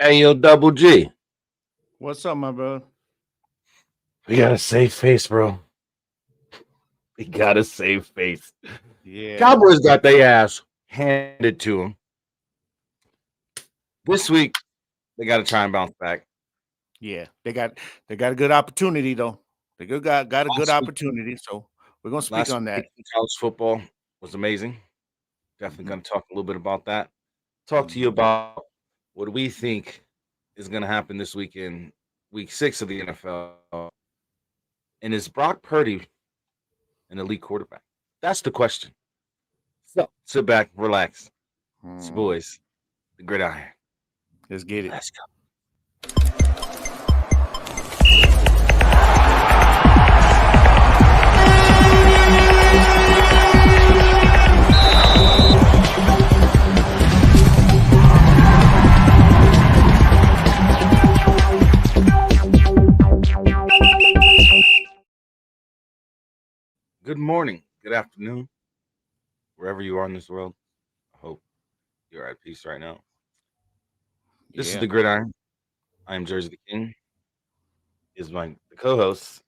Hey, yo, Double G. What's up, my brother? We got to save face, bro. We got to save face. Yeah, Cowboys got their ass handed to them. This week, they got to try and bounce back. yeah. They got a good opportunity though. They got a good Last week, opportunity. So we're gonna speak last on that. week in college football was amazing. Definitely Mhm, going to talk a little bit about that. Talk to you mhm. about what we think is going to happen this week in week 6 of the NFL. And is Brock Purdy an elite quarterback? That's the question. So sit back, relax. It's the Mhm. boys, the Gridiron. Let's get it. Let's go. Good morning, good afternoon, wherever you are in this world. I hope you're at peace right now. This is Yeah. the Gridiron. I am Jersey the King. Is my the co-host,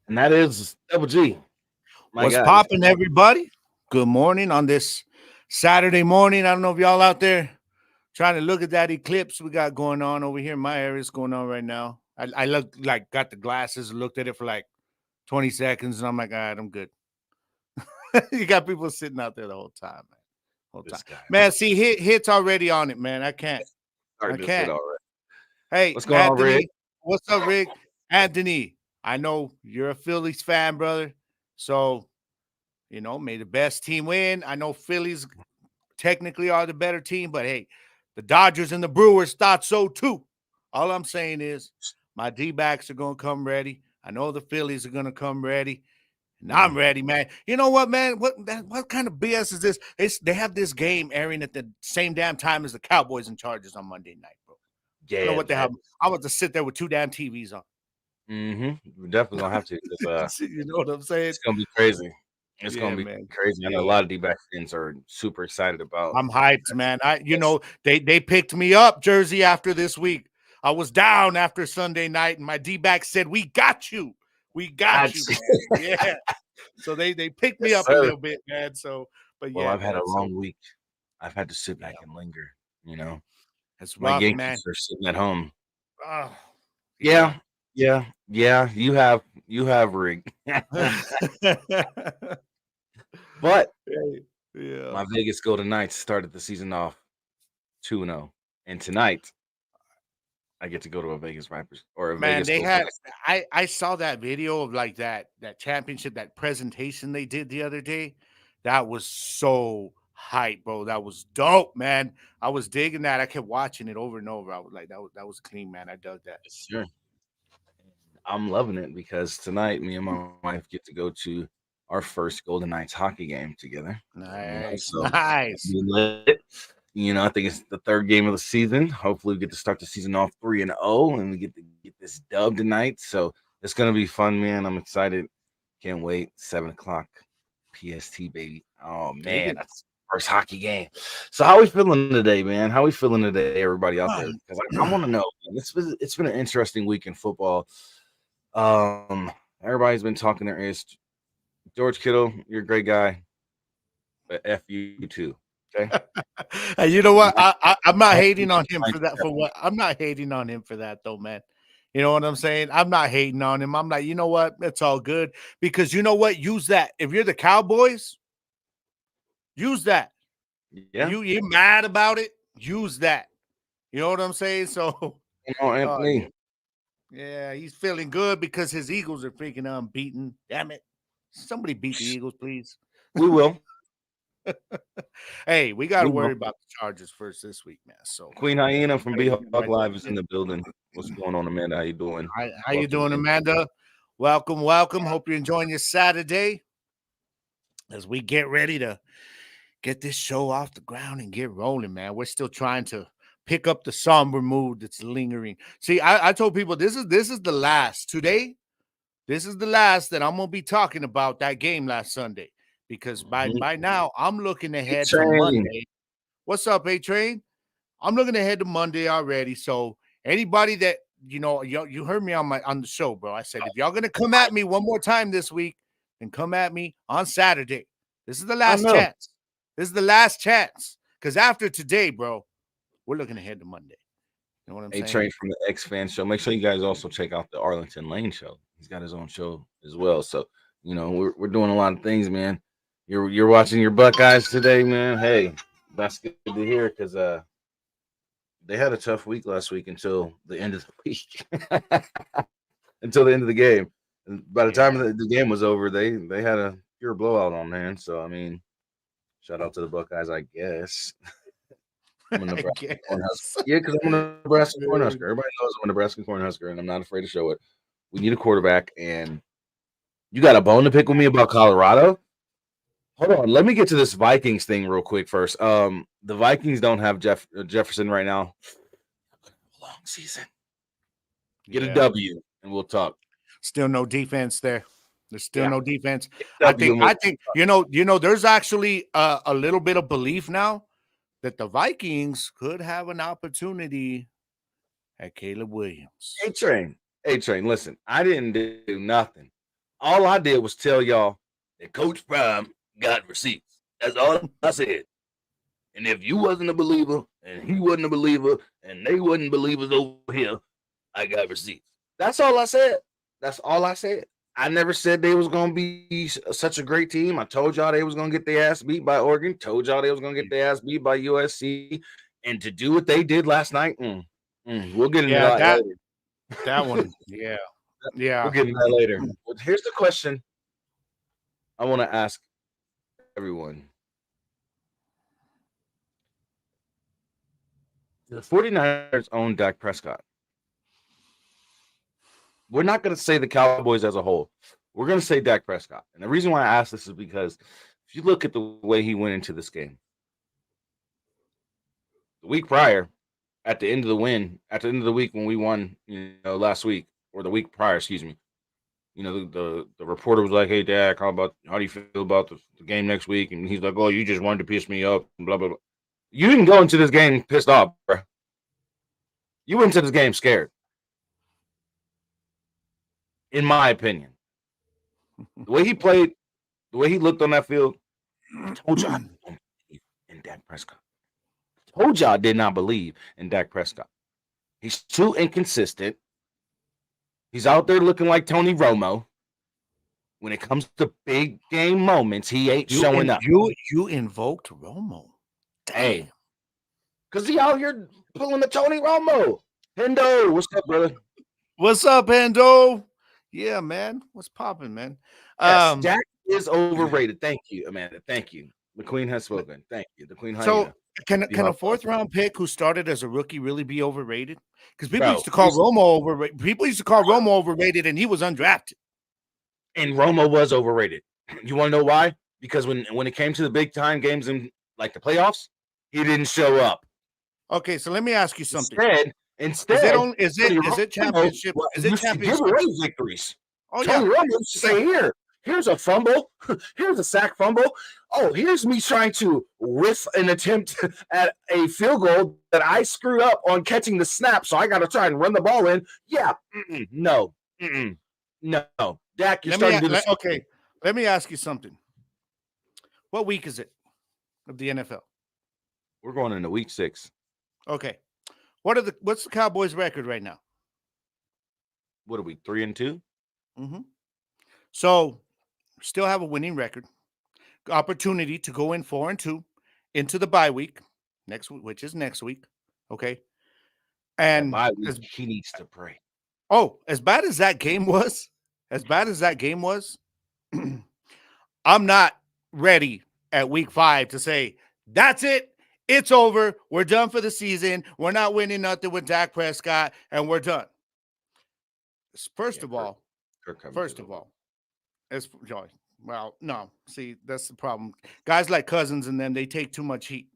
and that is Double G. My What's guy. What's popping, everybody? Good morning on this Saturday morning. I don't know if y'all out there trying to look at that eclipse we got going on over here in my area. It's going on right now. I look like got the glasses, looked at it for like 20 seconds, and I'm like, all right, I'm good. You got people sitting out there the whole time, man. Whole time. this guy? Man, see, hits already on it, man. I can't. I Starting this shit can't. already. Hey, What's going on, Rick? Anthony. What's up, Rick? Anthony, I know you're a Phillies fan, brother. So, may the best team win. I know Phillies technically are the better team, but hey, the Dodgers and the Brewers thought so too. All I'm saying is my D-backs are going to come ready. I know the Phillies are going to come ready. And I'm ready, man. You know what, man? What kind of BS is this? They have this game airing at the same damn time as the Cowboys and Chargers on Monday night, bro. I don't know Yeah, what the hell. I want to sit there with two damn TVs on. We're definitely gonna have to. You know what I'm saying? It's gonna be crazy. It's Yeah, gonna be man. crazy. I know a Yeah. lot of D-back fans are super excited about. I'm hyped, man. They picked me up, Jersey, after this week. I was down after Sunday night, and my D-back said, "We got you. We got you, That's man." Yeah. So they picked me yes, up a sir. little bit, man. So, but Well, yeah, I've had a man. So long week. I've had to sit yeah, back and linger. You know, it's my rough, man. Yankees are sitting at home. Oh, Yeah, yeah. yeah. You have rig. But Yeah. my Vegas Golden Knights started the season off 2-0, and tonight I get to go to a Vegas Vipers or a Man, Vegas they Golden had Knights. I saw that video of like that championship, that presentation they did the other day. That was so hype, bro. That was dope, man. I was digging that. I kept watching it over and over. I was like, that was clean, man. I dug that. Sure, I'm loving it because tonight me and my wife get to go to our first Golden Knights hockey game together. Nice, So nice. be lit. I think it's the third game of the season. Hopefully, we get to start the season off 3-0, and we get to get this dub tonight. So it's gonna be fun, man. I'm excited. Can't wait. 7 o'clock PST, baby. Oh Dig man, it. that's first hockey game. So how we feeling today, man? How we feeling today, everybody out there? Fun. Because I want to know. Man. It's been an interesting week in football. Everybody's been talking their ears. George Kittle, you're a great guy, but F you too. Okay. Hey, you know what? I'm not I hating on him for that. For what? I'm not hating on him for that, though, man. You know what I'm saying? I'm not hating on him. I'm like, you know what? It's all good because you know what? Use that. If you're the Cowboys, use that. Yeah. You're mad about it. Use that. You know what I'm saying? So, yeah, Anthony. yeah, he's feeling good because his Eagles are freaking unbeaten. Damn it! Somebody beat the Eagles, please. We will. Hey, we got to We worry will. about the Chargers first this week, man. So, Queen Hyena from gotta B get Hawk them ready. Live is in the building. What's going on, Amanda? How you doing? How you Welcome doing, in. Amanda? Welcome, welcome. Hope you're enjoying your Saturday as we get ready to get this show off the ground and get rolling, man. We're still trying to pick up the somber mood that's lingering. See, I told people this is the last today. This is the last that I'm gonna be talking about that game last Sunday because by Mhm. now I'm looking Hey, ahead to Train. Monday. What's up, A Train? I'm looking ahead to Monday already. So anybody that you heard me on the show, bro. I said if y'all gonna come at me one more time this week, then come at me on Saturday. This is the I last know. chance. This is the last chance. Because after today, bro, we're looking ahead to Monday. You know what I'm saying? A-Train from the X-Fan Show. Make sure you guys also check out the Arlington Lane Show. He's got his own show as well. So, we're doing a lot of things, man. You're watching your Buckeyes today, man. Hey, that's good to hear because they had a tough week last week until the end of the week. Until the end of the game. And by the time the game was over, they had a pure blowout on hand. So, I mean, shout out to the Buckeyes, I guess. I'm a Nebraska Cornhusker. Yeah, because I'm a Nebraska Cornhusker. Everybody knows I'm a Nebraska Cornhusker, and I'm not afraid to show it. We need a quarterback, and you got a bone to pick with me about Colorado? Hold on, let me get to this Vikings thing real quick first. The Vikings don't have Jefferson right now. Long season. Get a W, and we'll talk. Still no defense there. There's still no defense. I think there's actually a little bit of belief now that the Vikings could have an opportunity at Caleb Williams. A-Train, listen, I didn't do nothing. All I did was tell y'all that Coach Prime got receipts. That's all I said. And if you wasn't a believer, and he wasn't a believer, and they wasn't believers over here, I got receipts. That's all I said. That's all I said. I never said they was going to be such a great team. I told y'all they was going to get their ass beat by Oregon. Told y'all they was going to get their ass beat by USC. And to do what they did last night, we'll get into that later. That one, yeah. We'll get into that later. But here's the question I want to ask everyone. The 49ers own Dak Prescott. We're not going to say the Cowboys as a whole. We're going to say Dak Prescott. And the reason why I ask this is because if you look at the way he went into this game, the week prior, at the end of the week when we won, last week, or the week prior, excuse me, the reporter was like, "Hey, Dak, how do you feel about the game next week?" And he's like, "Oh, you just wanted to piss me up," and blah, blah, blah. You didn't go into this game pissed off, bro. You went into this game scared. In my opinion, the way he played, the way he looked on that field, I told y'all I don't believe in Dak Prescott. I told y'all I did not believe in Dak Prescott. He's too inconsistent. He's out there looking like Tony Romo. When it comes to big game moments, he ain't showing up. You invoked Romo. Hey, because he out here pulling the Tony Romo. Hendo, what's up, brother? What's up, Hendo? Yeah, man. What's popping, man? Yes, Dak is overrated. Thank you, Amanda. Thank you. The Queen has spoken. Thank you. The Queen hyena. So can a fourth round pick who started as a rookie really be overrated? Because people used to call Romo overrated. People used to call Romo overrated, and he was undrafted. And Romo was overrated. You want to know why? Because when it came to the big time games in like the playoffs, he didn't show up. Okay, so let me ask you something. Instead, is it championship? Is it championship? Give away victories. Oh, Tony Romo used to say, here's a fumble. Here's a sack fumble. Oh, here's me trying to whiff an attempt at a field goal that I screwed up on catching the snap, so I got to try and run the ball in. Yeah, no. Dak, you're starting to do this. Okay, let me ask you something. What week is it of the NFL? We're going into week 6. Okay. What's the Cowboys' record right now? What are we, 3-2? Mm-hmm. So, still have a winning record. Opportunity to go in 4-2 into the bye week which is next week. Okay. And he needs to pray. Oh, as bad as that game was, I'm not ready at week 5 to say, that's it. It's over. We're done for the season. We're not winning nothing with Dak Prescott, and we're done. First of all, no. See, that's the problem. Guys like Cousins and them, they take too much heat.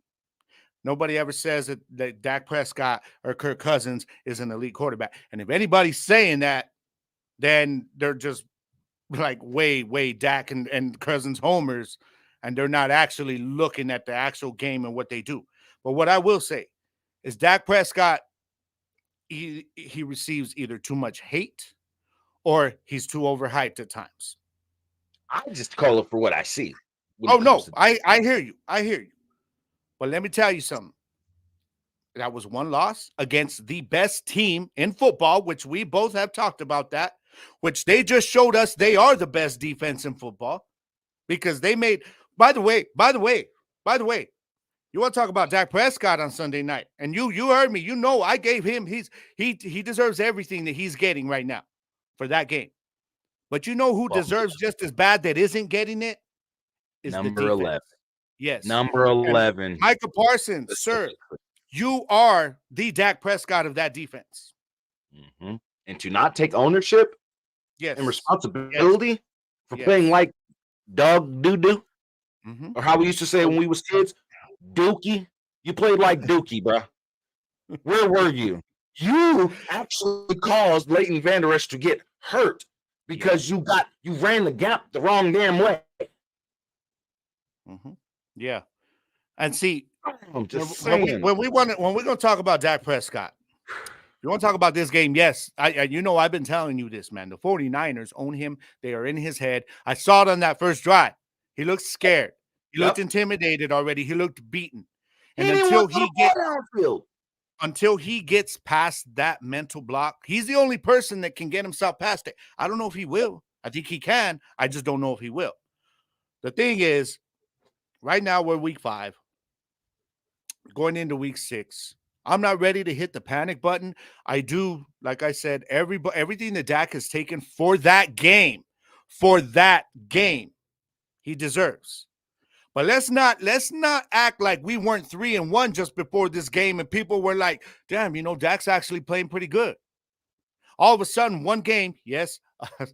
Nobody ever says that Dak Prescott or Kirk Cousins is an elite quarterback. And if anybody's saying that, then they're just like way Dak and Cousins homers, and they're not actually looking at the actual game and what they do. But what I will say is Dak Prescott, he receives either too much hate or he's too overhyped at times. I just call it for what I see. Oh, no, I hear you. I hear you. But let me tell you something. That was one loss against the best team in football, which we both have talked about that, which they just showed us they are the best defense in football because they made, by the way, you want to talk about Dak Prescott on Sunday night, and you heard me. You know I gave him he deserves everything that he's getting right now for that game. But you know who deserves just as bad that isn't getting it? Is number the defense. 11. Yes. Number 11. And Micah Parsons, sir, you are the Dak Prescott of that defense. Mm-hmm. And to not take ownership and responsibility for playing like dog doo-doo, or how we used to say when we was kids, Dookie. You played like Dookie, bro. Where were you? You actually caused Leighton Vander Esch to get hurt because you ran the gap the wrong damn way. Yeah. And see, I'm just when we're going to talk about Dak Prescott, you want to talk about this game? Yes. I've been telling you this, man. The 49ers own him. They are in his head. I saw it on that first drive. He looked scared. He looked intimidated already. He looked beaten. And until he gets past that mental block, he's the only person that can get himself past it. I don't know if he will. I think he can. I just don't know if he will. The thing is, right now we're week 5, going into week 6. I'm not ready to hit the panic button. I do, like I said, everything that Dak has taken for that game, he deserves. But let's not act like we weren't 3-1 just before this game, and people were like, "Damn, Dak's actually playing pretty good." All of a sudden, one game, yes, a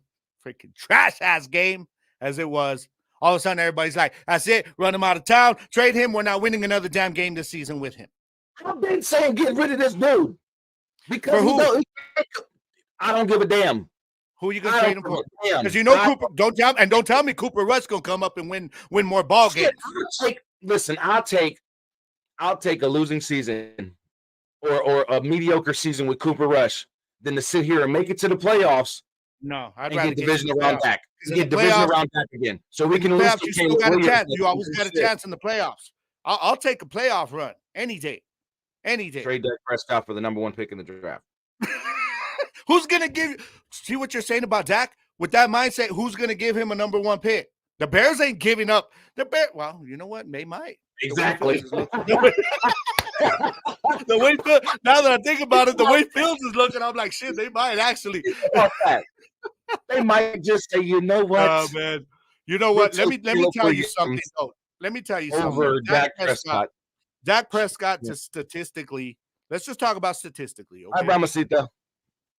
freaking trash ass game as it was. All of a sudden, everybody's like, "That's it, run him out of town, trade him. We're not winning another damn game this season with him." I've been saying get rid of this dude because I don't give a damn. Who are you gonna trade him for? Because Cooper. Don't tell me Cooper Rush gonna come up and win more ball games. I'll take a losing season or a mediocre season with Cooper Rush than to sit here and make it to the playoffs. No, I'd rather get division around Dak. Get division around Dak again, so we can lose. You still got a chance. You always got a chance in the playoffs. I'll take a playoff run any day. Trade Dak Prescott for the number 1 pick in the draft. Who's gonna see what you're saying about Dak? With that mindset, who's gonna give him a number 1 pick? The Bears ain't giving up. Well, you know what? They might. Exactly. The way now that I think about it, the way Fields is looking, I'm like, shit, they might actually. They might just say, you know what? Oh man. You know what? Let me tell you something though. Let me tell you something. Over Dak Prescott. Dak Prescott, statistically, let's just talk about statistically. Okay? Hi, Ramasita.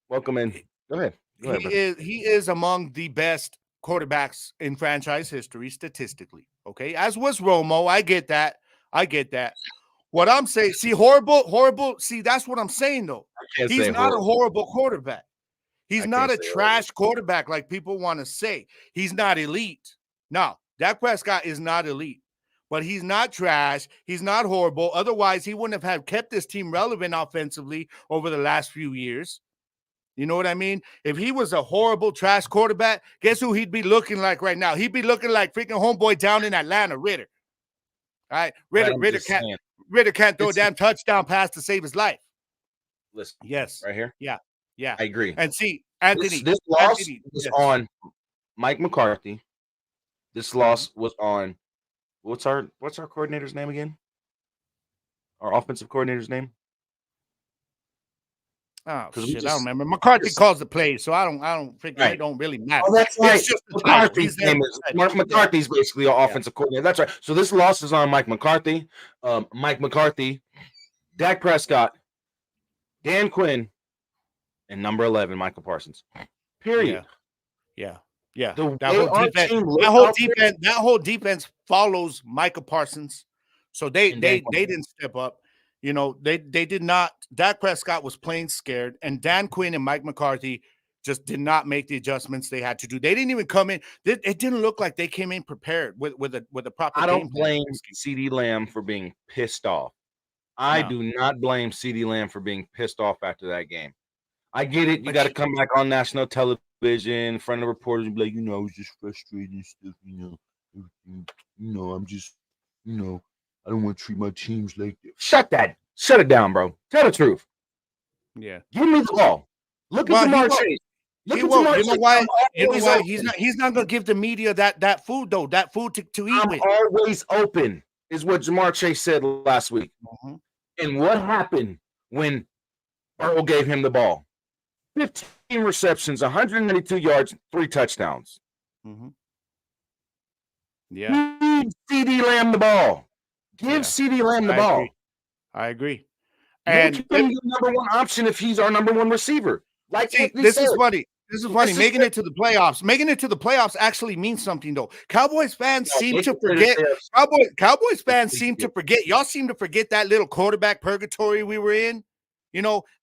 Welcome in. Go ahead. He is among the best quarterbacks in franchise history statistically. Okay, as was Romo. I get that. What I'm saying, see, horrible. See, that's what I'm saying though. He's not a horrible quarterback. He's not a trash quarterback like people want to say. He's not elite. No, Dak Prescott is not elite. But he's not trash. He's not horrible. Otherwise, he wouldn't have kept this team relevant offensively over the last few years. You know what I mean? If he was a horrible trash quarterback, guess who he'd be looking like right now? He'd be looking like freaking homeboy down in Atlanta, Ritter. All right, Ritter can't throw a damn touchdown pass to save his life. Listen, yes, right here. Yeah, I agree. And see, Anthony, this loss was on Mike McCarthy. This loss was on what's our coordinator's name again? Our offensive coordinator's name? Oh shit, I don't remember. McCarthy calls the plays, so I don't think it don't really matter. Oh, that's right. McCarthy's name is McCarthy's basically our offensive coordinator. That's right. So this loss is on Mike McCarthy. Dak Prescott, Dan Quinn, and number 11, Michael Parsons. Period. Yeah. That whole defense follows Michael Parsons. So they didn't step up. You know, they did not. Dak Prescott was playing scared, and Dan Quinn and Mike McCarthy just did not make the adjustments they had to do. They didn't even come in. It didn't look like they came in prepared with a proper. I don't blame CeeDee Lamb for being pissed off. I No. do not blame CeeDee Lamb for being pissed off after that game. I get it. You But got to he- come back on national television in front of reporters and be like, I was just frustrated and stuff, everything. I'm just, I don't want to treat my teams like that. Shut it down, bro. Tell the truth. yeah. Give me the ball. Look at Well, he Jamar won't. Chase. Look He at won't. Jamar You know Chase. why? I'm You know always why? open. He's not gonna give the media that food though. That food to eat I'm with. always open, is what Jamar Chase said last week. Mm-hmm. And what happened when Burrow gave him the ball? 15 receptions, 192 yards, 3 touchdowns. Mm-hmm. Yeah. Give CeeDee Lamb the ball. Give Yeah. CeeDee Lamb the ball. I agree. Make And him your number one option if he's our number one receiver. Like see, Anthony this said. is funny. This is funny. This is Making it to the playoffs. Making it to the playoffs actually means something, though. Cowboys fans No, seem they to consider forget. themselves- Cowboys fans seem to forget. Y'all seem to forget that little quarterback purgatory we were in.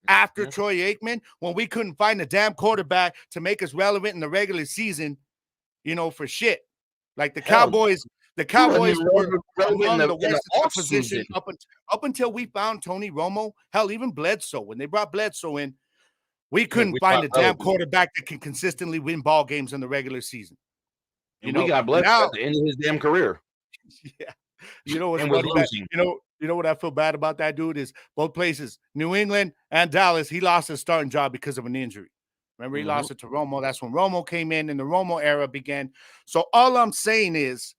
After Mhm. Troy Aikman, when we couldn't find a damn quarterback to make us relevant in the regular season, for shit. Like the Hell, Cowboys, the you wasn't Cowboys even were relevant among the in the worst in that offseason. position up until we found Tony Romo. Hell, even Bledsoe. When they brought Bledsoe in, we couldn't we find thought a damn relevant. quarterback that can consistently win ball games in the regular season. And we got blessed now, at the end of his damn career. yeah. You know what's And was funny? losing. You know what I feel bad about that dude is both places, New England and Dallas. He lost his starting job because of an injury. Remember, he lost it to Romo. That's when Romo came in, and the Romo era began. So all I'm saying is,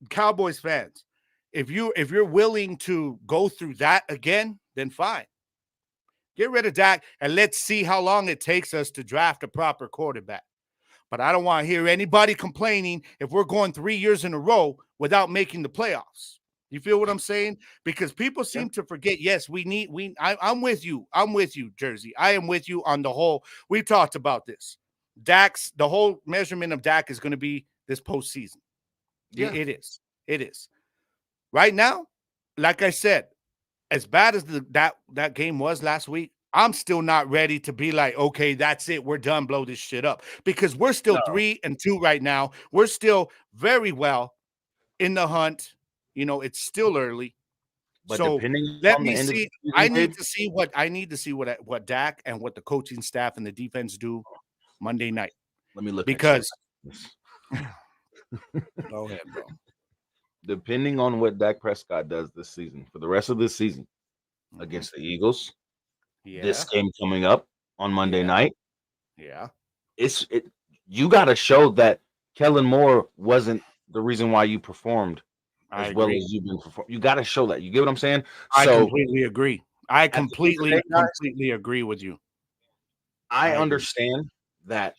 Cowboys fans, if you're willing to go through that again, then fine. Get rid of Dak and let's see how long it takes us to draft a proper quarterback. But I don't want to hear anybody complaining if we're going 3 years in a row without making the playoffs. You feel what I'm saying? Because people seem to forget. Yes, I'm with you. I'm with you, Jersey. I am with you on the whole. We talked about this. The whole measurement of Dak is going to be this postseason. Yeah. It is. It is. Right now, like I said, as bad as that game was last week, I'm still not ready to be like, okay, that's it. We're done. Blow this shit up. Because we're still 3-2 right now. We're still very well in the hunt. It's still early. But so depending let on me the end of see. the season, I need to see what Dak and what the coaching staff and the defense do Monday night. Let me look because go ahead, bro. Depending on what Dak Prescott does this season, for the rest of this season, against the Eagles, this game coming up on Monday night, you got to show that Kellen Moore wasn't the reason why you performed as well as you've been performing. You got to show that. You get what I'm saying? I completely agree. I completely agree with you. I understand that.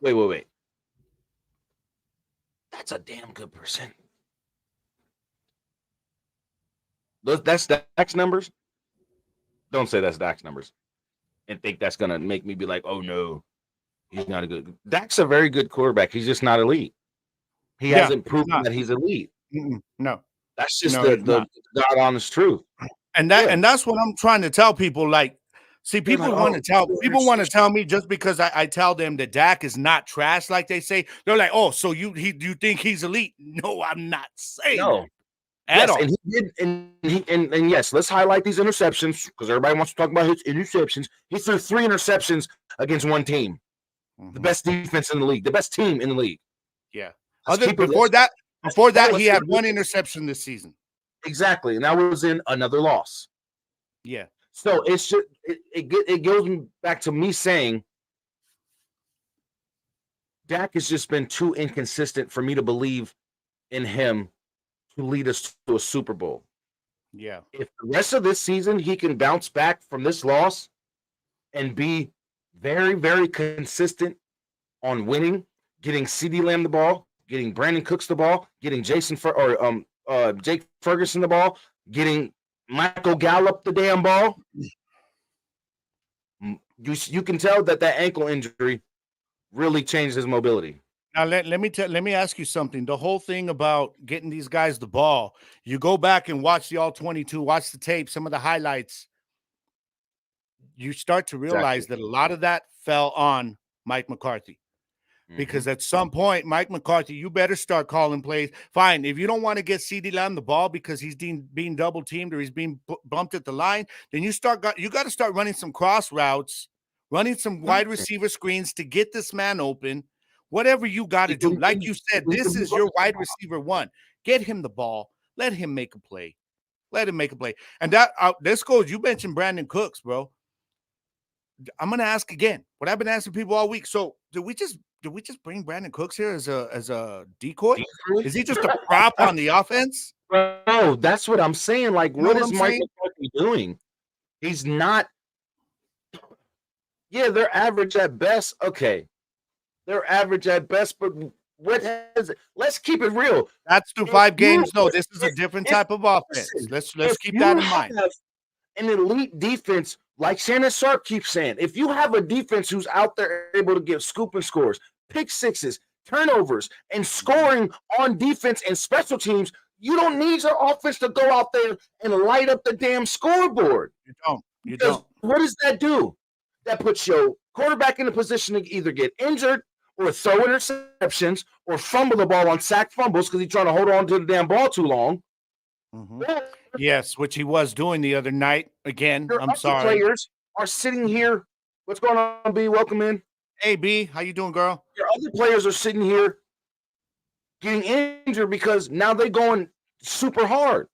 Wait. That's a damn good percent. That's Dak's numbers. Don't say that's Dak's numbers and think that's gonna make me be like, oh no, he's not a good. Dak's a very good quarterback. He's just not elite. He hasn't proven that he's elite. No, that's just the God honest truth. And that's what I'm trying to tell people. Like, see, people want to tell me just because I tell them that Dak is not trash, like they say. They're like, oh, so you think he's elite? No, I'm not saying that. At all. And he did, and yes, let's highlight these interceptions because everybody wants to talk about his interceptions. He threw 3 interceptions against one team, the best defense in the league, the best team in the league. Yeah. Before that, he had 1 interception this season. Exactly, and that was in another loss. Yeah. So it's just it goes back to me saying Dak has just been too inconsistent for me to believe in him to lead us to a Super Bowl. Yeah. If the rest of this season he can bounce back from this loss and be very, very consistent on winning, getting CeeDee Lamb the ball, getting Brandon Cooks the ball, getting Jake Ferguson the ball, getting Michael Gallup the damn ball, you can tell that ankle injury really changed his mobility. Now let me ask you something. The whole thing about getting these guys the ball, you go back and watch the all-22, watch the tape, some of the highlights. You start to realize that a lot of that fell on Mike McCarthy. Because at some point, Mike McCarthy, you better start calling plays. Fine. If you don't want to get CeeDee Lamb the ball because he's being double teamed or he's being bumped at the line, then you got to start running some cross routes, running some wide receiver screens to get this man open. Whatever you got to do. Like you said, this is your wide receiver one. Get him the ball. Let him make a play. Let him make a play. And this goes, you mentioned Brandon Cooks, bro. I'm going to ask again what I've been asking people all week. So did we just bring Brandon Cooks here as a decoy? Is he just a prop on the offense? Bro, that's what I'm saying. Like, what is Mike McCarthy doing? He's not. Yeah, they're average at best. Okay, they're average at best, but what has it? Let's keep it real. That's through 5 games. No, this is a different type of offense. Let's keep that in mind. An elite defense, like Shannon Sharp keeps saying, if you have a defense who's out there able to give scoop and scores, pick sixes, turnovers, and scoring on defense and special teams, you don't need your offense to go out there and light up the damn scoreboard. You don't. What does that do? That puts your quarterback in a position to either get injured or throw interceptions or fumble the ball on sack fumbles because he's trying to hold on to the damn ball too long. Yes, which he was doing the other night. Again, I'm sorry. Players are sitting here. What's going on, B? Welcome in. Hey, B, how you doing, girl? Your other players are sitting here getting injured because now they're going super hard.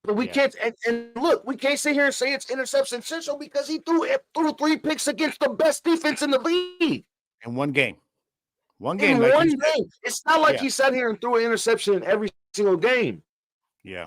But we can't, and look, we can't sit here and say it's interception central because he threw 3 picks against the best defense in the league. In one game. In one game. It's not like he sat here and threw an interception in every single game. Yeah.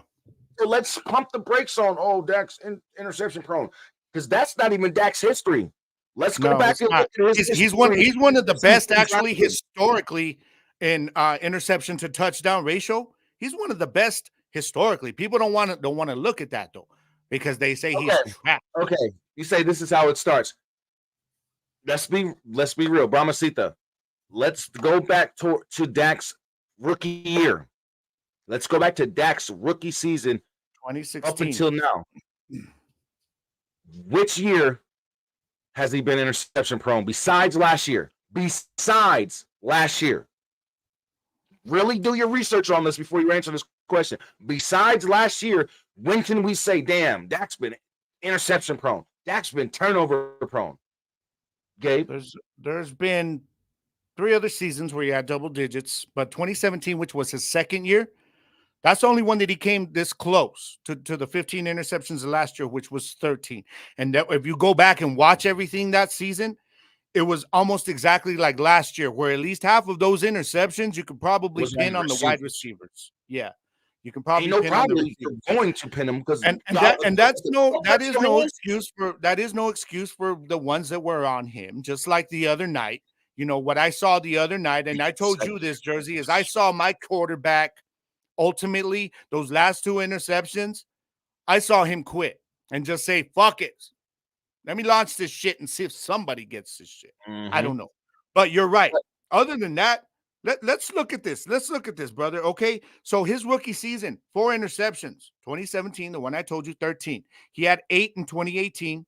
So let's pump the brakes on, Dak's interception prone, because that's not even Dak's history. Let's go back and look at his history. He's one of the best, actually, historically, in interception to touchdown ratio. He's one of the best historically. People don't want to look at that though, because they say he's crap. Okay, you say this is how it starts. Let's be real, Brahmasita. Let's go back to Dak's rookie year. Let's go back to Dak's rookie season, 2016 up until now. Which year has he been interception prone besides last year? Really do your research on this before you answer this question. Besides last year, when can we say, damn, Dak's been interception prone? Dak's been turnover prone. Gabe? There's been 3 other seasons where he had double digits, but 2017, which was his second year, that's the only one that he came this close to the 15 interceptions of last year, which was 13. And that, if you go back and watch everything that season, it was almost exactly like last year, where at least half of those interceptions you could probably pin on the wide receivers. Yeah, you can probably pin on the receivers. You're going to pin them because that is no excuse for the ones that were on him. Just like the other night, what I saw the other night, and I told you this, Jersey, is I saw my quarterback ultimately those last 2 interceptions. I saw him quit and just say, "Fuck it. Let me launch this shit and see if somebody gets this shit." I don't know. But you're right. Other than that, let's look at this. Let's look at this, brother. Okay. So his rookie season, 4 interceptions. 2017, the one I told you, 13. He had 8 in 2018,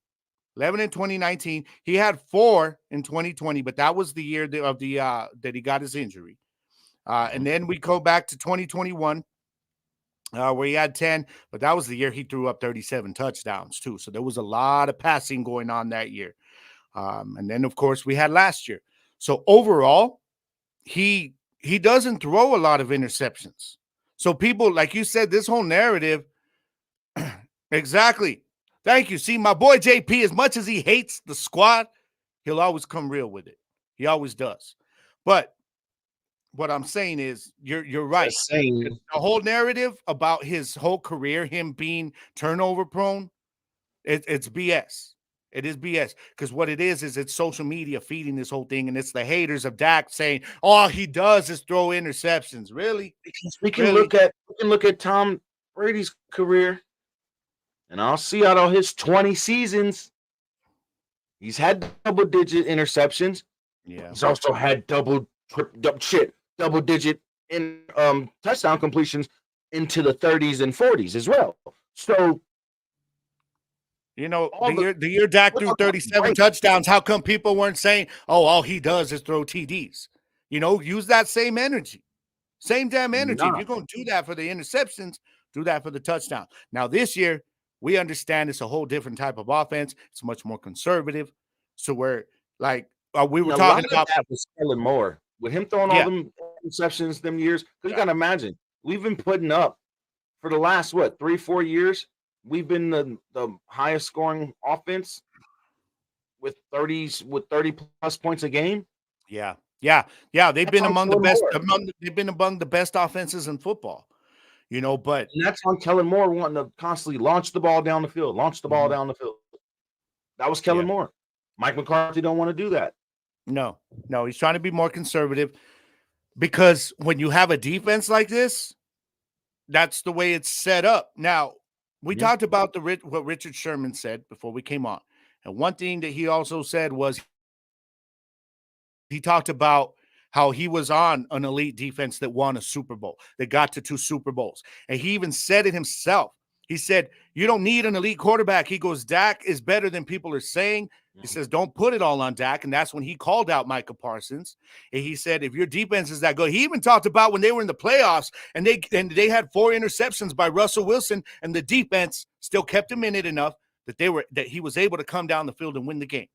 11 in 2019. He had 4 in 2020, but that was the year that he got his injury. And then we go back to 2021. Where he had 10, but that was the year he threw up 37 touchdowns too. So there was a lot of passing going on that year. And then, of course, we had last year. So overall, he doesn't throw a lot of interceptions. So people, like you said, this whole narrative, exactly. Thank you. See, my boy JP, as much as he hates the squad, he'll always come real with it. He always does. But what I'm saying is, you're right. The whole narrative about his whole career, him being turnover prone, it's BS. It is BS, because what it is it's social media feeding this whole thing, and it's the haters of Dak saying all he does is throw interceptions. Really? Because we can look at Tom Brady's career, and I'll see out of his 20 seasons, he's had double-digit interceptions. Yeah, he's also had double-digit in touchdown completions into the 30s and 40s as well. So You know, All the year Dak threw 37 touchdowns, how come people weren't saying, oh, all he does is throw TDs? You know, use that same energy. Same damn energy. If you're going to do that for the interceptions, do that for the touchdown. Now, this year, we understand it's a whole different type of offense. It's much more conservative. So we're like, we were talking about that was Kellen Moore with him throwing all them interceptions them years. Because you got to imagine, we've been putting up for the last 3-4 years. We've been the highest scoring offense with 30 plus points a game. Yeah. They've been among the best. They've been among the best offenses in football. You know, but and that's on Kellen Moore wanting to constantly launch the ball down the field, down the field. That was Kellen Moore. Mike McCarthy don't want to do that. No, he's trying to be more conservative because when you have a defense like this, that's the way it's set up. Now, we talked about what Richard Sherman said before we came on. And one thing that he also said was he talked about how he was on an elite defense that won a Super Bowl, that got to 2 Super Bowls. And he even said it himself. He said, you don't need an elite quarterback. He goes, Dak is better than people are saying. He says, don't put it all on Dak. And that's when he called out Micah Parsons. And he said, if your defense is that good, he even talked about when they were in the playoffs and they had 4 interceptions by Russell Wilson, and the defense still kept him in it enough that he was able to come down the field and win the game.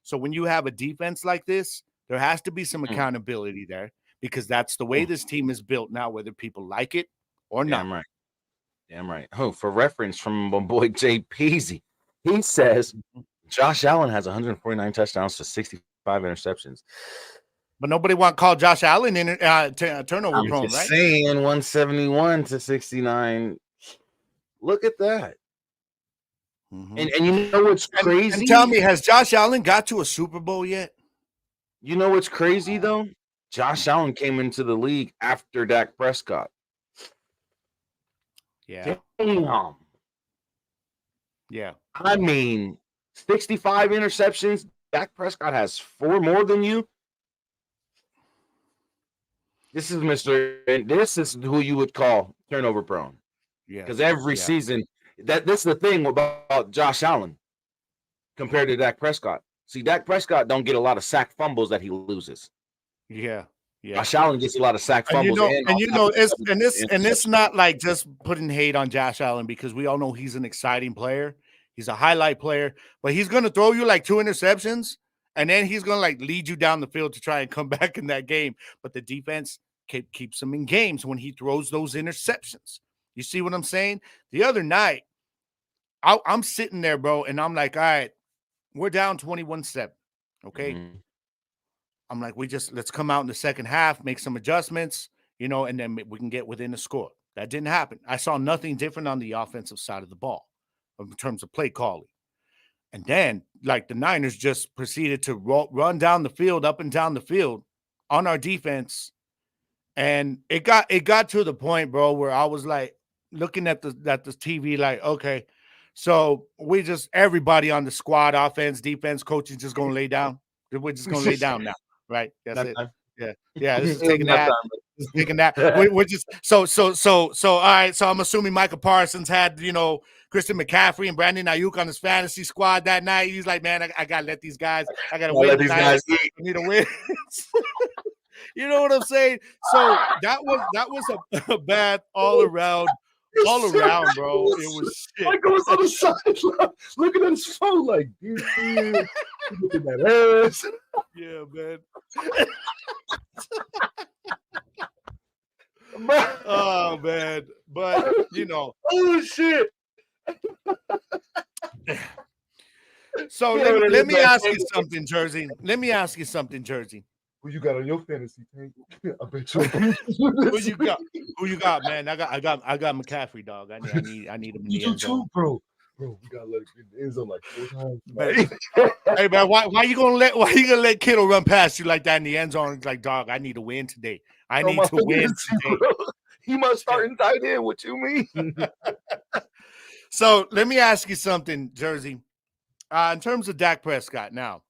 So when you have a defense like this, there has to be some accountability there because that's the way this team is built now, whether people like it or not. Damn right. Oh, for reference from my boy Jay Peasy, he says Josh Allen has 149 touchdowns to 65 interceptions. But nobody want to call Josh Allen turnover prone, right? Saying 171 to 69. Look at that. Mm-hmm. And you know what's crazy? And tell me, has Josh Allen got to a Super Bowl yet? You know what's crazy, though? Josh Allen came into the league after Dak Prescott. Yeah. Damn. Yeah. I mean, 65 interceptions. Dak Prescott has 4 more than you. This is who you would call turnover prone. Yeah. Because every season, this is the thing about Josh Allen compared to Dak Prescott. See, Dak Prescott don't get a lot of sack fumbles that he loses. Yeah. Josh Allen gets a lot of sack fumbles. It's not like just putting hate on Josh Allen because we all know he's an exciting player. He's a highlight player, but he's going to throw you like 2 interceptions, and then he's going to like lead you down the field to try and come back in that game. But the defense keeps him in games when he throws those interceptions. You see what I'm saying? The other night, I'm sitting there, bro, and I'm like, all right, we're down 21-7, okay? Mm-hmm. I'm like, let's come out in the second half, make some adjustments, and then we can get within the score. That didn't happen. I saw nothing different on the offensive side of the ball in terms of play calling. And then, like, the Niners just proceeded to run down the field, up and down the field on our defense. And it got to the point, bro, where I was like looking at the TV like, okay, so everybody on the squad, offense, defense, coaching, just going to lay down. We're just going to lay down now. Right. That's it. Yeah. This is taking that. Taking that. We're just so all right. So I'm assuming Micah Parsons had, Christian McCaffrey and Brandon Ayuk on his fantasy squad that night. He's like, man, I gotta let these guys. I gotta win tonight. I need to win. You know what I'm saying? So that was a bad all around, bro. It was shit. Michael was on the sideline looking at his phone like, dude, look at that ass. Yeah, man. Oh, man. But, oh, shit. So let me ask you something, Jersey. Who you got on your fantasy team? I bet you. Who you got, man? I got McCaffrey, dog. I need him in the end zone. Bro, we gotta let it in the end zone like 4 times. Hey, man, why you gonna let Kittle run past you like that in the end zone? It's like, dog, I need to win today. I need to win today. He must start in tight end. What you mean? So let me ask you something, Jersey. In terms of Dak Prescott, now,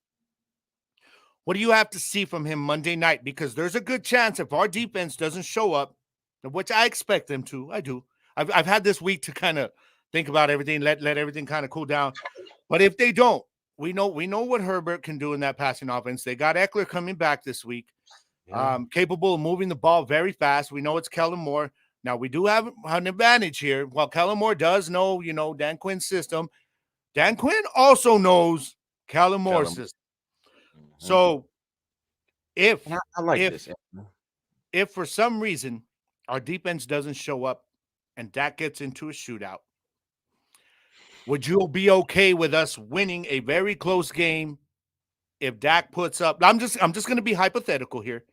what do you have to see from him Monday night? Because there's a good chance if our defense doesn't show up, which I expect them to. I do. I've had this week to kind of think about everything, let everything kind of cool down. But if they don't, we know what Herbert can do in that passing offense. They got Eckler coming back this week, capable of moving the ball very fast. We know it's Kellen Moore. Now, we do have an advantage here. While Kellen Moore does know, Dan Quinn's system, Dan Quinn also knows Kellen Moore's system. So if I like if this. if for some reason our defense doesn't show up and Dak gets into a shootout, would you be okay with us winning a very close game if Dak puts up? I'm just going to be hypothetical here.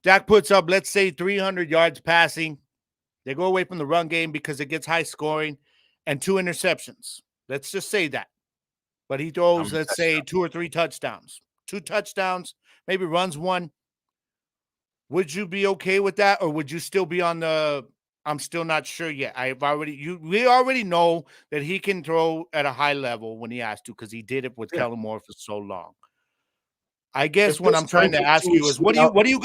Dak puts up, let's say, 300 yards passing. They go away from the run game because it gets high scoring and 2 interceptions. Let's just say that. But he throws, let's say, 2 or 3 touchdowns. 2 touchdowns, maybe runs 1. Would you be okay with that, or would you still be on the I'm still not sure yet. We already know that he can throw at a high level when he has to, because he did it with Kellen Moore for so long. I guess what I'm trying to ask you is what do you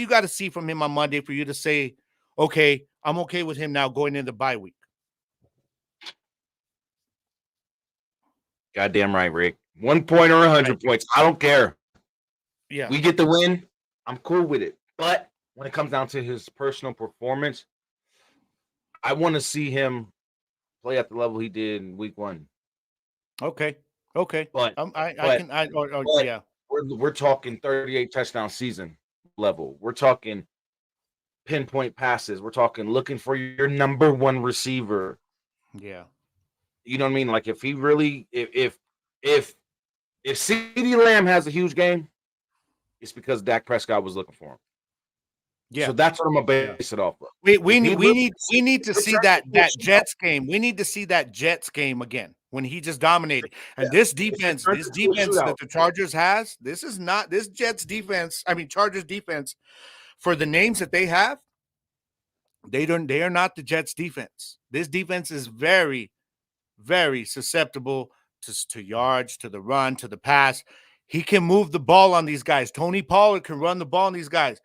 got to see from him on Monday for you to say, okay, I'm okay with him now going into the bye week? Goddamn right, Rick. 1 point or 100 points. I don't care. Yeah. We get the win. I'm cool with it. But when it comes down to his personal performance, I want to see him play at the level he did in week 1. Okay. But we're talking 38 touchdown season level. We're talking pinpoint passes. We're talking looking for your number 1 receiver. Yeah. You know what I mean? Like if he really, if CeeDee Lamb has a huge game, it's because Dak Prescott was looking for him. Yeah. So that's what I'm gonna base it off of. We need to see that Jets game. We need to see that Jets game again when he just dominated. And this defense that the Chargers has, this Jets defense. I mean Chargers defense, for the names that they have, they are not the Jets defense. This defense is very, very susceptible to yards, to the run, to the pass. He can move the ball on these guys. Tony Pollard can run the ball on these guys.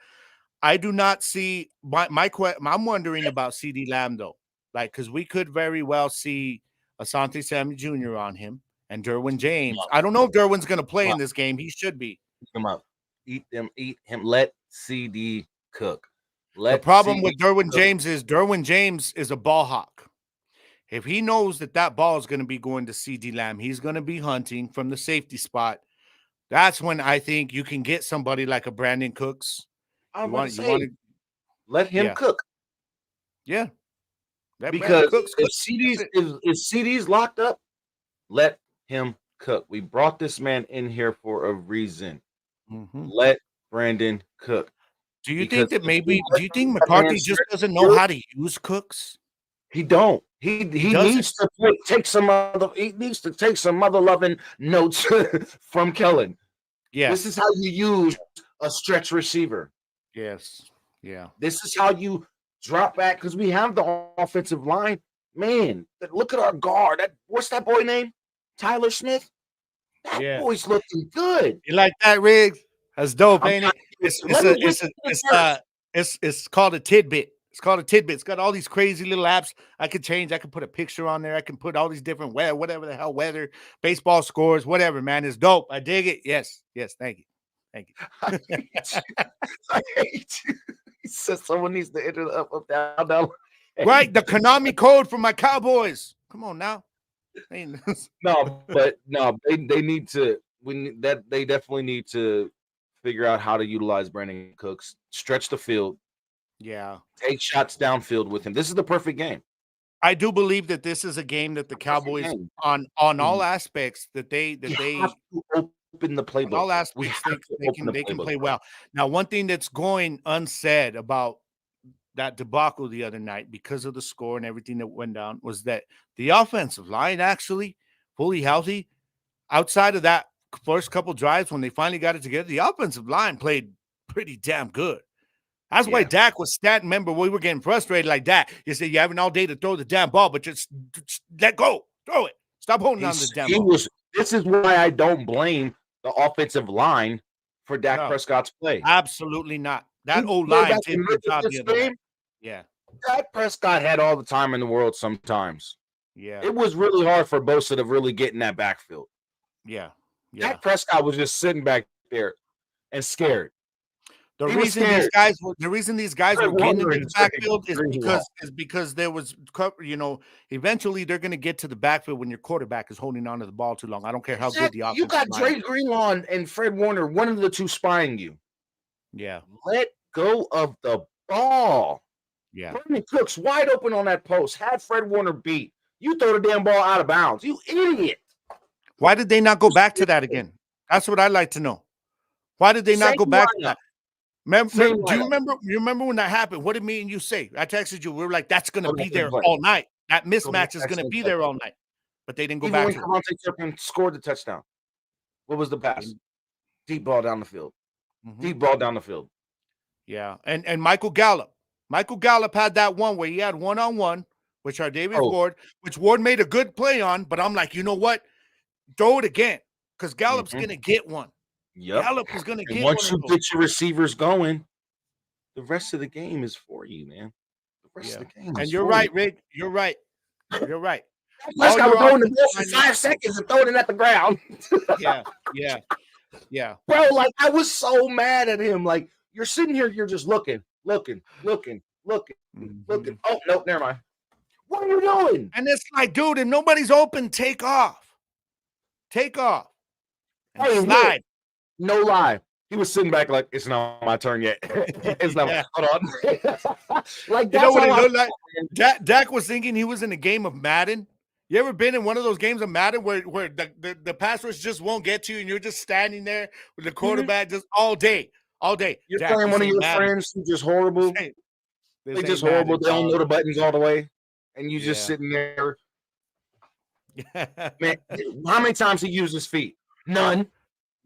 I do not see I'm wondering about CeeDee Lamb though, because we could very well see Asante Samuel Jr. on him and Derwin James. I don't know if Derwin's going to play in this game. He should be. Eat him up. Eat him. Let CD cook. The problem with Derwin James is a ball hawk. If he knows that ball is going to be going to CeeDee Lamb, he's going to be hunting from the safety spot. That's when I think you can get somebody like a Brandon Cooks. Let him cook. Yeah. Because if CD's locked up, let him cook. We brought this man in here for a reason. Mm-hmm. Let Brandon cook. Do you think McCarthy just doesn't know how to use Cooks? He don't. He needs to take some mother loving notes from Kellen. Yeah. This is how you use a stretch receiver. Yes. Yeah. This is how you drop back, because we have the offensive line. Man, look at our guard. What's that boy name? Tyler Smith? That boy's looking good. You like that, Riggs? That's dope, ain't it? It's called a tidbit. It's called a tidbit. It's got all these crazy little apps I could change. I can put a picture on there. I can put all these different whatever the hell weather, baseball scores, whatever, man. It's dope. I dig it. Yes. Thank you. I hate you. He says someone needs to enter the up, down. Right, the Konami code for my Cowboys. Come on now. They need to. They definitely need to figure out how to utilize Brandon Cooks, stretch the field. Yeah, take shots downfield with him. This is the perfect game. I do believe that this is a game that the Cowboys, on all aspects, that they have to open the playbook. All aspects they can play well. Now, one thing that's going unsaid about that debacle the other night, because of the score and everything that went down, was that the offensive line actually fully healthy. Outside of that first couple drives, when they finally got it together, the offensive line played pretty damn good. That's why Dak was stat. Remember, we were getting frustrated like that. You said, you're having all day to throw the damn ball, but just let go. Throw it. Stop holding on to the damn ball. This is why I don't blame the offensive line for Dak Prescott's play. Absolutely not. That old line did the job the other night. Yeah. Dak Prescott had all the time in the world sometimes. Yeah. It was really hard for Bosa to really get in that backfield. Yeah. Yeah. Dak Prescott was just sitting back there and scared. The He was reason these scared. guys were getting into the backfield is Greenlaw. because there was, eventually they're going to get to the backfield when your quarterback is holding on to the ball too long. I don't care how good the offense. You got Dre Greenlaw and Fred Warner, one of the two spying you. Yeah. Let go of the ball. Yeah. Brandon Cooks wide open on that post. Had Fred Warner beat. You throw the damn ball out of bounds. You idiot. Why did they not go back to that again? That's what I'd like to know. Why did they not go back to that? Do you remember when that happened? What did me and you say? I texted you. We were like, that's going to be there all night. That mismatch is going to be there all night. But they didn't go back to it. Even when Devontae Turpin scored the touchdown, what was the pass? Deep ball down the field. Deep ball down the field. Yeah. And Michael Gallup. Michael Gallup had that one where he had one-on-one, which Davis Ward, which Ward made a good play on. But I'm like, you know what? Throw it again because Gallup's going to get one. Yep. Gallup is going to get once you get your receivers going, the rest of the game is for you, man. The rest of the game. And you're right, Rick. You're right. You're right. Prescott was throwing the ball for 5 seconds and throwing it at the ground. Yeah. Bro, like I was so mad at him. Like you're sitting here, you're just looking. Oh no, never mind. What are you doing? And it's like, dude, if nobody's open, take off. And slide. No lie. He was sitting back like, it's not my turn yet. It's not. Hold on. Like, that's what he looked like? Dak was thinking he was in a game of Madden. You ever been in one of those games of Madden where the pass rush just won't get to you and you're just standing there with the quarterback just all day? You're playing one of your friends who's just horrible. They're just horrible. They don't know the buttons all the way. And you just sitting there. Man, how many times he used his feet? None,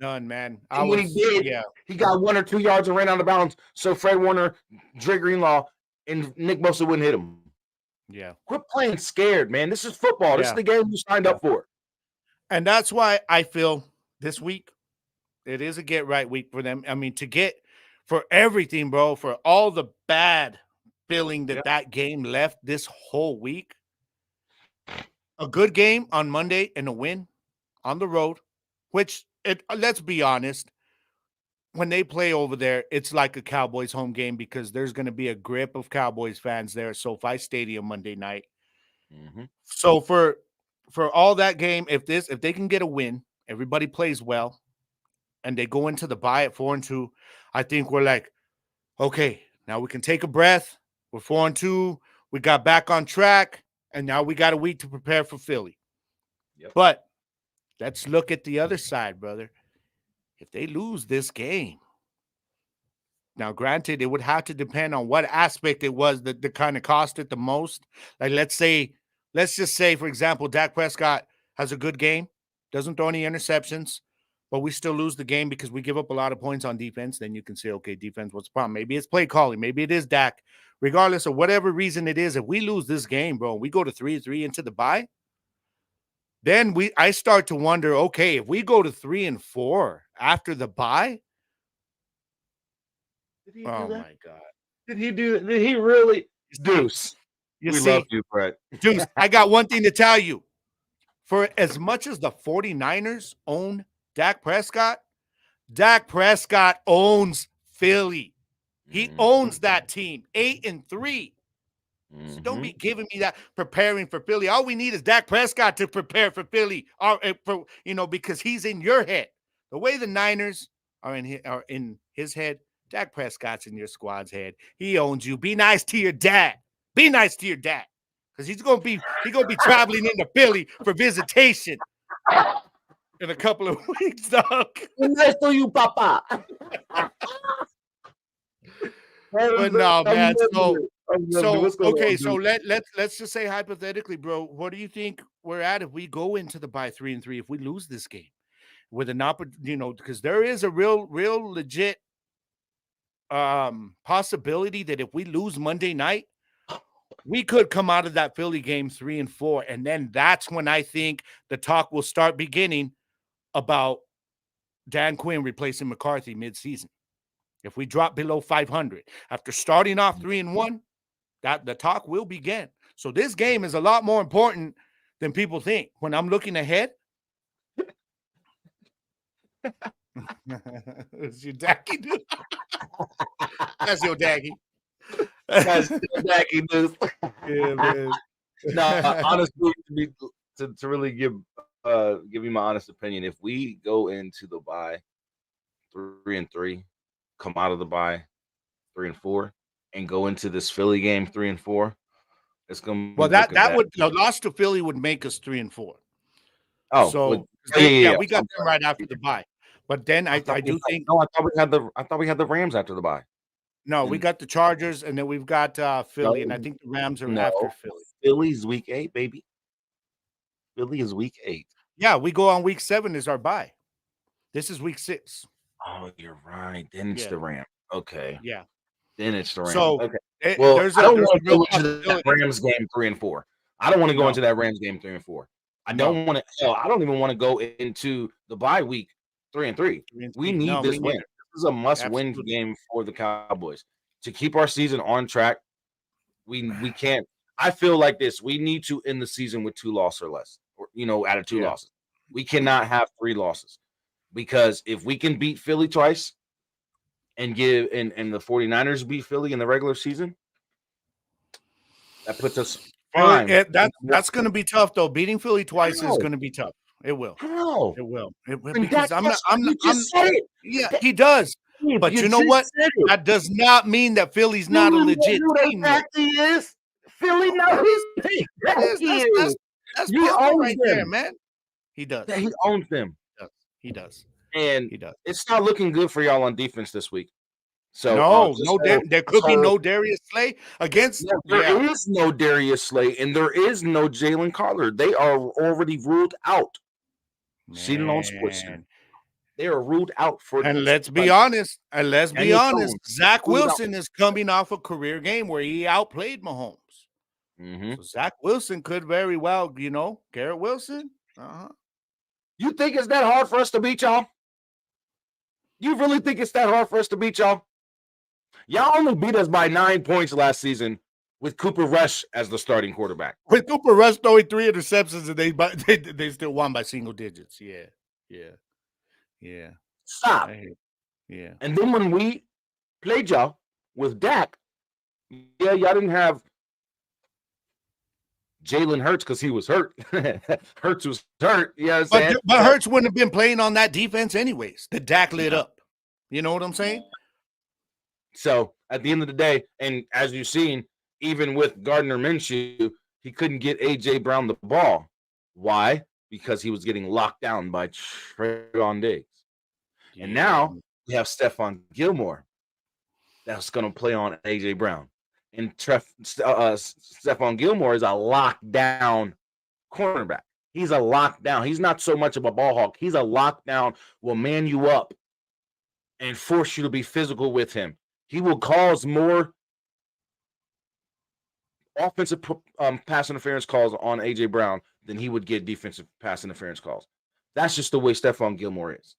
man. And when he did, he got 1 or 2 yards and ran out of bounds. So Fred Warner, Dre Greenlaw, and Nick Bosa wouldn't hit him. Yeah. Quit playing scared, man. This is football. This is the game you signed up for. And that's why I feel this week, it is a get right week for them. I mean, to get for everything, bro, for all the bad feeling that game left this whole week. A good game on Monday and a win on the road, which let's be honest, when they play over there, it's like a Cowboys home game because there's going to be a grip of Cowboys fans there at SoFi Stadium Monday night. So for all that game, if they can get a win, everybody plays well, and they go into the bye at 4-2, I think we're like, okay, now we can take a breath. We're 4-2. We got back on track. And now we got a week to prepare for Philly. But let's look at the other side, brother. If they lose this game, now granted, it would have to depend on what aspect it was that kind of cost it the most. Like let's just say, for example, Dak Prescott has a good game, doesn't throw any interceptions, but we still lose the game because we give up a lot of points on defense. Then you can say, okay, defense, what's the problem? Maybe it's play calling. Maybe it is Dak. Regardless of whatever reason it is, if we lose this game, bro, we go to 3-3 into the bye, then I start to wonder, okay, if we go to 3-4 after the bye, oh my God. Did he really? Deuce. We love you, Brett. Deuce, I got one thing to tell you. For as much as the 49ers own Dak Prescott owns Philly. He owns that team, 8-3. So don't be giving me that preparing for Philly. All we need is Dak Prescott to prepare for Philly, because he's in your head. The way the Niners are in his head, Dak Prescott's in your squad's head. He owns you. Be nice to your dad. Be nice to your dad, because he's gonna be traveling into Philly for visitation in a couple of weeks, dog. Nice to you, Papa. But no, man. So let's just say hypothetically, bro. What do you think we're at if we go into the bye 3-3? If we lose this game with an opportunity, because there is a real legit possibility that if we lose Monday night, we could come out of that Philly game 3-4, and then that's when I think the talk will start beginning about Dan Quinn replacing McCarthy mid-season. If we drop below 500 after starting off 3-1, that the talk will begin. So this game is a lot more important than people think. When I'm looking ahead, it's your Dacky, dude. That's your Dacky. That's Jackie Deuce. Yeah, man. No, honestly, to really give you my honest opinion, if we go into the bye 3-3, come out of the bye 3-4, and go into this Philly game 3-4, it's gonna be Well, that looking bad. would the loss to Philly would make us 3-4. Oh, So yeah. we got them right after the bye. But then I do think no, I thought we had the Rams after the bye. no, we got the Chargers, and then we've got Philly, and I think the Rams are after Philly. Philly's week 8, baby. Philly is week 8. Yeah, we go on week 7 is our bye. This is week 6. Oh, you're right. Then it's the Rams. Okay. Yeah. Then it's the Rams. So okay. Well, I don't want to go into that possibility. Rams game 3-4. I don't want to go into that Rams game 3-4. I don't want to. I don't even want to go into the bye week 3-3. We need this win. This is a must-win game for the Cowboys to keep our season on track. We can't. I feel like this. We need to end the season with 2 losses or less. Or, out of 2 losses. We cannot have 3 losses, because if we can beat Philly twice and the 49ers beat Philly in the regular season, that puts us fine. That's going to be tough, though. Beating Philly twice is going to be tough. It will. How? It will. Because I'm not. Said it. Yeah, he does. But you know what? That does not mean that Philly's not a legit team. Exactly is. Philly knows. That's right there, man. He does. He owns them. He does. And he does. It's not looking good for y'all on defense this week. So there could be no Darius Slay against. There is no Darius Slay, and there is no Jalen Carter. They are already ruled out. See it on Sports. They are ruled out for. And let's be honest. Zach Wilson is coming off a career game where he outplayed Mahomes. Mm-hmm. So Zach Wilson could very well, Garrett Wilson. You think it's that hard for us to beat y'all? You really think it's that hard for us to beat y'all? Y'all only beat us by 9 points last season with Cooper Rush as the starting quarterback. With Cooper Rush throwing 3 interceptions, and they still won by single digits. Yeah. Stop. Yeah. And then when we played y'all with Dak, y'all didn't have Jalen Hurts because he was hurt. Hurts was hurt. Yeah, but Hurts wouldn't have been playing on that defense anyways. The Dak lit up. You know what I'm saying? So at the end of the day, and as you've seen, even with Gardner Minshew, he couldn't get A.J. Brown the ball. Why? Because he was getting locked down by Trayvon Diggs. And now we have Stephon Gilmore that's going to play on A.J. Brown. And Stephon Gilmore is a lockdown cornerback. He's a lockdown. He's not so much of a ball hawk. He's a lockdown, will man you up and force you to be physical with him. He will cause more offensive pass interference calls on A.J. Brown than he would get defensive pass interference calls. That's just the way Stephon Gilmore is.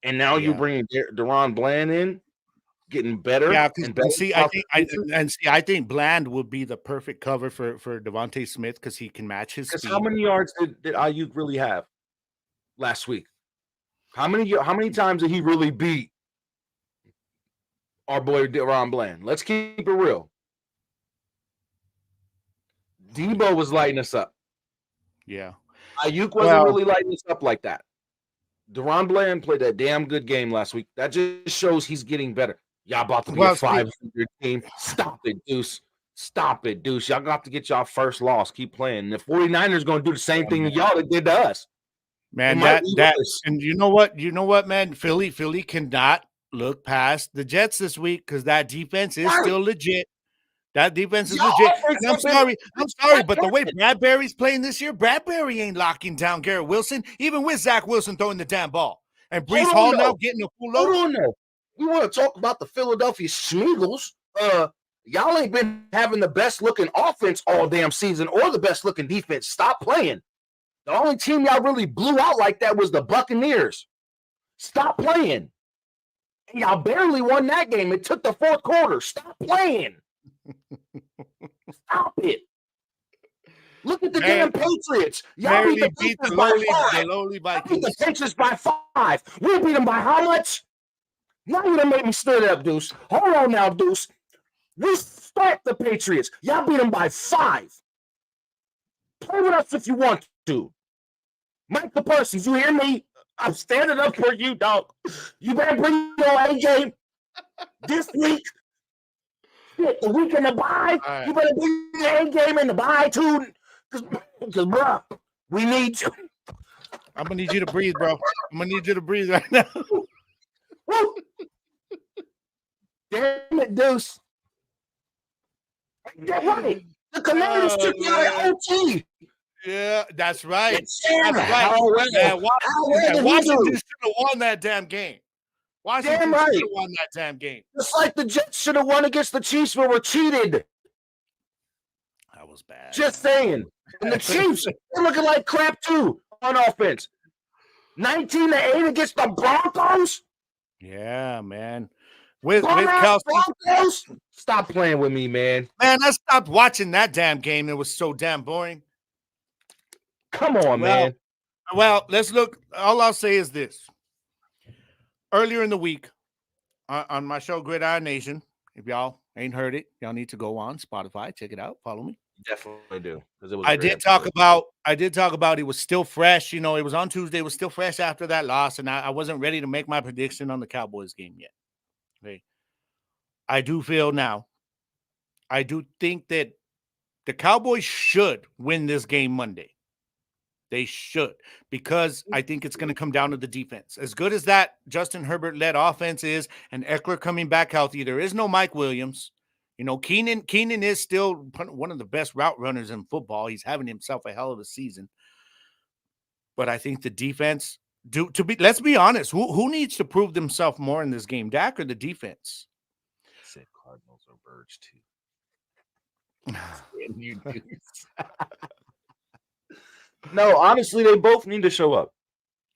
And now you're bringing Deron Bland in, getting better. Yeah, I think Bland would be the perfect cover for Devontae Smith because he can match his speed. How many yards did Ayuk really have last week? How many times did he really beat our boy Deron Bland? Let's keep it real. Debo was lighting us up. Yeah. Ayuk wasn't really lighting us up like that. Deron Bland played a damn good game last week. That just shows he's getting better. Y'all about to be a 500 team. Stop it, Deuce. Stop it, Deuce. Y'all got to get y'all first loss. Keep playing. The 49ers going to do the same thing y'all did to us. Man, and you know what, man? Philly cannot look past the Jets this week because that defense is still legit. That defense is legit. And I'm sorry, but the way Bradbury's playing this year, Bradbury ain't locking down Garrett Wilson, even with Zach Wilson throwing the damn ball. And Breece Hall now getting a full load. Hold on, though. We want to talk about the Philadelphia Schmeagles. Y'all ain't been having the best looking offense all damn season or the best looking defense. Stop playing. The only team y'all really blew out like that was the Buccaneers. Stop playing. And y'all barely won that game. It took the fourth quarter. Stop playing. Stop it. Look at the damn Patriots. Y'all beat barely the beat Patriots the by lowly 5. Y'all beat Vikings. the Patriots by 5. We beat them by how much? Now you done made me stir it up, Deuce. Hold on now, Deuce. We start the Patriots. Y'all beat them by 5. Play with us if you want to. Michael Parsons, you hear me? I'm standing up for you, dog. You better bring your A game this week. Shit, the week in the bye. Right. You better bring your A game in the bye, too. Because, bro, we need you. I'm gonna need you to breathe, bro. I'm gonna need you to breathe right now. Woo. Damn it, Deuce. That's right. The Commanders took you out of OT. Yeah, that's right. Damn, That's right. how well, Man, how well did he Washington do? should have won that damn game. Washington Damn should right. have won that damn game. Just like the Jets should have won against the Chiefs, but were cheated. That was bad. Just saying. And the Chiefs, they're looking like crap too on offense. 19-8 against the Broncos. Yeah, man. With Dumbass Kelsey. Broncos. Stop playing with me, man. Man, I stopped watching that damn game. It was so damn boring. Come on, man. Well, let's look. All I'll say is this. Earlier in the week, on my show, Gridiron Nation, if y'all ain't heard it, y'all need to go on Spotify, check it out, follow me. Definitely do. I did talk about it was still fresh. You know, it was on Tuesday. It was still fresh after that loss, and I wasn't ready to make my prediction on the Cowboys game yet. Okay. I do feel now. I do think that the Cowboys should win this game Monday. They should, because I think it's going to come down to the defense. As good as that Justin Herbert-led offense is, and Eckler coming back healthy, there is no Mike Williams. You know, Keenan is still one of the best route runners in football. He's having himself a hell of a season. But I think the defense, let's be honest, who needs to prove themselves more in this game, Dak or the defense? I said Cardinals or Birds too. You do. No, honestly, they both need to show up.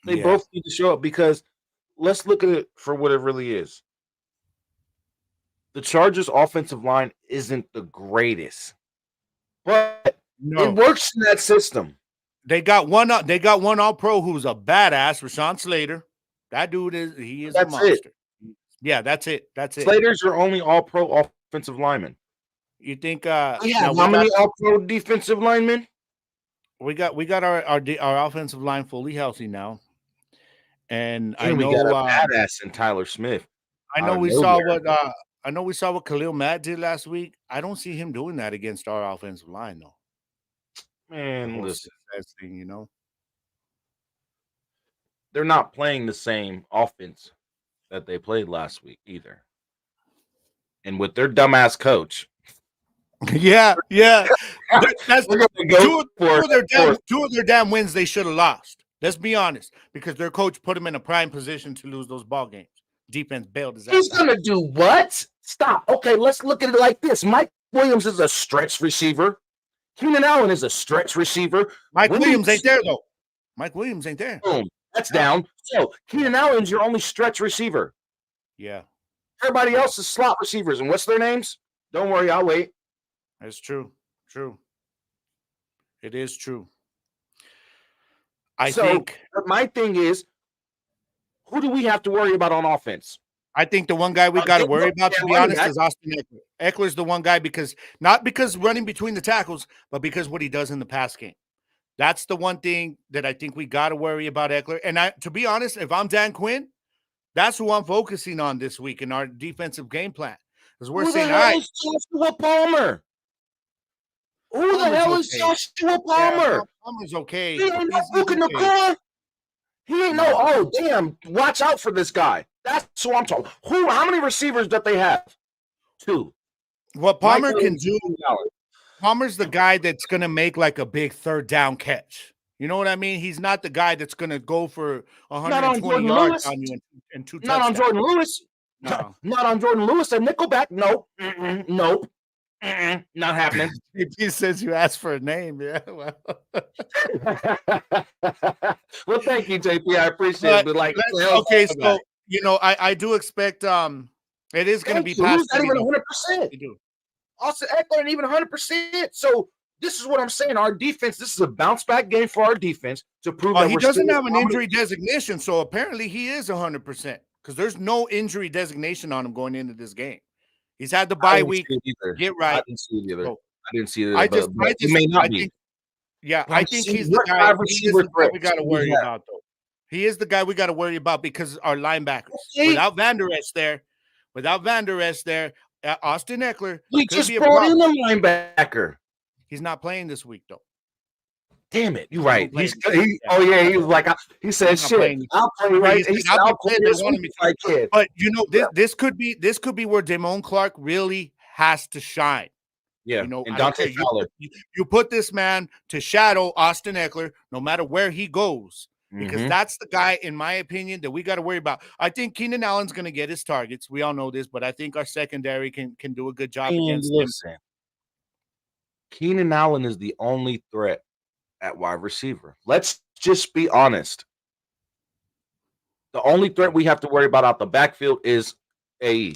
They Yeah. both need to show up because let's look at it for what it really is. The Chargers' offensive line isn't the greatest, but it works in that system. They got one All-Pro who's a badass, Rashawn Slater. That dude is a monster. Yeah, that's it. Slater's your only All-Pro offensive lineman. You think? How many All-Pro defensive linemen? We got our offensive line fully healthy now, and I know we got a badass in Tyler Smith. I know we saw what Khalil Mack did last week. I don't see him doing that against our offensive line though. Man, listen, thing, you know, they're not playing the same offense that they played last week either, and with their dumbass coach. Yeah. That's two of their damn wins they should have lost. Let's be honest, because their coach put them in a prime position to lose those ball games. Defense bailed his ass. He's gonna do what? Stop. Okay, let's look at it like this. Mike Williams is a stretch receiver. Keenan Allen is a stretch receiver. Mike Williams ain't there though. Mike Williams ain't there. Boom. That's down. So Keenan Allen's your only stretch receiver. Yeah. Everybody else is slot receivers. And what's their names? Don't worry, I'll wait. That's true. It is true. I think my thing is, who do we have to worry about on offense? I think the one guy we got to worry about, to be honest, is Austin Eckler. Eckler's the one guy not because running between the tackles, but because what he does in the pass game. That's the one thing that I think we got to worry about Eckler. And to be honest, if I'm Dan Quinn, that's who I'm focusing on this week in our defensive game plan. Because we're saying, all right, Joshua Palmer. Who the hell is Joshua Palmer? Yeah, Palmer's okay. He ain't no Luke in the car. He ain't no, oh, damn, watch out for this guy. That's who I'm talking. How many receivers that they have? 2. What Palmer can do, Palmer's the guy that's going to make like a big third down catch. You know what I mean? He's not the guy that's going to go for 120 yards on you and 2 touchdowns. Not on Jordan Lewis. No. Not on Jordan Lewis and Nickelback. Nope. Nope. Not happening. He says you asked for a name. Yeah. Well, well thank you, JP. I appreciate it. But okay, so you know, I do expect it is going to be past not even 100%. You do. Austin Eckler ain't even 100%. So This is what I'm saying. Our defense, this is a bounce back game for our defense to prove that He we're doesn't still have an injury designation, so apparently he is 100% because there's no injury designation on him going into this game. He's had the I bye didn't week. see it either. Get I right. didn't see it either. So I didn't see it either, but I it may not be. think, yeah, But I I'm think saying, he's the what guy. wide He is receiver the guy we threats got to do we worry have? about, though. He is the guy we got to worry about because our linebackers. Okay. Without Van Der Esch there, Austin Eckler We could just be a brought in problem. a linebacker. He's not playing this week, though. Damn it, you're He's not right. playing. Oh yeah, he was like, he said, He's not "Shit, playing. I'll play Right, right." he's He like, said, I'll be "I'll play playing. They this wanted week me if I can." But you know, this could be where Damone Clark really has to shine. Yeah, You know, and I don't Dante care. Fowler. You put this man to shadow Austin Eckler no matter where he goes, because that's the guy, in my opinion, that we got to worry about. I think Keenan Allen's going to get his targets. We all know this, but I think our secondary can do a good job against him. Listen, Keenan Allen is the only threat at wide receiver. Let's just be honest. The only threat we have to worry about out the backfield is AE.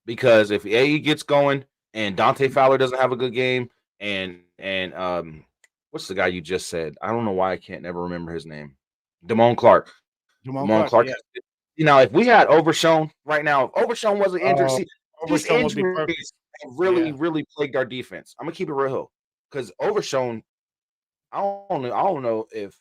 Because if AE gets going and Dante Fowler doesn't have a good game, and what's the guy you just said? I don't know why I can't never remember his name. Damone Clark. Damone Clark. Yeah. You know, if we had Overshown right now, if Overshown wasn't injured, these Overshown would be injuries have really plagued our defense. I'm gonna keep it real because Overshown, I don't know if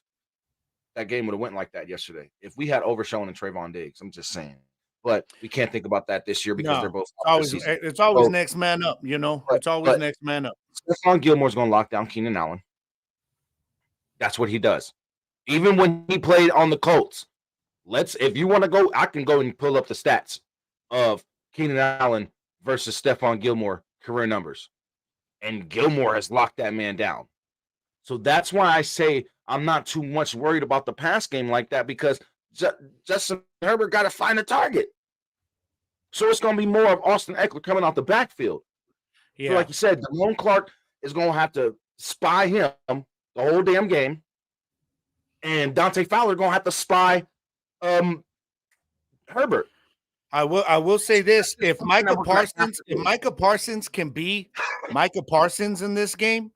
that game would have went like that yesterday. If we had Overshown and Trayvon Diggs, I'm just saying. But we can't think about that this year because they're both. It's always next man up, you know. It's always next man up. Stephon Gilmore's going to lock down Keenan Allen. That's what he does. Even when he played on the Colts, if you want to go, I can go and pull up the stats of Keenan Allen versus Stephon Gilmore career numbers, and Gilmore has locked that man down. So that's why I say I'm not too much worried about the pass game like that because Justin Herbert got to find a target. So it's going to be more of Austin Eckler coming out the backfield. Yeah. So like you said, Damone Clark is going to have to spy him the whole damn game. And Dante Fowler going to have to spy Herbert. I will say this. If Micah Parsons can be Micah Parsons in this game,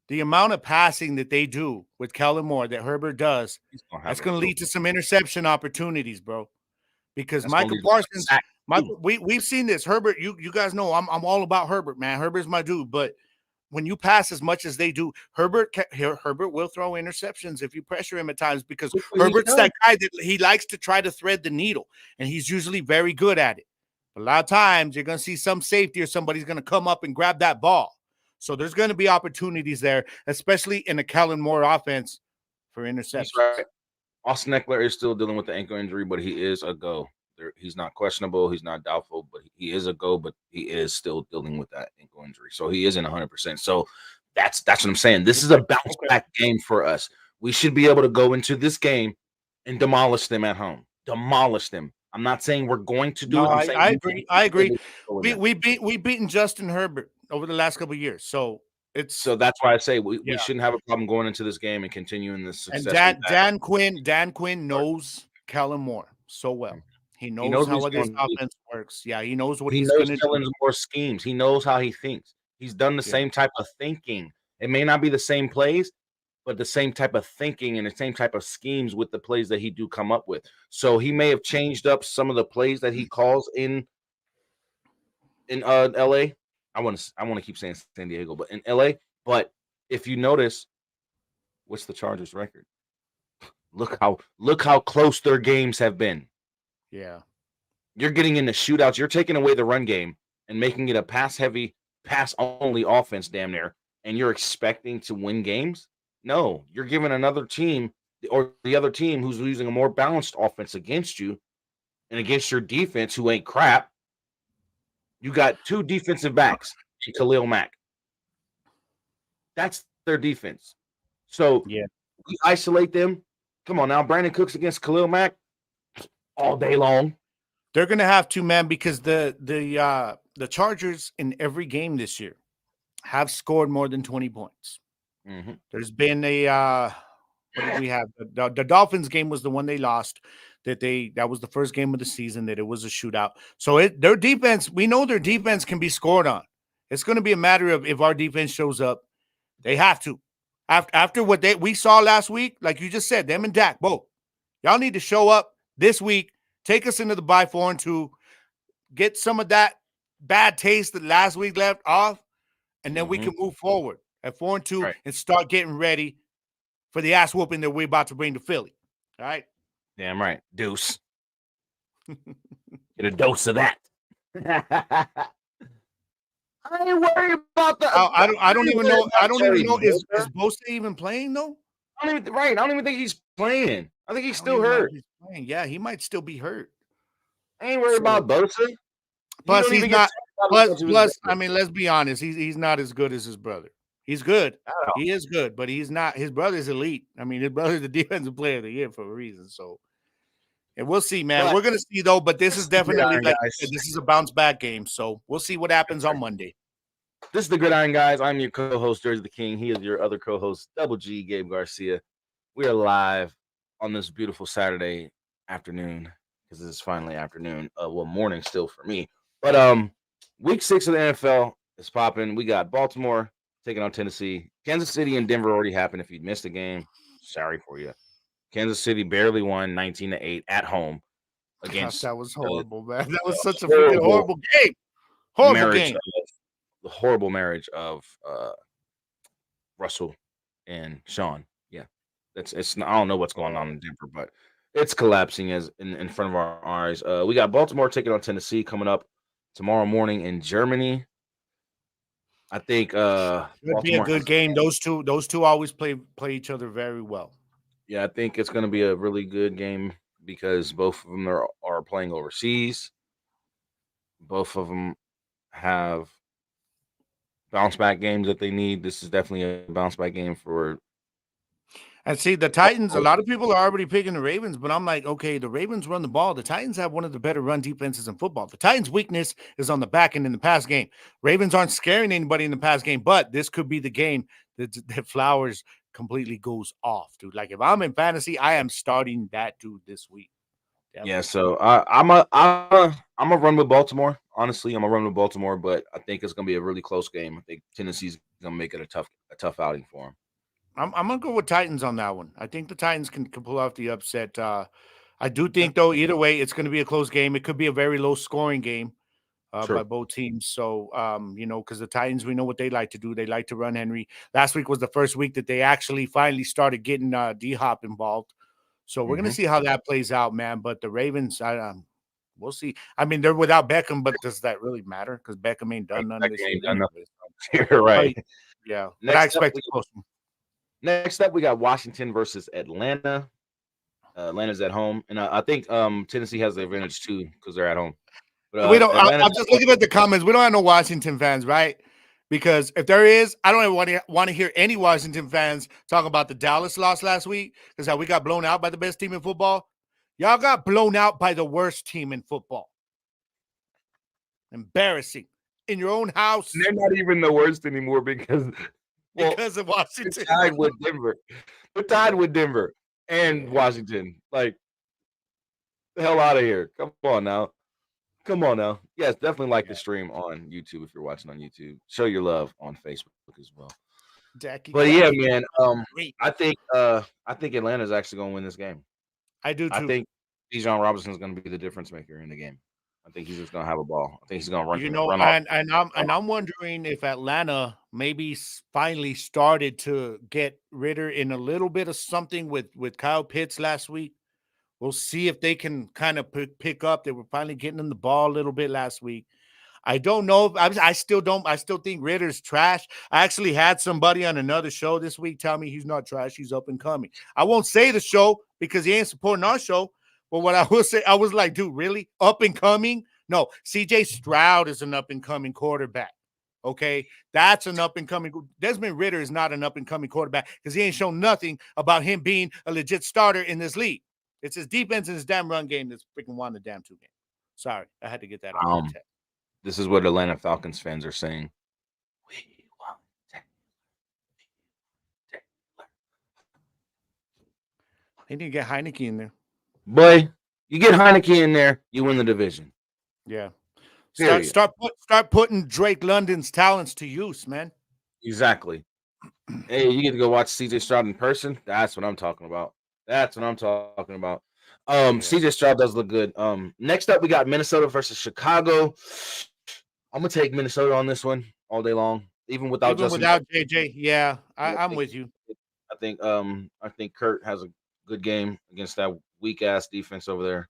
the amount of passing that they do with Kellen Moore that Herbert does, that's going to lead to some interception opportunities, bro. Because Micah Parsons, we've seen this. Herbert, you guys know I'm all about Herbert, man. Herbert's my dude. But when you pass as much as they do, Herbert will throw interceptions if you pressure him at times because Herbert's that guy that he likes to try to thread the needle, and he's usually very good at it. But a lot of times you're going to see some safety or somebody's going to come up and grab that ball. So there's going to be opportunities there, especially in the Kellen Moore offense for interceptions. Right. Austin Eckler is still dealing with the ankle injury, but he is a go. He's not questionable. He's not doubtful, but he is a go, but he is still dealing with that ankle injury. So he isn't 100%. So that's what I'm saying. This is a bounce back game for us. We should be able to go into this game and demolish them at home. Demolish them. I'm not saying we're going to do it. I agree. We've beaten Justin Herbert over the last couple of years. So that's why I say we shouldn't have a problem going into this game and continuing this success. And Dan Quinn knows Kellen Moore so well. He knows how this offense works. Yeah, he knows what he's going to do. He knows more schemes. He knows how he thinks. He's done the same type of thinking. It may not be the same plays, but the same type of thinking and the same type of schemes with the plays that he do come up with. So he may have changed up some of the plays that he calls in LA. I want to keep saying San Diego, but in LA. But if you notice, what's the Chargers record? Look how close their games have been. Yeah. You're getting into shootouts. You're taking away the run game and making it a pass-heavy, pass-only offense damn near, and you're expecting to win games? No, you're giving another team or the other team who's using a more balanced offense against you and against your defense who ain't crap. You got two defensive backs in Khalil Mack. That's their defense. So we isolate them. Come on now, Brandon Cooks against Khalil Mack all day long. They're going to have to, man, because the Chargers in every game this year have scored more than 20 points. Mm-hmm. There's been what did we have? The Dolphins game was the one they lost. That was the first game of the season that it was a shootout. So their defense, we know their defense can be scored on. It's going to be a matter of if our defense shows up They have to. After what we saw last week, like you just said, them and Dak both. Y'all need to show up this week, take us into the bye 4-2, get some of that bad taste that last week left off, and then we can move forward at 4-2 and start getting ready for the ass whooping that we're about to bring to Philly. All right? Damn right. Deuce. Get a dose of that. I ain't worried about the. I don't even know. I don't even know. Is Bosa even playing though? I don't even think he's playing. I think he's still hurt. He's playing. Yeah, he might still be hurt. I ain't worried about Bosa. Plus, he's not. Plus, I mean, let's be honest. He's not as good as his brother. He's good. He is good, but he's not. His brother's elite. I mean, his brother's the defensive player of the year for a reason. So, and we'll see, man. We're gonna see though. But this is definitely this is a bounce back game. So we'll see what happens on Monday. This is the Gridiron, guys. I'm your co-host, Jersey the King. He is your other co-host, Double G, Gabe Garcia. We are live on this beautiful Saturday afternoon because it's finally afternoon. Morning still for me. But week 6 of the NFL is popping. We got Baltimore taking on Tennessee. Kansas City and Denver already happened. If you missed a game, sorry for you. Kansas City barely won 19-8 at home against. Gosh, that was horrible, man. That was such a freaking horrible game. Horrible game. The horrible marriage of Russell and Sean. Yeah, it's. I don't know what's going on in Denver, but it's collapsing as in front of our eyes. We got Baltimore taking on Tennessee coming up tomorrow morning in Germany. I think it'd be a good game. Those two always play each other very well. Yeah, I think it's going to be a really good game because both of them are playing overseas. Both of them have bounce back games that they need. This is definitely a bounce back game for. And see, the Titans, a lot of people are already picking the Ravens, but I'm like, okay, the Ravens run the ball. The Titans have one of the better run defenses in football. The Titans' weakness is on the back end in the pass game. Ravens aren't scaring anybody in the pass game, but this could be the game that Flowers completely goes off, dude. Like, if I'm in fantasy, I am starting that dude this week. Yeah, so I'm a run with Baltimore. Honestly, I'm a run with Baltimore, but I think it's gonna be a really close game. I think Tennessee's gonna make it a tough outing for them. I'm gonna go with Titans on that one. I think the Titans can pull off the upset. I do think though, either way, it's gonna be a close game. It could be a very low scoring game by both teams. So because the Titans, we know what they like to do. They like to run Henry. Last week was the first week that they actually finally started getting D-Hop involved. So we're gonna see how that plays out, man. But the Ravens, we'll see. I mean, they're without Beckham, but does that really matter? Because Beckham ain't done none of this. You're right. Yeah, but I expect it close. Next up, we got Washington versus Atlanta. Atlanta's at home, and I think Tennessee has the advantage too because they're at home. But, we don't. I'm just looking at the comments. We don't have no Washington fans, right? Because if there is, I don't even want to hear any Washington fans talk about the Dallas loss last week because how we got blown out by the best team in football. Y'all got blown out by the worst team in football. Embarrassing. In your own house. They're not even the worst anymore because of Washington. They're tied with Denver. They're tied with Denver and Washington. Like, the hell out of here. Come on now. Yes, definitely like the stream on YouTube if you're watching on YouTube. Show your love on Facebook as well. But yeah, man, I think Atlanta's actually going to win this game. I do too. I think Bijan Robinson's going to be the difference maker in the game. I think he's just going to have a ball. I think he's going to run. And I'm wondering if Atlanta maybe finally started to get Ritter in a little bit of something with Kyle Pitts last week. We'll see if they can kind of pick up. They were finally getting in the ball a little bit last week. I don't know. I still think Ritter's trash. I actually had somebody on another show this week tell me he's not trash. He's up and coming. I won't say the show because he ain't supporting our show. But what I will say, I was like, dude, really? Up and coming? No, CJ Stroud is an up and coming quarterback. Okay, that's an up and coming. Desmond Ritter is not an up and coming quarterback because he ain't shown nothing about him being a legit starter in this league. It's his defense and his damn run game that's freaking won the damn 2 game. Sorry, I had to get that out. This is what Atlanta Falcons fans are saying. We want Taylor. They need to get Heineke in there. Boy, you get Heineke in there, you win the division. Yeah. Start putting Drake London's talents to use, man. Exactly. Hey, you get to go watch CJ Stroud in person. That's what I'm talking about. That's what I'm talking about. Yeah. CJ Stroud does look good. Next up we got Minnesota versus Chicago. I'm gonna take Minnesota on this one all day long, even without Even Justin without Jefferson. JJ, yeah, I I'm think with you. I think Kurt has a good game against that weak ass defense over there.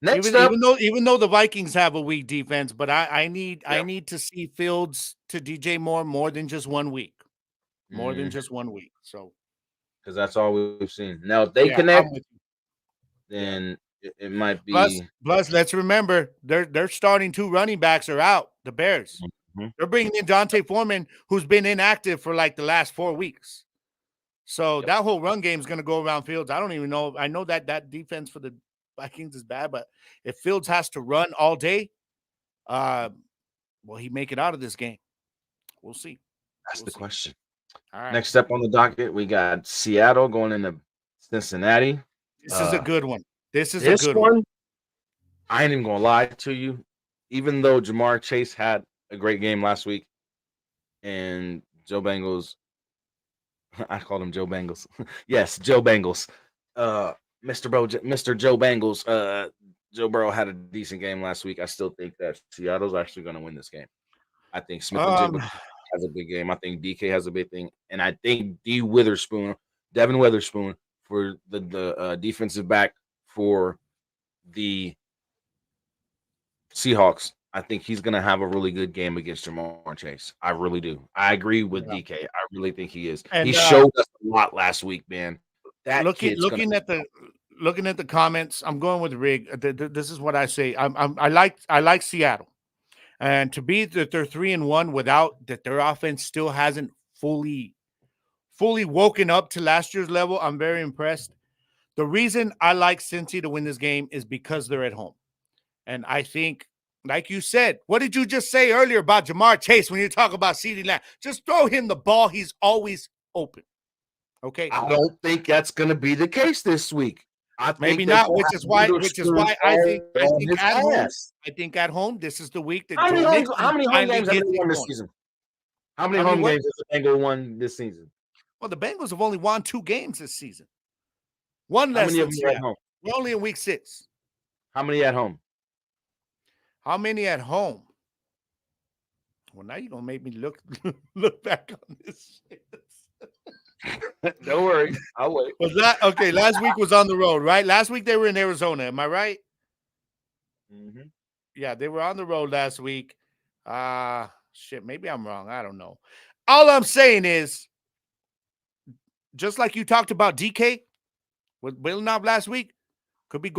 Next Even up, even though the Vikings have a weak defense, but I yeah, need to see Fields to DJ more than just 1 week, more than because just 1 week. So that's all we've seen. Now, if they yeah, I'm connect, with you. Yeah. then it might Plus, be. plus, let's remember they're starting 2 running backs are out. The Bears. Mhm. They're bringing in Dante Foreman, who's been inactive for like the last 4 weeks. So Yep, that whole run game is going to go around Fields. I don't even know. I know that defense for the Vikings is bad, but if Fields has to run all day, uh, will he make it out of this game? We'll see. that's We'll the see. question. All right. Next up on the docket, we got Seattle going into Cincinnati. This is a Uh, good one. This is a this good one. one, I ain't even gonna lie to you. Even though Jamar Chase had a great game last week, and Joe Bengals, I called him Joe Bengals. Yes, Joe Bengals. Uh, Mr. Joe Bengals. Joe Burrow had a decent game last week. I still think that Seattle's actually going to win this game. I think Smith and Um, Jigba has a big game. I think DK has a big thing, and I think Devin Witherspoon, for the defensive back for the Seahawks. I think he's going to have a really good game against Jamar Chase. I really do. I agree with yeah. DK. I really think he is. He And showed us a lot last week, man. That looking kid's going to. looking at the comments, I'm going with Rig. This is what I say. I like Seattle, and to be that they're 3-1 without that their offense still hasn't fully woken up to last year's level. I'm very impressed. The reason I like Cincy to win this game is because they're at home. And I think, like you said, what did you just say earlier about Jamar Chase when you talk about CeeDee Lamb? Just throw him the ball. He's always open. Okay. I don't think that's going to be the case this week. I think Maybe they're not, going to have which is Witherspoon why I on think his at home, ass. this is the week that Joe How Mixon many home finally games have they gets it won this going. season? How many How many home what? games has the Bengals won this season? Well, the Bengals have only won 2 games this season. One How less many of than them are at Seattle. home? We're only in week 6. How many at home? How many at home? Well, now you're gonna make me look back on this shit. Don't worry, I'll wait. Was that okay? Last week was on the road, right? Last week they were in Arizona. Am I right? Mm-hmm. Yeah, they were on the road last week. Shit, maybe I'm wrong. I don't know. All I'm saying is, just like you talked about DK with building up last week, could be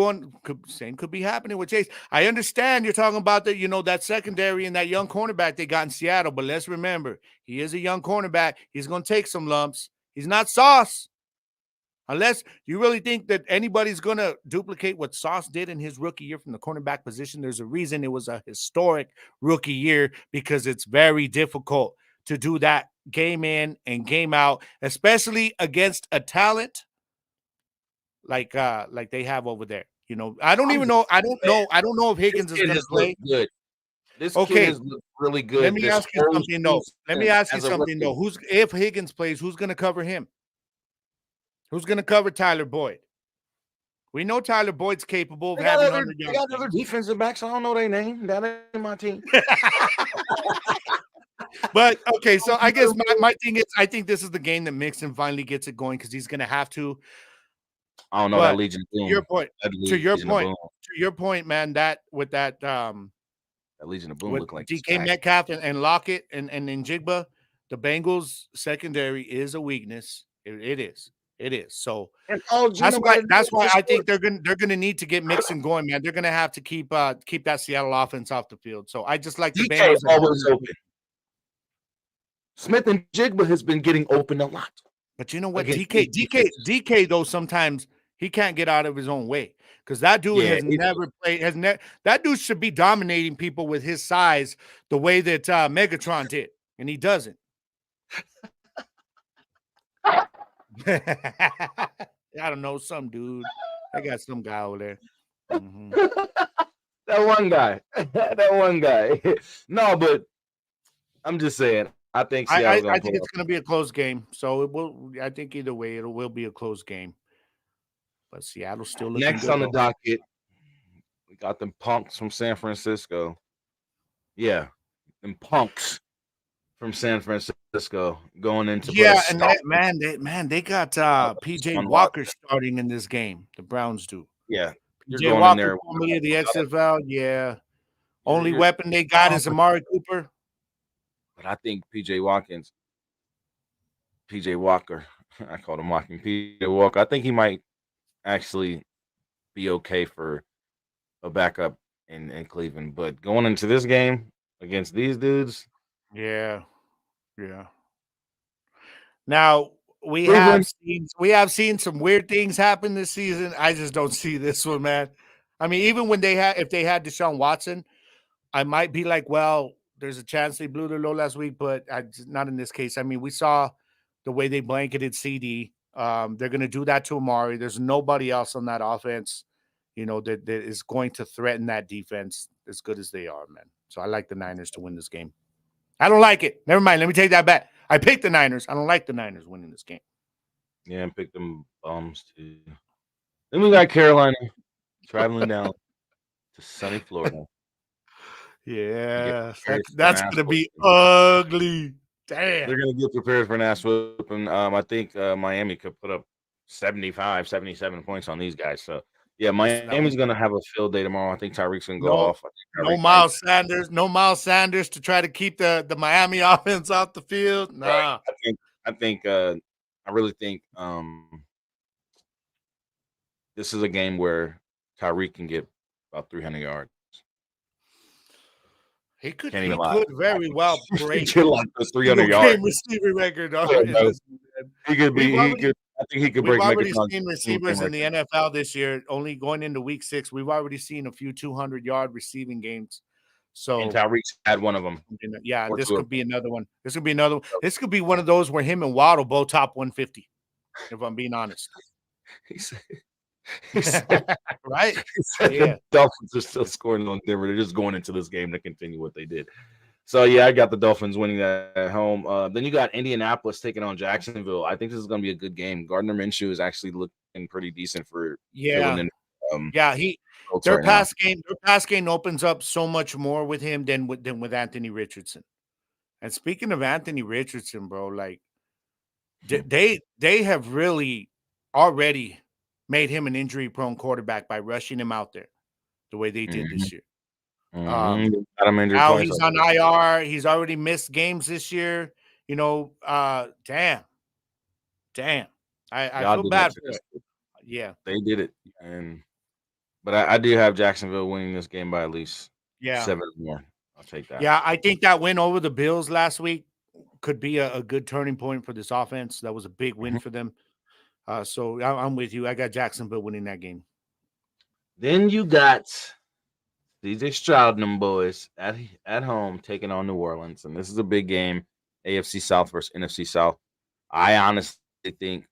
happening with Chase. I understand you're talking about that secondary and that young cornerback they got in Seattle, but let's remember, he is a young cornerback. He's going to take some lumps. He's not Sauce. Unless you really think that anybody's going to duplicate what Sauce did in his rookie year from the cornerback position, there's a reason it was a historic rookie year, because it's very difficult to do that game in and game out, especially against a talent like they have over there. I don't I'm even just know. I don't know. I don't know if this Higgins is kid going to has looked play. good. This kid Okay, has looked really let good me this ask you whole something though. Let me season ask you as a something though. rookie. If Higgins plays, who's going to cover him? Who's going to cover Tyler Boyd? We know Tyler Boyd's capable of having 100 They yard got other games. defensive backs. I don't know their name. That ain't my team. But okay, so I guess my thing is, I think this is the game that Mixon finally gets it going, because he's going to have to. I don't know that But Legion of to your Boom. point, That to your Legion of point, Boom. to your point, man, that That Legion of Boom with look like DK spag. Metcalf and Lockett and Jigba, the Bengals secondary is a weakness. It is. It is. So And all Gino got to do that's is why just I score. think they're gonna need to get Mixon going, man. They're gonna have to keep that Seattle offense off the field. So I just like the DK Bengals at always home. open. Smith and Jigba has been getting open a lot. But you know what? Against these defenses. DK though, sometimes he can't get out of his own way, because that dude Yeah, has never played. That dude should be dominating people with his size the way that Megatron did, and he doesn't. I don't know, some dude. I got some guy over there. Mm-hmm. that one guy. That one guy. No, but I'm just saying, I think Seattle's I gonna think pull it's up. going to be a close game. So it will. I think either way, it will be a close game. But Seattle's still looking Next good on the though. docket, we got them punks from San Francisco. Yeah, them punks from San Francisco going in to put a Yeah, and stop that man, they got on PJ Deshaun Walker Watson. starting in this game. The Browns do. Yeah, you're PJ going in Walker, there. formerly of the XFL. Yeah. Only You're weapon they got is Amari Cooper. but I think PJ Walker, I called him Walking PJ Walker. I think he might actually be okay for a backup in Cleveland. But going into this game against these dudes, Yeah. Yeah. Now Cleveland, we have seen some weird things happen this season. I just don't see this one, man. I mean, even when if they had Deshaun Watson, I might be like, well, there's a chance they blew their load last week, but not in this case. I mean, we saw the way they blanketed CD. They're going to do that to Amari. There's nobody else on that offense, that is going to threaten that defense as good as they are, man. So I like the Niners to win this game. I don't like it. Never mind. Let me take that back. I picked the Niners. I don't like the Niners winning this game. yeah, and pick them bums too. Then we got Carolina traveling down to sunny Florida. Yeah, prepared for an that's ass going to be whooping. ugly. Damn. They're going to get prepared for an ass whooping. I think Miami could put up 75, 77 points on these guys. So, yeah, Miami's going to have a field day tomorrow. I think Tyreek's going to go off. I think No Miles Sanders. No Miles Sanders to try to keep the Miami offense off the field. Nah. Right. I really think this is a game where Tyreek can get about 300 yards. He could very well He break could like the 300 yards. receiver record. He could be. I think he could break. We've already seen receivers in the NFL this year. Only going into week 6, we've already seen a few 200-yard receiving games. So and Tyreek's had one of them. Yeah, this could be another one. This could be another one. This could be one of those where him and Waddle both top 150. If I'm being honest. He said right? He said the Dolphins are still scoring on Denver. They're just going into this game to continue what they did. So, yeah, I got the Dolphins winning that at home. Then you got Indianapolis taking on Jacksonville. I think this is going to be a good game. Gardner Minshew is actually looking pretty decent for filling in. Their pass game opens up so much more with him than with Anthony Richardson. And speaking of Anthony Richardson, bro, like they have really already made him an injury-prone quarterback by rushing him out there the way they did this year. Now he's on IR. He's already missed games this year. Damn. I feel bad for it. Yeah. They did it. But I do have Jacksonville winning this game by at least 7 or more. I'll take that. Yeah, I think that win over the Bills last week could be a good turning point for this offense. That was a big win for them. So I'm with you. I got Jacksonville winning that game. Then you got DJ Stroud and them boys at home taking on New Orleans. And this is a big game, AFC South versus NFC South. I honestly think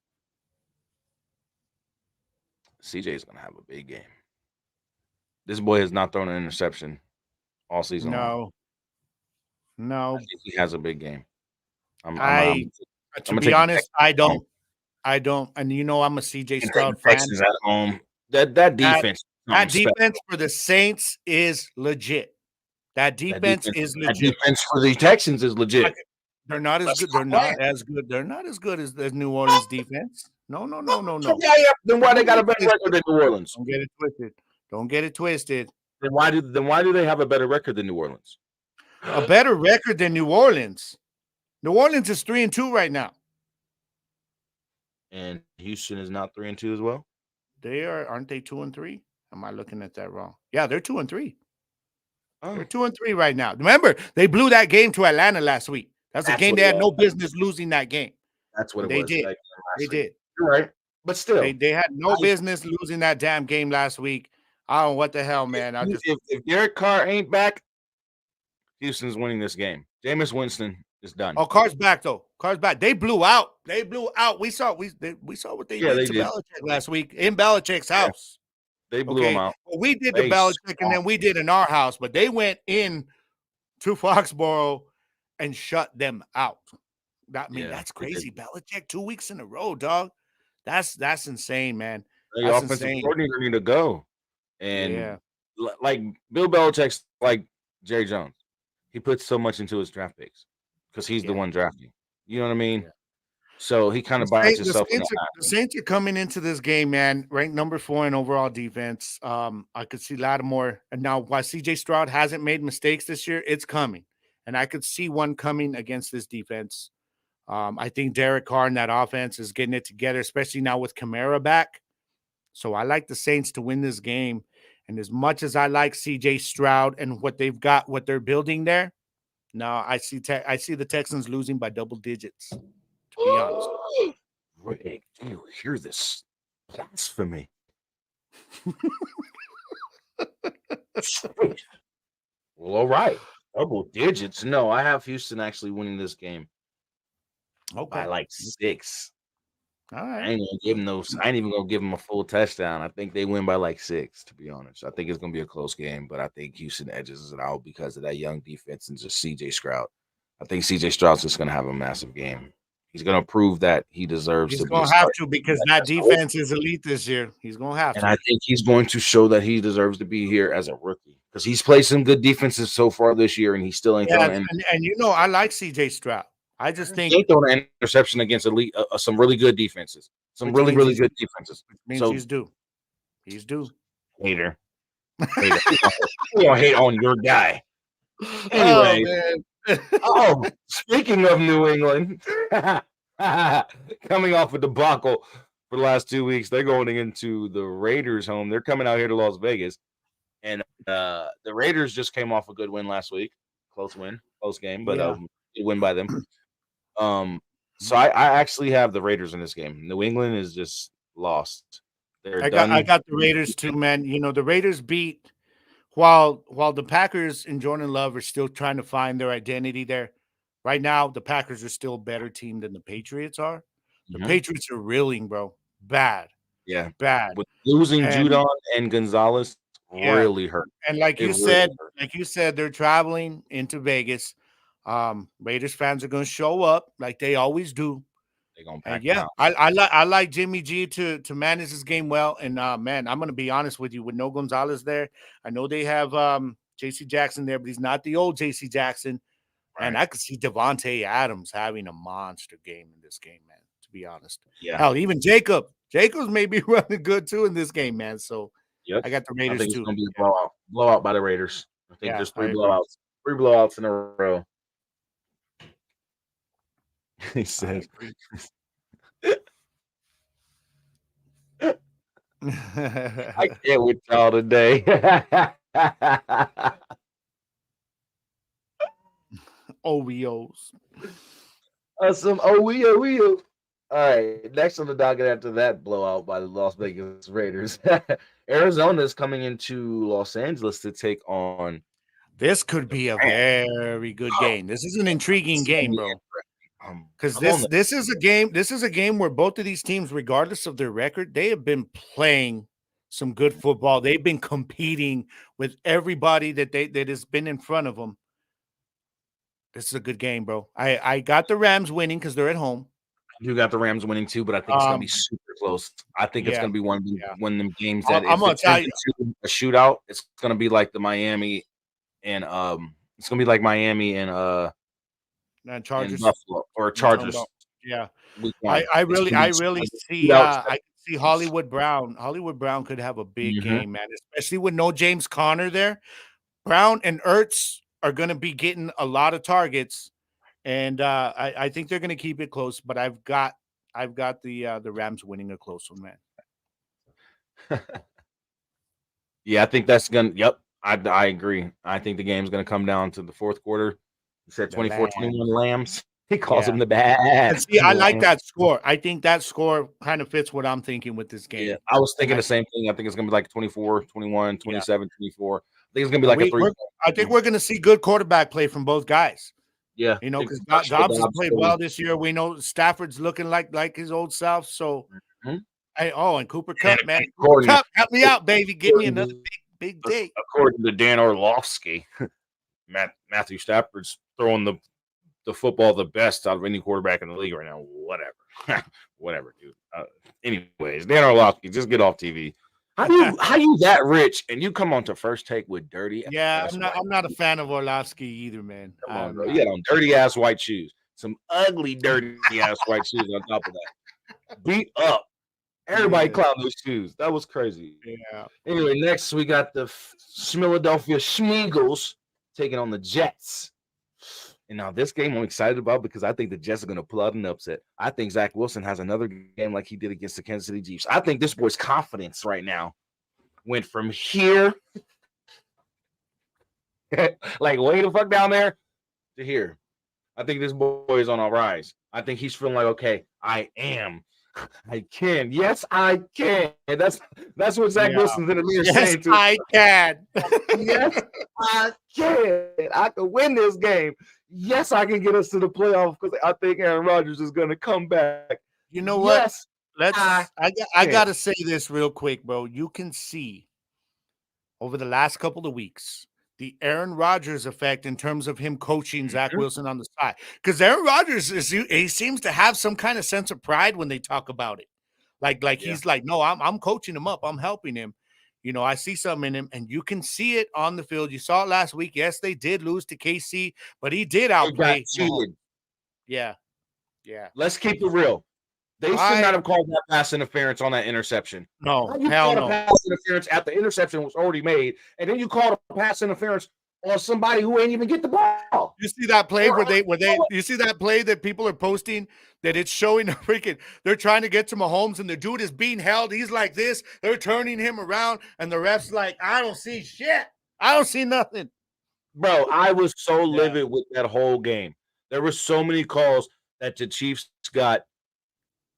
CJ is going to have a big game. This boy has not thrown an interception all season long. No. I think he has a big game. To be honest, I don't. And I'm a CJ Stroud fan. Texans at home. That defense. That defense for the Saints is legit. That defense is legit. That defense for the Texans is legit. They're not as good. They're not as good. They're not as good as New Orleans defense. No. Then why they got a better record than New Orleans? Don't get it twisted. Then why do they have a better record than New Orleans? A better record than New Orleans. New Orleans is 3-2 right now. And Houston is not 3-2 as well. Aren't they 2-3? Am I looking at that wrong? Yeah, they're 2-3. Oh. They're 2-3 right now. Remember, they blew that game to Atlanta last week. That's a game they had no business losing that game. That's what they was. did. They did. You're right. But still, they had no business losing that damn game last week. I don't know what the hell, man. If Derek Carr ain't back, Houston's winning this game. Jameis Winston is done. Oh, Carr's back though. Carr's back. They blew out. We saw what they did to Belichick last week in Belichick's house. They blew him out. Well, we did the Belichick, and then we did in our house, but they went in to Foxborough and shut them out. Yeah, That's they did. crazy. Belichick 2 weeks in a row, dog. That's insane, man. The That's offensive insane. coordinator need to go. And Yeah, like Bill Belichick's like Jerry Jones. He puts so much into his draft picks because he's the yeah, one drafting. You know what I mean? yeah. So he kind The of bites Saints, the himself in the Saints, are, the Saints are coming into this game, man. Ranked number 4 in overall defense. I could see Lattimore, and now while CJ Stroud hasn't made mistakes this year, it's coming, and I could see one coming against this defense. I think Derek Carr and that offense is getting it together, especially now with Kamara back. So I like the Saints to win this game. And as much as I like CJ Stroud and what they've got, what they're building there, no, I see the Texans losing by double digits. To be honest. Rick, do you hear this blasphemy? Sweet. Well, all right. Double digits. No, I have Houston actually winning this game Okay. by like 6. All I right. ain't gonna give them those. I ain't even gonna give them a full touchdown. I think they win by like 6, to be honest. I think it's gonna be a close game, but I think Houston edges it out because of that young defense and just CJ Stroud. I think CJ Stroud's just gonna have a massive game. He's gonna prove that he deserves He's to be a gonna have starter. to because that defense is elite this year. He's gonna have And to. I think he's going to show that he deserves to be here as a rookie because he's played some good defenses so far this year, and he still ain't Yeah, throwing an and I like CJ Stroud. I just think he ain't throwing an interception against elite some really good defenses, some which really means really good defenses. So he's due. He's due. hater, hater, we gonna hate on your guy. Oh Anyway, man. speaking of New England, coming off a debacle for the last 2 weeks, they're going into the Raiders' home. They're coming out here to Las Vegas, and the Raiders just came off a good win last week. Close win, close game, but Yeah. they win by them. So I actually have the Raiders in this game. New England is just lost. They're done. I got the Raiders too, man. You know, the Raiders beat while the Packers and Jordan Love are still trying to find their identity there. Right now, the Packers are still a better team than the Patriots are. The Patriots are reeling, bro. Bad. Yeah, Bad. with losing And Judon and Gonzalez yeah. really hurt. And It really hurt. like you said, they're traveling into Vegas. Raiders fans are gonna show up like they always do. They're gonna And pack them yeah, out. I like Jimmy G to manage this game well. And man, I'm gonna be honest with you, with no Gonzalez there, I know they have JC Jackson there, but he's not the old JC Jackson. Right. And I could see Devontae Adams having a monster game in this game, man. To be honest. Yeah. Hell, even Jacobs may be running good too in this game, man. So Yep. I got the I Raiders think it's too. gonna be a blowout. Blowout by the Raiders. I think Yeah, there's I 3 agree. blowouts. 3 blowouts in a row. He says I can't with y'all today. Oreos. Some OEO. All right, next on the docket after that blowout by the Las Vegas Raiders, Arizona is coming into Los Angeles to take on. This could be a very good game. This is an intriguing game, bro. Because this is a game. This is a game where both of these teams, regardless of their record, they have been playing some good football. They've been competing with everybody that has been in front of them. This is a good game, bro. I got the Rams winning because they're at home. You got the Rams winning too, but I think it's gonna be super close. I think it's gonna be one of them games that I'm gonna tell you a shootout. It's gonna be like the Miami and it's gonna be like Miami and Chargers and Buffalo or Chargers. Yeah, I really see I see Hollywood Brown. Hollywood Brown could have a big game, man, especially with no James Conner there. Brown and Ertz are going to be getting a lot of targets, and I think they're going to keep it close. But I've got the Rams winning a close one, man. Yeah, I think that's gonna. Yep, I agree. I think the game's gonna come down to the fourth quarter. He said 24-21 Lambs. He calls them the bad. See, I like that score. I think that score kind of fits what I'm thinking with this game. Yeah, I was thinking the same thing. I think it's gonna be like 24-21, 27-24. I think it's gonna be like a 3. I think we're gonna see good quarterback play from both guys. Yeah, you know, because Dobbs has played well this year. We know Stafford's looking like his old self. So, and Cooper Kupp, man, Cooper Kupp, help me out, baby. Give me another big day. According to Dan Orlovsky, Matthew Stafford's throwing the the football the best out of any quarterback in the league right now. Whatever, dude. Anyways, Dan Orlovsky, just get off TV. How you that rich and you come on to First Take with dirty? Yeah, I'm not a fan of Orlovsky either, man. Come on, bro. You got on dirty ass white shoes, some ugly dirty ass white shoes on top of that. Beat up. Everybody clown those shoes. That was crazy. Yeah. Anyway, next we got the Philadelphia Schmeagles taking on the Jets. And now this game I'm excited about because I think the Jets are going to pull out an upset. I think Zach Wilson has another game like he did against the Kansas City Chiefs. I think this boy's confidence right now went from here, like way the fuck down there, to here. I think this boy is on a rise. I think he's feeling like, okay, I can. Yes, I can. And that's what Zach Wilson's in the mirror saying to I can. Yes, I can. I can win this game. Yes, I can get us to the playoffs because I think Aaron Rodgers is going to come back. You know what? Yes, I got to say this real quick, bro. You can see over the last couple of weeks the Aaron Rodgers effect in terms of him coaching Zach Wilson on the side. Because Aaron Rodgers he seems to have some kind of sense of pride when they talk about it. Like he's like, no, I'm coaching him up. I'm helping him. You know, I see something in him, and you can see it on the field. You saw it last week. Yes, they did lose to KC, but he did outplay. Yeah. Let's keep it real. They should not have called that pass interference on that interception. No, hell no. Pass interference after the interception was already made, and then you called a pass interference on somebody who ain't even get the ball. You see that play you see that play that people are posting that it's showing they're trying to get to Mahomes and the dude is being held. He's like this. They're turning him around, and the ref's like, I don't see shit. I don't see nothing. Bro, I was so livid with that whole game. There were so many calls that the Chiefs got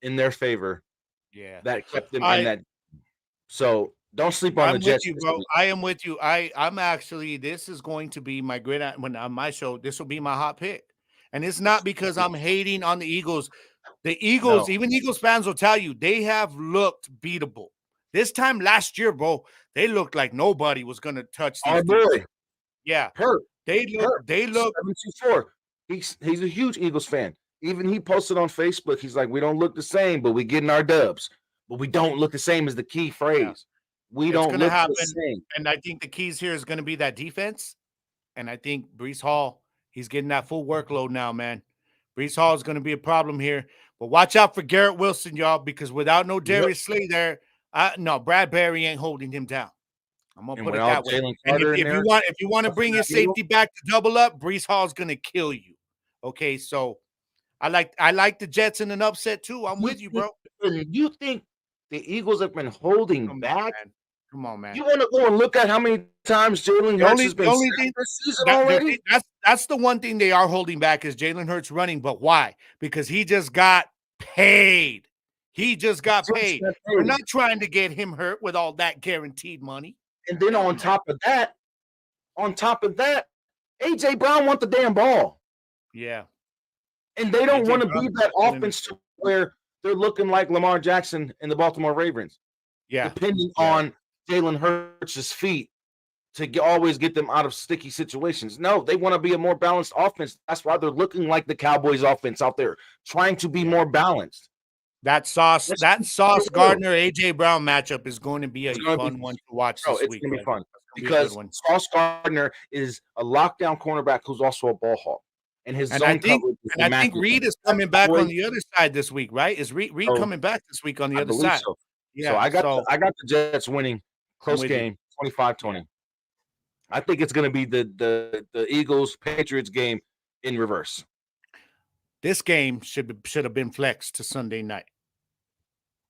in their favor. Yeah. That kept them in that. So don't sleep on the Jets. With you, bro. I am with you. I'm actually, this is going to be my Gridiron on my show. This will be my hot pick. And it's not because I'm hating on the Eagles. The Eagles, even Eagles fans will tell you, they have looked beatable. This time last year, bro, they looked like nobody was going to touch these boy. Yeah. Hurt. They look 724. He's a huge Eagles fan. Even he posted on Facebook, he's like, we don't look the same, but we getting our dubs. But we don't look the same is the key phrase. Yeah. We don't look the same. And I think the keys here is going to be that defense. And I think Breece Hall, he's getting that full workload now, man. Breece Hall is going to be a problem here. But watch out for Garrett Wilson, y'all, because without no Darius Slay there, no, Brad Berry ain't holding him down. I'm gonna put it that way. And if you want to bring your safety back to double up, Breece Hall's gonna kill you. Okay, so I like the Jets in an upset too. I'm with you, bro. You think the Eagles have been holding back? Come on, man. You want to go and look at how many times Jalen Hurts has been this season already? That's the one thing they are holding back is Jalen Hurts running. But why? Because he just got paid. He just got paid. We're not trying to get him hurt with all that guaranteed money. And then on top of that, AJ Brown wants the damn ball. Yeah. And they don't want to be that offense where they're looking like Lamar Jackson and the Baltimore Ravens. Yeah. Depending on Jalen Hurts' feet to always get them out of sticky situations. No, they want to be a more balanced offense. That's why they're looking like the Cowboys offense out there, trying to be more balanced. That Sauce Gardner AJ Brown matchup is going to be a fun one to watch this week. It's going to be fun because Sauce Gardner is a lockdown cornerback who's also a ball hawk. And I think Reed is coming back on the other side this week, right? Is Reed coming back this week on the other side? So. Yeah, so I got the Jets winning close game, 25-20. I think it's going to be the Eagles Patriots game in reverse. This game should have been flexed to Sunday night.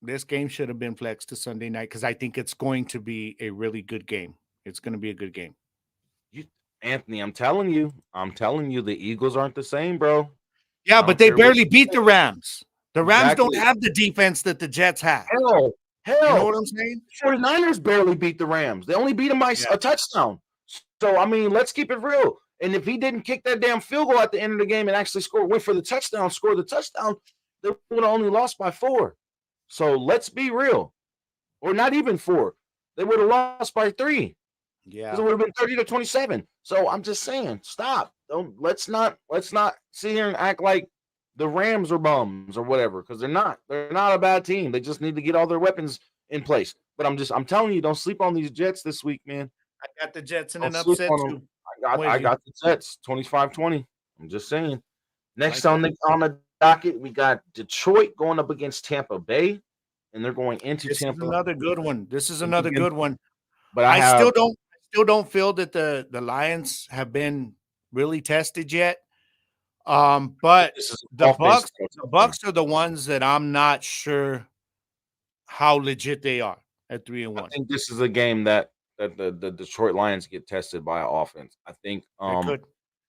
This game should have been flexed to Sunday night because I think it's going to be a really good game. It's going to be a good game. Anthony, I'm telling you, the Eagles aren't the same, bro. Yeah, but they barely beat the Rams. The Rams don't have the defense that the Jets have. Hell. You know what I'm saying? 49ers barely beat the Rams. They only beat them by a touchdown. So, I mean, let's keep it real. And if he didn't kick that damn field goal at the end of the game and actually went for the touchdown, score the touchdown, they would have only lost by 4. So let's be real. Or not even 4. They would have lost by 3. Yeah. because it would have been 30-27. So I'm just saying, stop. Don't let's not sit here and act like the Rams are bums or whatever, because they're not. They're not a bad team. They just need to get all their weapons in place. But I'm telling you, don't sleep on these Jets this week, man. I got the Jets in Don't an sleep upset on them. too. I I'm got I with you. got the Jets 25-20. I'm just saying. I Next like it. on the docket, we got Detroit going up against Tampa Bay, and they're going into This is Tampa another good one. This is to another begin. good one. But I I have still don't feel that the Lions have been really tested yet. But this is the an offense. Bucks are the ones that I'm not sure how legit they are at 3 and I 1. think this is a game that the Detroit Lions get tested by offense. They could. I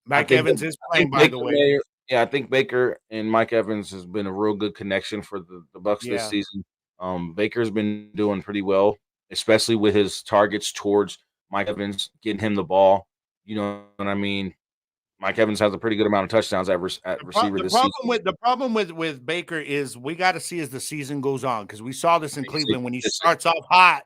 Mike think Evans is I playing, think by Baker the way. May, yeah, I think Baker and Mike Evans has been a real good connection for the Bucks this Yeah. season. Baker's been doing pretty well, especially with his targets towards Mike Evans, getting him the ball. You know what I mean? Mike Evans has a pretty good amount of touchdowns at receiver this season. The problem with Baker is we got to see as the season goes on, because we saw this in He stay Cleveland when he consistent. starts off hot,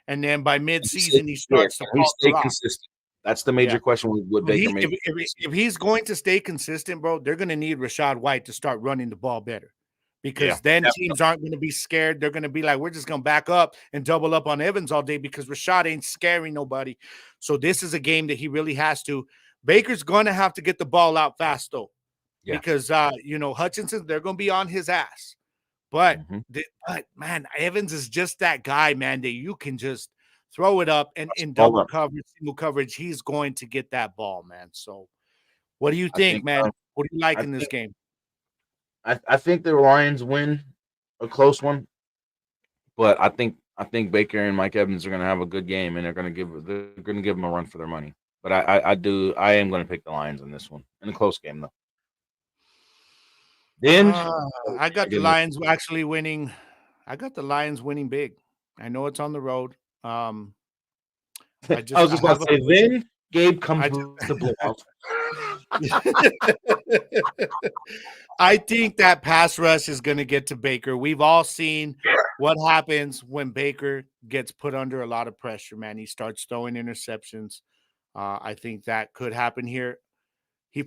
and then by mid-season he starts to He stay falter off. consistent. That's the Yeah. major question with Well, Baker Mayfield. if he's going to stay consistent, bro, they're going to need Rashad White to start running the ball better, because Yeah, then definitely. teams aren't going to be scared. They're going to be like, we're just going to back up and double up on Evans all day because Rashad ain't scaring nobody. So this is a game that he really has to. Baker's going to have to get the ball out fast, though, Yeah. because, Hutchinson, they're going to be on his ass. But, Mhm. but man, Evans is just that guy, man, that you can just throw it up, and in Ball double up. coverage, single coverage, he's going to get that ball, man. So what do you I think, think man? What do you like I in this think game? I think the Lions win a close one, but I think Baker and Mike Evans are going to have a good game, and they're going to give them a run for their money. But I am going to pick the Lions in this one in a close game though. Then I got the Lions actually winning. I got the Lions winning big. I know it's on the road. I was just about to say. Then Gabe comes with the blowout. I think that pass rush is going to get to Baker. We've all seen what happens when Baker gets put under a lot of pressure, man. He starts throwing interceptions. I think that could happen here.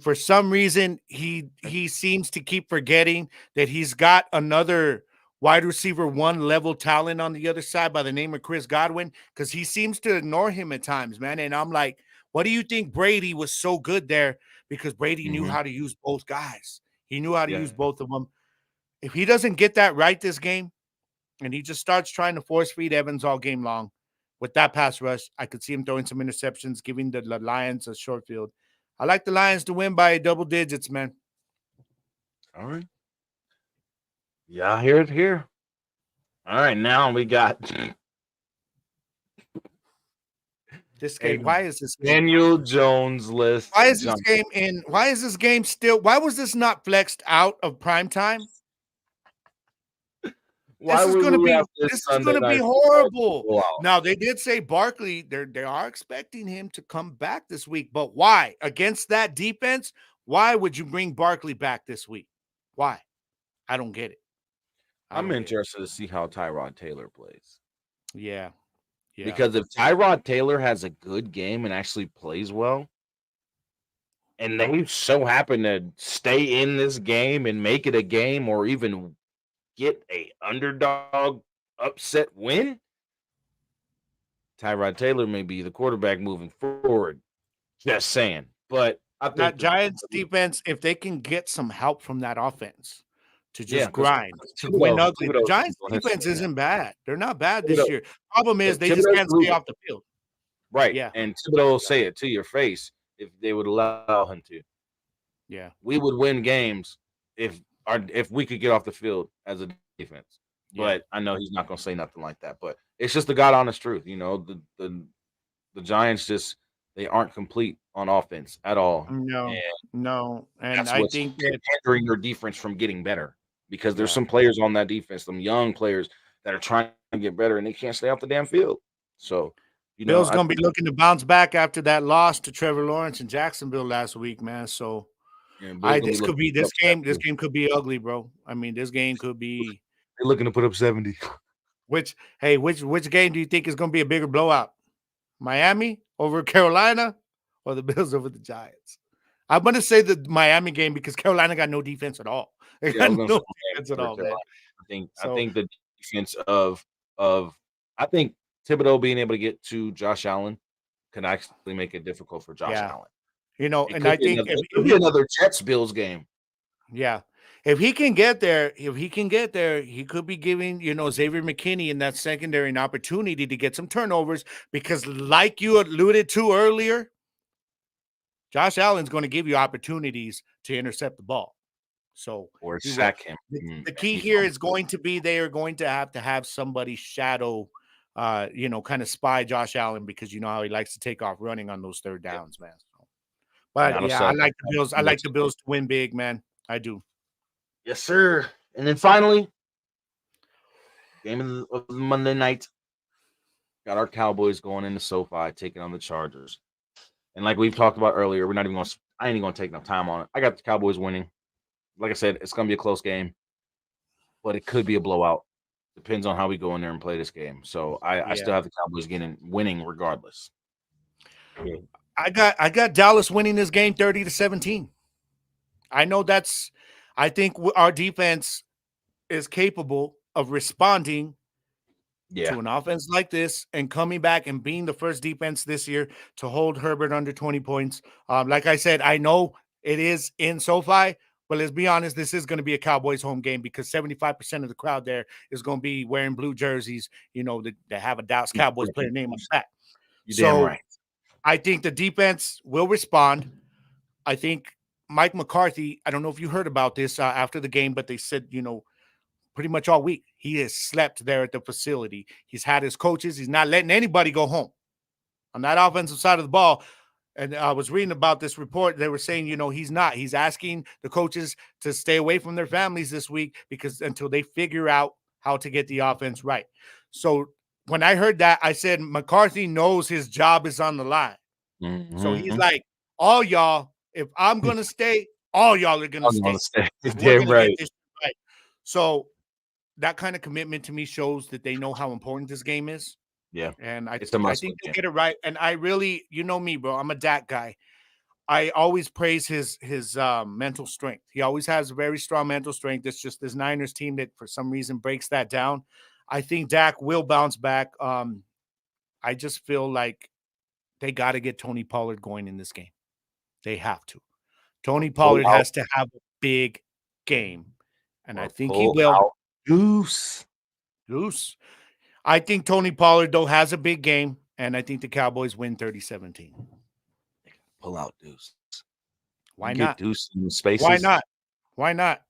For some reason, he seems to keep forgetting that he's got another wide receiver 1 level talent on the other side by the name of Chris Godwin, because he seems to ignore him at times, man. And I'm like, what do you think Brady was so good there? Because Brady knew how to use both guys. He knew how to use both of them. If he doesn't get that right this game, and he just starts trying to force feed Evans all game long with that pass rush, I could see him throwing some interceptions, giving the Lions a short field. I like the Lions to win by double digits, man. All right. Yeah, I hear it here. All right, now we got this game. Why is this game? Daniel Jones list? Why is this game in? Why is this game still? Why was this not flexed out of prime time? This is going to be horrible. Now, they did say Barkley, they are expecting him to come back this week, but why? Against that defense, why would you bring Barkley back this week? Why? I don't get it. I'm interested to see how Tyrod Taylor plays. Yeah. Because if Tyrod Taylor has a good game and actually plays well, and they so happen to stay in this game and make it a game, or even get a underdog upset win, Tyrod Taylor may be the quarterback moving forward. Just saying. But I think that Giants defense, if they can get some help from that offense to just grind, to win ugly. The Giants defense isn't bad. They're not bad this year. Problem is they just can't stay off the field. Right. Yeah. And Thibodeau will say it to your face if they would allow him to. Yeah. We would win games if we could get off the field as a defense. But I know he's not going to say nothing like that. But it's just the God honest truth. You know, the Giants just, they aren't complete on offense at all. No. And I think that hindering your defense from getting better, because there's some players on that defense, some young players that are trying to get better, and they can't stay off the damn field. So, Bill's going to be looking to bounce back after that loss to Trevor Lawrence in Jacksonville last week, man. So this game could be ugly, bro. I mean, this game could be. They're looking to put up 70. Which game do you think is going to be a bigger blowout? Miami over Carolina or the Bills over the Giants? I'm going to say the Miami game because Carolina got no defense at all. They Yeah, I got was gonna no say defense at for all, man. Carolina. I So, think the defense of I think Thibodeau being able to get to Josh Allen can actually make it difficult for Josh yeah, Allen. and It I could be think another. It could be another Jets Bills game. yeah, if he can get there, he could be giving, Xavier McKinney in that secondary an opportunity to get some turnovers because, like you alluded to earlier, Josh Allen's going to give you opportunities to intercept the ball. So Or he will. sack him. The key here is going to be they are going to have somebody shadow, kind of spy Josh Allen because you know how he likes to take off running on those third downs, man. So, but yeah, I like the Bills. I like the Bills to win big, man. I do. Yes, sir. And then finally, game of the Monday night. Got our Cowboys going into SoFi, taking on the Chargers. And like we've talked about earlier, we're not even going to. I ain't even going to take enough time on it. I got the Cowboys winning. Like I said, it's going to be a close game, but it could be a blowout. Depends on how we go in there and play this game. So I still have the Cowboys winning regardless. Yeah. I got Dallas winning this game 30-17. I know I think our defense is capable of responding to an offense like this and coming back and being the first defense this year to hold Herbert under 20 points. Like I said, I know it is in SoFi, but let's be honest, this is going to be a Cowboys home game because 75% of the crowd there is going to be wearing blue jerseys, that have a Dallas Cowboys player name on the back. You're damn right. I think the defense will respond. I think Mike McCarthy, I don't know if you heard about this after the game, but they said, pretty much all week, he has slept there at the facility. He's had his coaches. He's not letting anybody go home on that offensive side of the ball. And I was reading about this report. They were saying, he's not. He's asking the coaches to stay away from their families this week because until they figure out how to get the offense right. So when I heard that, I said McCarthy knows his job is on the line. Mm-hmm. So he's like, all y'all, if I'm going to stay, all y'all are going to stay. Damn right. Right. So that kind of commitment to me shows that they know how important this game is. Yeah. And I think they'll get it right. And I really, me, bro, I'm a Dak guy. I always praise his mental strength. He always has very strong mental strength. It's just this Niners team that for some reason breaks that down. I think Dak will bounce back. I just feel like they got to get Tony Pollard going in this game. They have to. Tony Pollard has to have a big game. And I think he will. Deuce. I think Tony Pollard, though, has a big game, and I think the Cowboys win 30-17. Pull out Deuce. Why not? Deuce in spaces. Why not?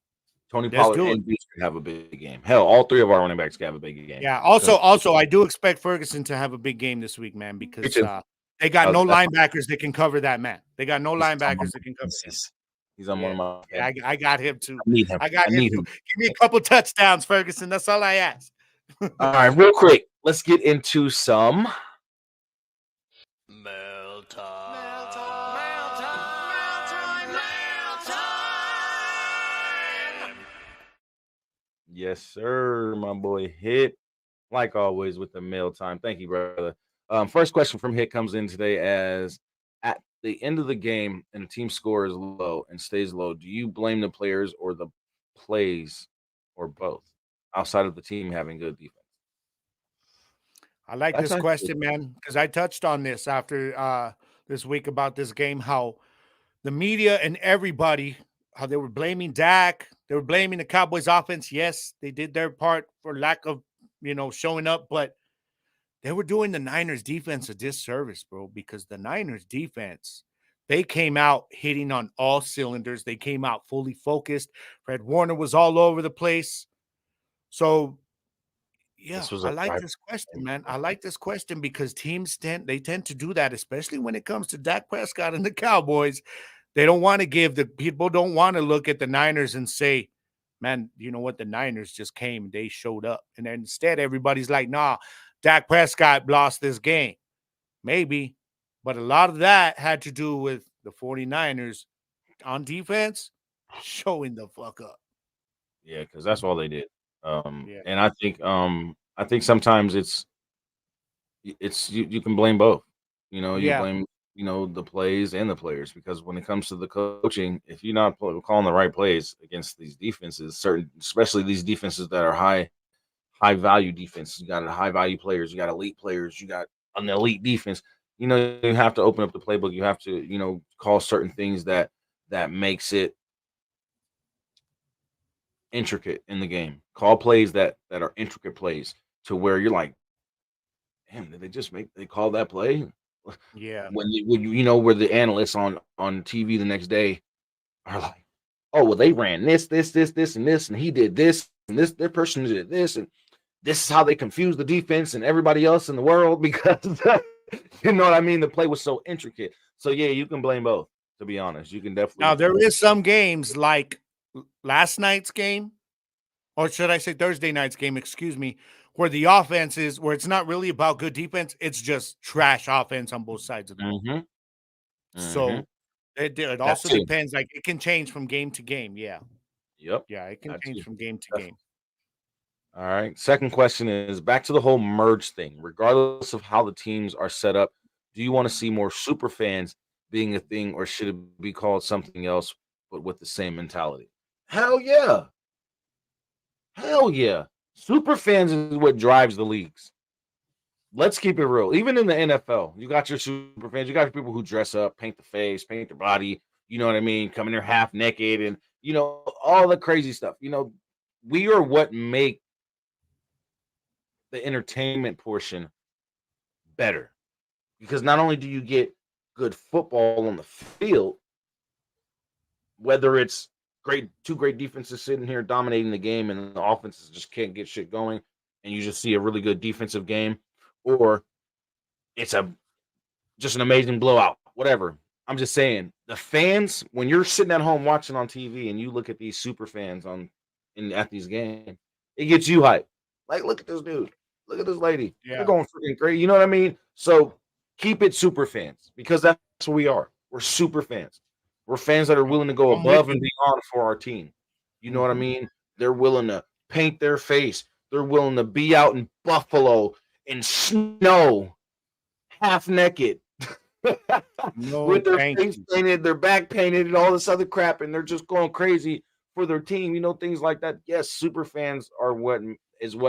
Tony Pollard and Deuce could have a big game. Hell, all three of our running backs could have a big game. Yeah. Also, I do expect Ferguson to have a big game this week, man, because they got no linebackers that can cover that man. They got no linebackers that can cover him. He's on one of my. Yeah, I got him too. I need him. Give me a couple touchdowns, Ferguson. That's all I ask. All right, real quick, let's get into some mail time. Yes, sir, my boy Hit. Like always with the mail time. Thank you, brother. First question from Hit comes in today as at the end of the game and the team score is low and stays low. Do you blame the players or the plays or both outside of the team having good defense? I like this question, man, because I touched on this after this week about this game, how the media and everybody, how they were blaming Dak. They were blaming the Cowboys offense. Yes, they did their part for lack of, showing up, but they were doing the Niners defense a disservice, bro, because the Niners defense, they came out hitting on all cylinders. They came out fully focused. Fred Warner was all over the place. So, yeah, I like this question, man. I like this question because teams tend to do that, especially when it comes to Dak Prescott and the Cowboys. They don't want to people don't want to look at the Niners and say, man, you know what? The Niners just came, they showed up. And then instead, everybody's like, nah, Dak Prescott lost this game. Maybe. But a lot of that had to do with the 49ers on defense showing the fuck up. Yeah, because that's all they did. And I think sometimes it's you can blame both. You Yeah. blame, the plays and the players, because when it comes to the coaching, if you're not calling the right plays against these defenses, especially these defenses that are high value defenses, you got high value players, you got elite players, you got an elite defense. You have to open up the playbook. You have to, call certain things that makes it intricate in the game. Call plays that are intricate plays to where you're like, damn, did they call that play? Yeah. Where the analysts on TV the next day are like, oh, well, they ran this, and this, and he did this, and this, their person did this, and this is how they confused the defense and everybody else in the world because you know what I mean? The play was so intricate. So yeah, you can blame both, to be honest. You can Now definitely. there is some games like last night's game, or should I say Thursday night's game, excuse me, where the offense is where it's not really about good defense, it's just trash offense on both sides of the ball. Mm-hmm. Mm-hmm. So it That also too. depends. Like it can change from game to game. Yeah. Yep. Yeah. It can That change too. from game to Definitely. game. All right. Second question is back to the whole merge thing. Regardless of how the teams are set up, do you want to see more super fans being a thing, or should it be called something else, but with the same mentality? Hell yeah. Hell yeah. Super fans is what drives the leagues. Let's keep it real. Even in the NFL, you got your super fans, you got your people who dress up, paint the face, paint their body, you know what I mean? Come in there half naked and, all the crazy stuff. We are what make the entertainment portion better, because not only do you get good football on the field, whether it's two great defenses sitting here dominating the game and the offenses just can't get shit going, and you just see a really good defensive game, or it's just an amazing blowout, whatever. I'm just saying, the fans, when you're sitting at home watching on TV and you look at these super fans at these games, it gets you hyped. Like, look at this dude, look at this lady, they're Yeah. going freaking great. You know what I mean? So keep it super fans, because that's what we are. We're super fans. We're fans that are willing to go I'm with above and you. beyond for our team. You know what I Mhm. mean? They're willing to paint their face. They're willing to be out in Buffalo in snow, half naked, No, with their thank face you. painted, their back painted, and all this other crap, and they're just going crazy for their team. Things like that. Yes, super fans are what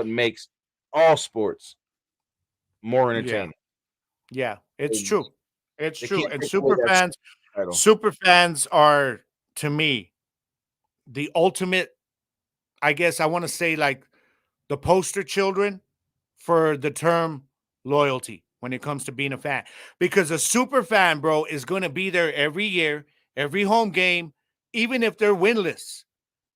makes all sports more Yeah. entertaining. Yeah. It's They, true. It's they true. can't And take away that title. super fans are to me the ultimate, I guess I want to say like the poster children for the term loyalty when it comes to being a fan. Because a super fan, bro, is going to be there every year, every home game, even if they're winless.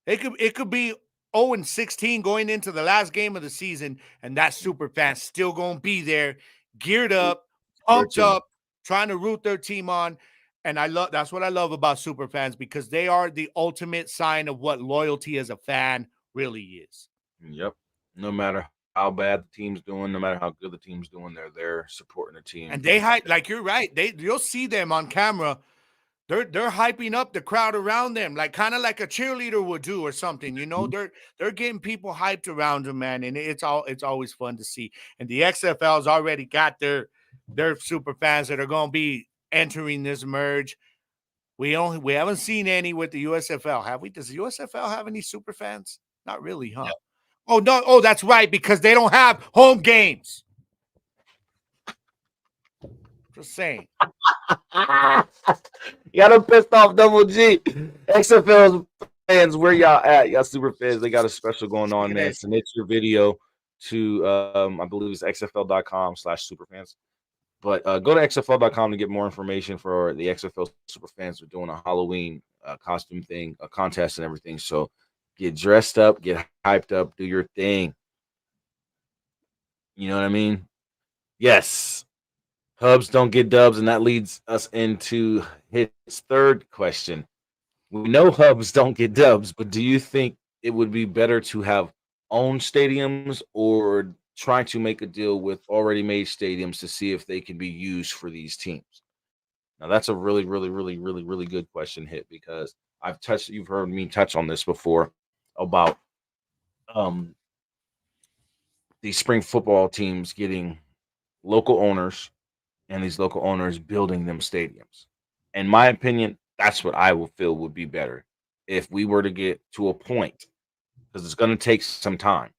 It could be 0-16 going into the last game of the season, and that super fan still gonna be there, geared up, pumped Searching. up, trying to root their team on. And that's what I love about super fans, because they are the ultimate sign of what loyalty as a fan really is. Yep. No matter how bad the team's doing, no matter how good the team's doing, they're there supporting the team. And they hype, like you're right. You'll see them on camera. They're hyping up the crowd around them, like kind of like a cheerleader would do or something. Mhm. They're getting people hyped around them, man, and it's always fun to see. And the XFL's already got their super fans that are going to be entering this merge. We haven't seen any with the USFL, have we? Does the USFL have any super fans? Not really, huh? Oh no, oh that's right, because they don't have home games. Just saying. Y'all done pissed off Double G. XFL fans, where y'all at? Y'all super fans. They got a special going on, man. Yes. Submit your video to I believe it's xfl.com/superfans. But go to xfl.com to get more information for the XFL super fans. They're doing a Halloween costume thing, a contest and everything. So get dressed up, get hyped up, do your thing. You know what I mean? Yes. Hubs don't get dubs, and that leads us into his third question. We know Hubs don't get dubs, but do you think it would be better to have own stadiums, or try to make a deal with already made stadiums to see if they can be used for these teams? Now that's a really, really, really, really, really good question, Hit, because you've heard me touch on this before about um these spring football teams getting local owners and these local owners building them stadiums. In my opinion, that's what I will feel would be better if we were to get to a point, because it's going to take some time,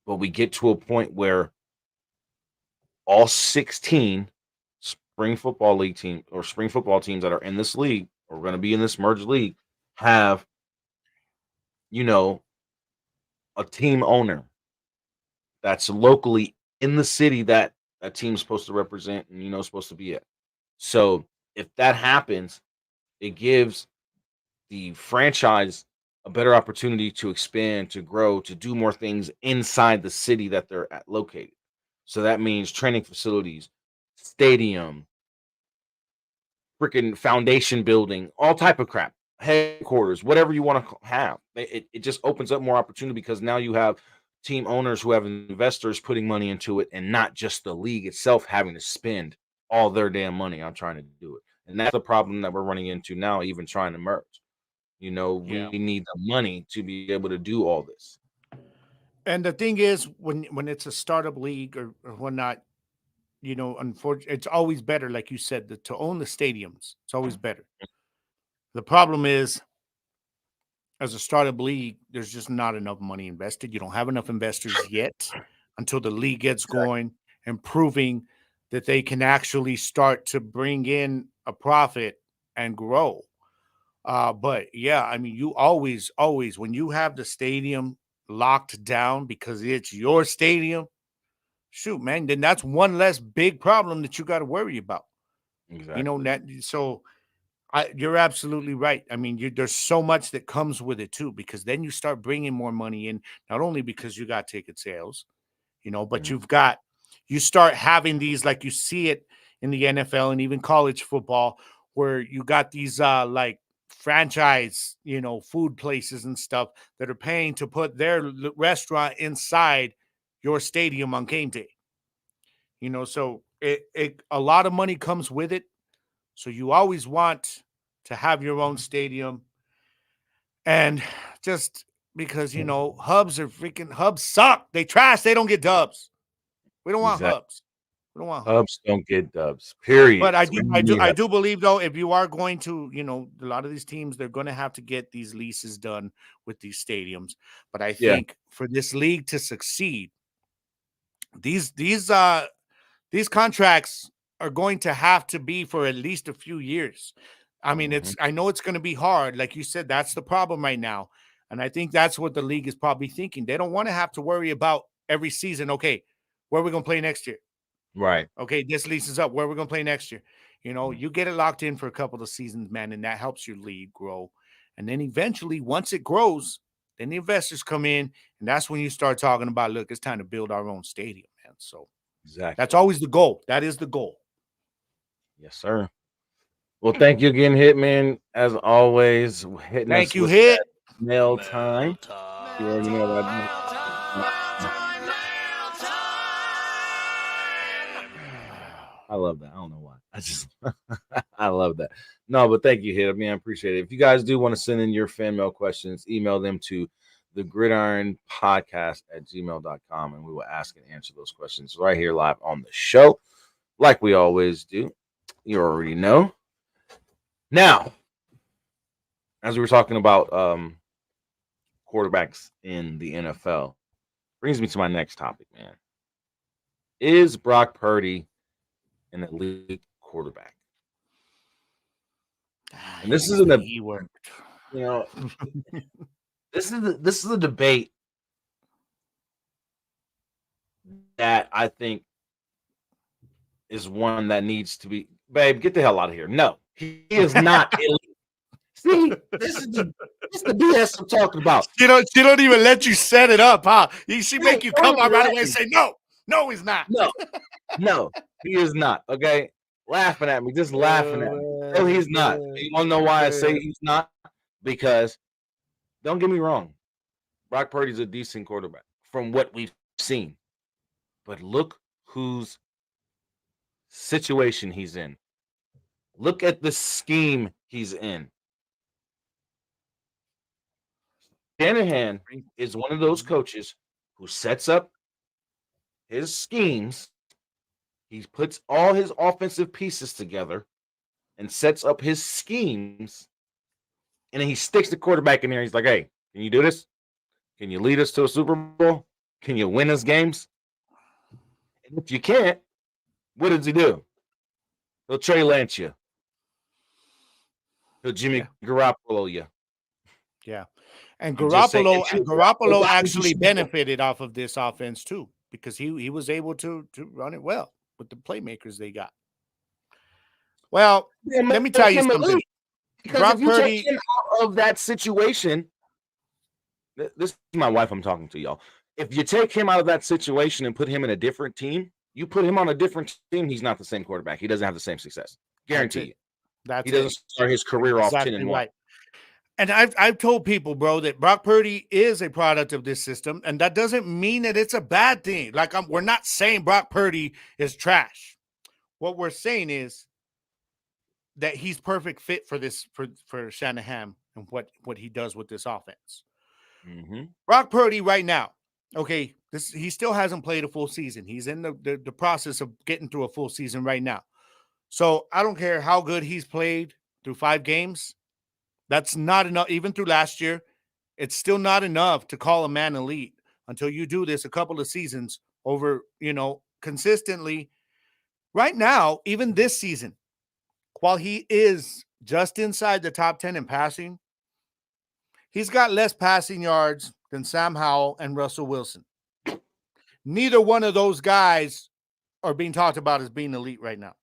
but we get to a point where all 16 spring football league team or spring football teams that are in this league or going to be in this merged league have, you know, a team owner that's locally in the city that that team's supposed to represent and supposed to be at. So if that happens, it gives the franchise a better opportunity to expand, to grow, to do more things inside the city that they're located. So that means training facilities, stadium, freaking foundation building, all type of crap, headquarters, whatever you want to have. It just opens up more opportunity because now you have team owners who have investors putting money into it and not just the league itself having to spend all their damn money on trying to do it. And that's the problem that we're running into now, even trying to merge. Yeah. We need the money to be able to do all this. And the thing is, when it's a startup league or whatnot, unfortunately, it's always better, like you said, to own the stadiums. It's always better. The problem is, as a startup league, there's just not enough money invested. You don't have enough investors yet until the league gets going and proving that they can actually start to bring in a profit and grow. But yeah, I mean, you always, when you have the stadium locked down because it's your stadium, shoot, man, then that's one less big problem that you got to worry about. Exactly. So you're absolutely right. I mean, there's so much that comes with it too, because then you start bringing more money in, not only because you got ticket sales, but Mhm. you start having these, like you see it in the NFL and even college football, where you got these like franchise, food places and stuff that are paying to put their restaurant inside your stadium on game day. So it a lot of money comes with it. So you always want to have your own stadium. And just because, hubs suck. They trash. They don't get dubs. We don't want Exactly. hubs. We don't want hubs. Hubs don't get dubs. Period. But I So do, we I do, need I hubs. do believe though, if you are going to, a lot of these teams, they're going to have to get these leases done with these stadiums. But I Yeah. think for this league to succeed, these these uh these contracts are going to have to be for at least a few years. I mean, Mhm. I know it's going to be hard. Like you said, that's the problem right now. And I think that's what the league is probably thinking. They don't want to have to worry about every season. Okay, where are we going to play next year? Right. Okay, this lease is up. Where are we going to play next year? Mhm. You get it locked in for a couple of seasons, man, and that helps your league grow. And then eventually, once it grows, then the investors come in, and that's when you start talking about, look, it's time to build our own stadium, man. So that's Exactly. always the goal. That is the goal. Yes, sir. Well, thank you again, Hitman. As always, hitting Thank us you, with Hit. that mail time. You already know what I love that. I don't know why. I just I love that. No, but thank you, Hit. I mean, I appreciate it. If you guys do want to send in your fan mail questions, email them to the gridiron podcast at gmail.com and we will ask and answer those questions right here live on the show, like we always do. You already know. Now, as we were talking about quarterbacks in the NFL, brings me to my next topic, man. Is Brock Purdy an elite quarterback? And this He's isn't the a E word. you know this is a debate that I think is one that needs to be. Babe, get the hell out of here. No, he is not elite. See, this is the BS I'm talking about. She don't even let you set it up, huh? She Hey, make you don't come out even right let away and me. say, no, he's not. No, no, he is not. Okay, laughing at me, just laughing at me. No, Man, he's not. You want to know why I say he's not? Because don't get me wrong, Brock Purdy's a decent quarterback from what we've seen. But look whose situation he's in. Look at the scheme he's in. Shanahan is one of those Mhm. coaches who sets up his schemes. He puts all his offensive pieces together and sets up his schemes, and then he sticks the quarterback in there. He's like, "Hey, can you do this? Can you lead us to a Super Bowl? Can you win us games? And if you can't, what does he do? He'll Trey Lance you. He'll Jimmy Garoppolo you. Yeah. And I'm just saying. Garoppolo actually benefited off of this offense too, because he was able to run it well with the playmakers they got. Well, let me tell you something. Because Brock if you Purdy, take him out of that situation, this is my wife I'm talking to, y'all. If you take him out of that situation and put him in a different team, you put him on a different team, he's not the same quarterback. He doesn't have the same success. Guarantee you. He doesn't start his career off 10-1. Right. And I've told people, bro, that Brock Purdy is a product of this system, and that doesn't mean that it's a bad thing. Like we're not saying Brock Purdy is trash. What we're saying is that he's perfect fit for this for Shanahan and what he does with this offense. Mm-hmm. Brock Purdy right now, okay, he still hasn't played a full season. He's in the process of getting through a full season right now. So I don't care how good he's played through 5 games. That's not enough. Even through last year, it's still not enough to call a man elite until you do this a couple of seasons over, consistently. Right now, even this season, while he is just inside the top 10 in passing, he's got less passing yards than Sam Howell and Russell Wilson. Neither one of those guys are being talked about as being elite right now.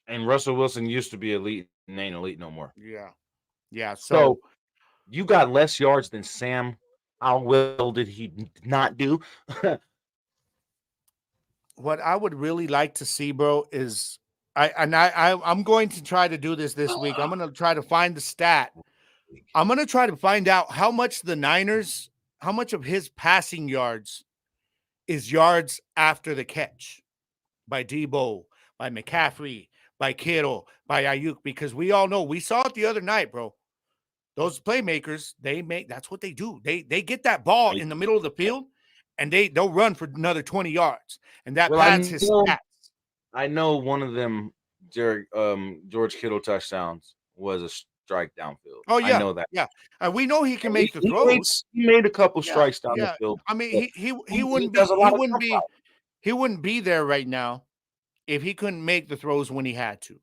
And Russell Wilson used to be elite and ain't elite no more. Yeah. So you got less yards than Sam. How well did he not do? What I would really like to see, bro, is I'm going to try to do this week. I'm going to try to find the stat. I'm going to try to find out how much of his passing yards is yards after the catch by Debo, by McCaffrey, by Kittle, by Ayuk, because we all know, we saw it the other night, bro. Those playmakers, that's what they do. They get that ball in the middle of the field, and they'll run for another 20 yards, and that pads his stats. I know one of them, George Kittle touchdowns was a strike downfield. Oh yeah, I know that. Yeah, we know he can make the throws. He made a couple strikes down the field. I mean, he wouldn't be there right now if he couldn't make the throws when he had to.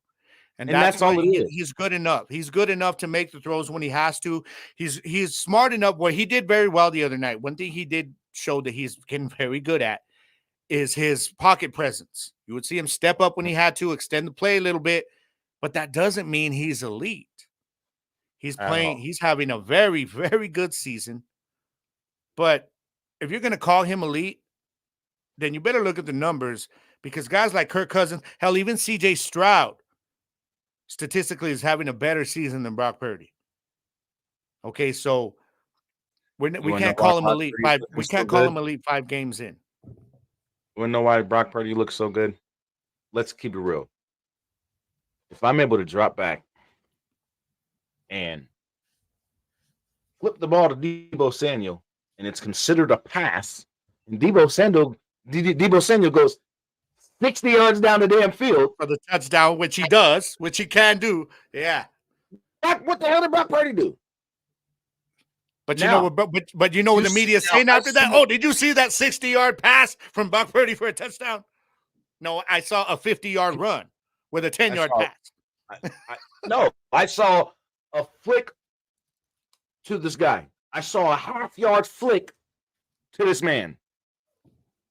And that's all he's good enough. He's good enough to make the throws when he has to. He's smart enough. Well, he did very well the other night. One thing he did show that he's getting very good at is his pocket presence. You would see him step up when he had to, extend the play a little bit, but that doesn't mean he's elite. He's having a very, very good season. But if you're going to call him elite, then you better look at the numbers, because guys like Kirk Cousins, hell, even CJ Stroud, statistically is having a better season than Brock Purdy. Okay, so we can't call him elite. We can't call him elite 5 games in. You want to know why Brock Purdy looks so good? Let's keep it real. If I'm able to drop back and flip the ball to Deebo Samuel, and it's considered a pass, and Deebo Samuel goes 60 yards down the damn field for the touchdown, which he does, which he can do. Yeah. What the hell did Brock Purdy do? But you know what the media is saying after that? Oh, did you see that 60-yard pass from Brock Purdy for a touchdown? No, I saw a 50-yard run with a 10-yard pass. I saw a flick to this guy. I saw a half-yard flick to this man.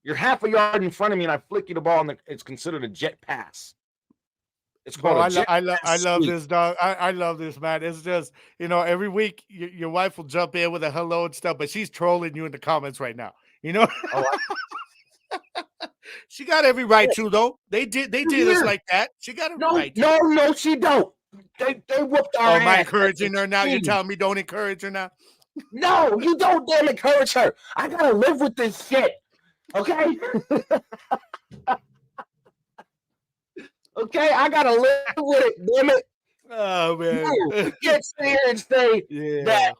You're half a yard in front of me, and I flick you the ball, and it's considered a jet pass. It's called a jet pass. I love this, dog. I love this, man. It's just, every week your wife will jump in with a hello and stuff, but she's trolling you in the comments right now. She got every right to, though. They did us like that. She got every right to. No, she don't. They whooped our ass. Am I encouraging her now? You're telling me don't encourage her now? No, you don't damn encourage her. I gotta live with this shit. Okay? Okay, I gotta live with it, damn it. Oh, man. You can't sit here and say that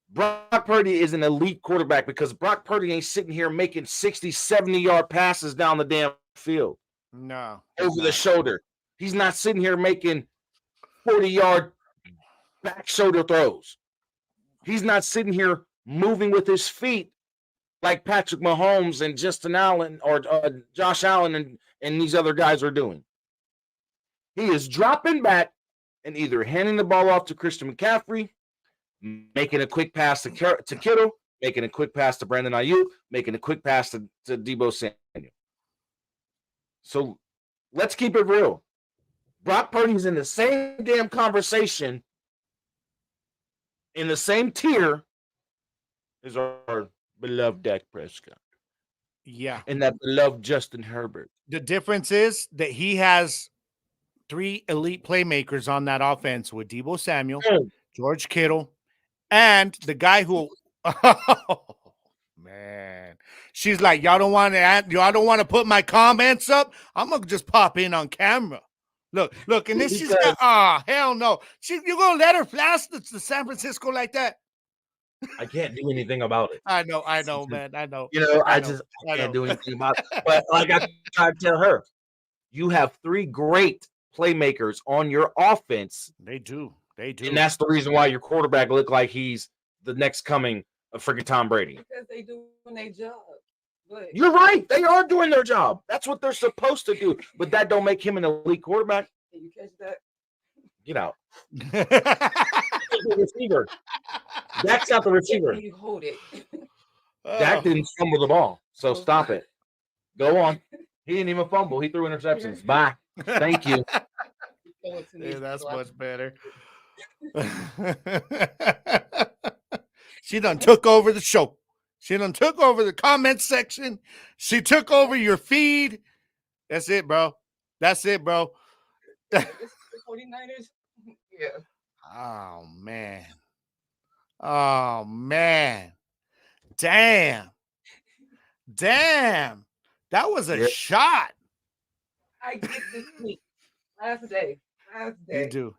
Brock Purdy is an elite quarterback, because Brock Purdy ain't sitting here making 60, 70-yard passes down the damn field. No. Over the shoulder. He's not sitting here making 40-yard back shoulder throws. He's not sitting here moving with his feet like Patrick Mahomes and Justin Allen or Josh Allen and these other guys are doing. He is dropping back and either handing the ball off to Christian McCaffrey, making a quick pass to Kittle, making a quick pass to Brandon Ayuk, making a quick pass to Deebo Samuel. So let's keep it real. Brock Purdy's in the same damn conversation, in the same tier as our beloved Dak Prescott. Yeah. And that beloved Justin Herbert. The difference is that he has 3 elite playmakers on that offense with Deebo Samuel, George Kittle, and the guy who oh, man. She's like, y'all don't want to put my comments up? I'm gonna just pop in on camera. Look, and this is hell no. You're gonna let her flash the San Francisco like that? I can't do anything about it. I know, man. I know. I can't do anything about it. But like I tried to tell her, you have 3 great playmakers on your offense. They do. And that's the reason why your quarterback look like he's the next coming of freaking Tom Brady. Because they doing their job. But you're right. They are doing their job. That's what they're supposed to do. But that don't make him an elite quarterback. Can you catch that? Get out. The receiver. Dak's not the receiver. You hold it. Dak didn't fumble the ball. So stop it. Go on. He didn't even fumble. He threw interceptions. Bye. Thank you. Yeah, that's much better. She done took over the show. She done took over the comment section. She took over your feed. That's it, bro. That's it, bro. The 49ers? Yeah. Oh, man. Oh, man. Damn. That was a shot. I get this week. Last day.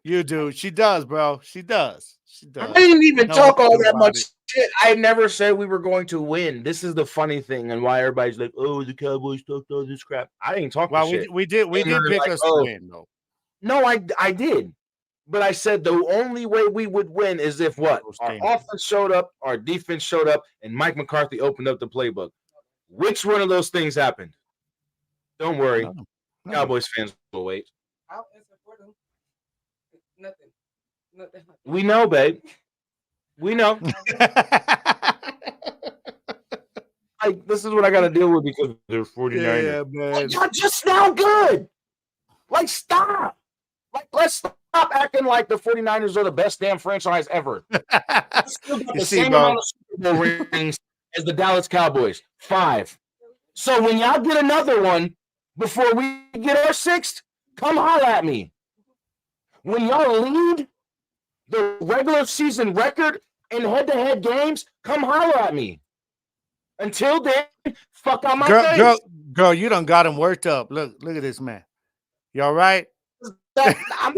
You do. She does, bro. She does. I didn't even talk all that much shit. I never said we were going to win. This is the funny thing, and why everybody's like, "Oh, the Cowboys talked all this crap." I didn't talk. Well, shit. we did pick us to win, though. No, I did, but I said the only way we would win is if what our offense showed up, our defense showed up, and Mike McCarthy opened up the playbook. Which one of those things happened? Don't worry, No. Cowboys fans will wait. I'll answer for them. Nothing. We know, babe. We know. This is what I got to deal with because they're 49ers. Yeah, man. Y'all just now good. Like, stop. Like, let's stop acting like the 49ers are the best damn franchise ever. Still got the same amount of Super Bowl rings as the Dallas Cowboys. 5. So when y'all get another one before we get our 6th, come holler at me. When y'all lead the regular season record in head-to-head games, come holler at me. Until then, fuck on my face. Girl, you done got him worked up. Look at this man. You all right? I'm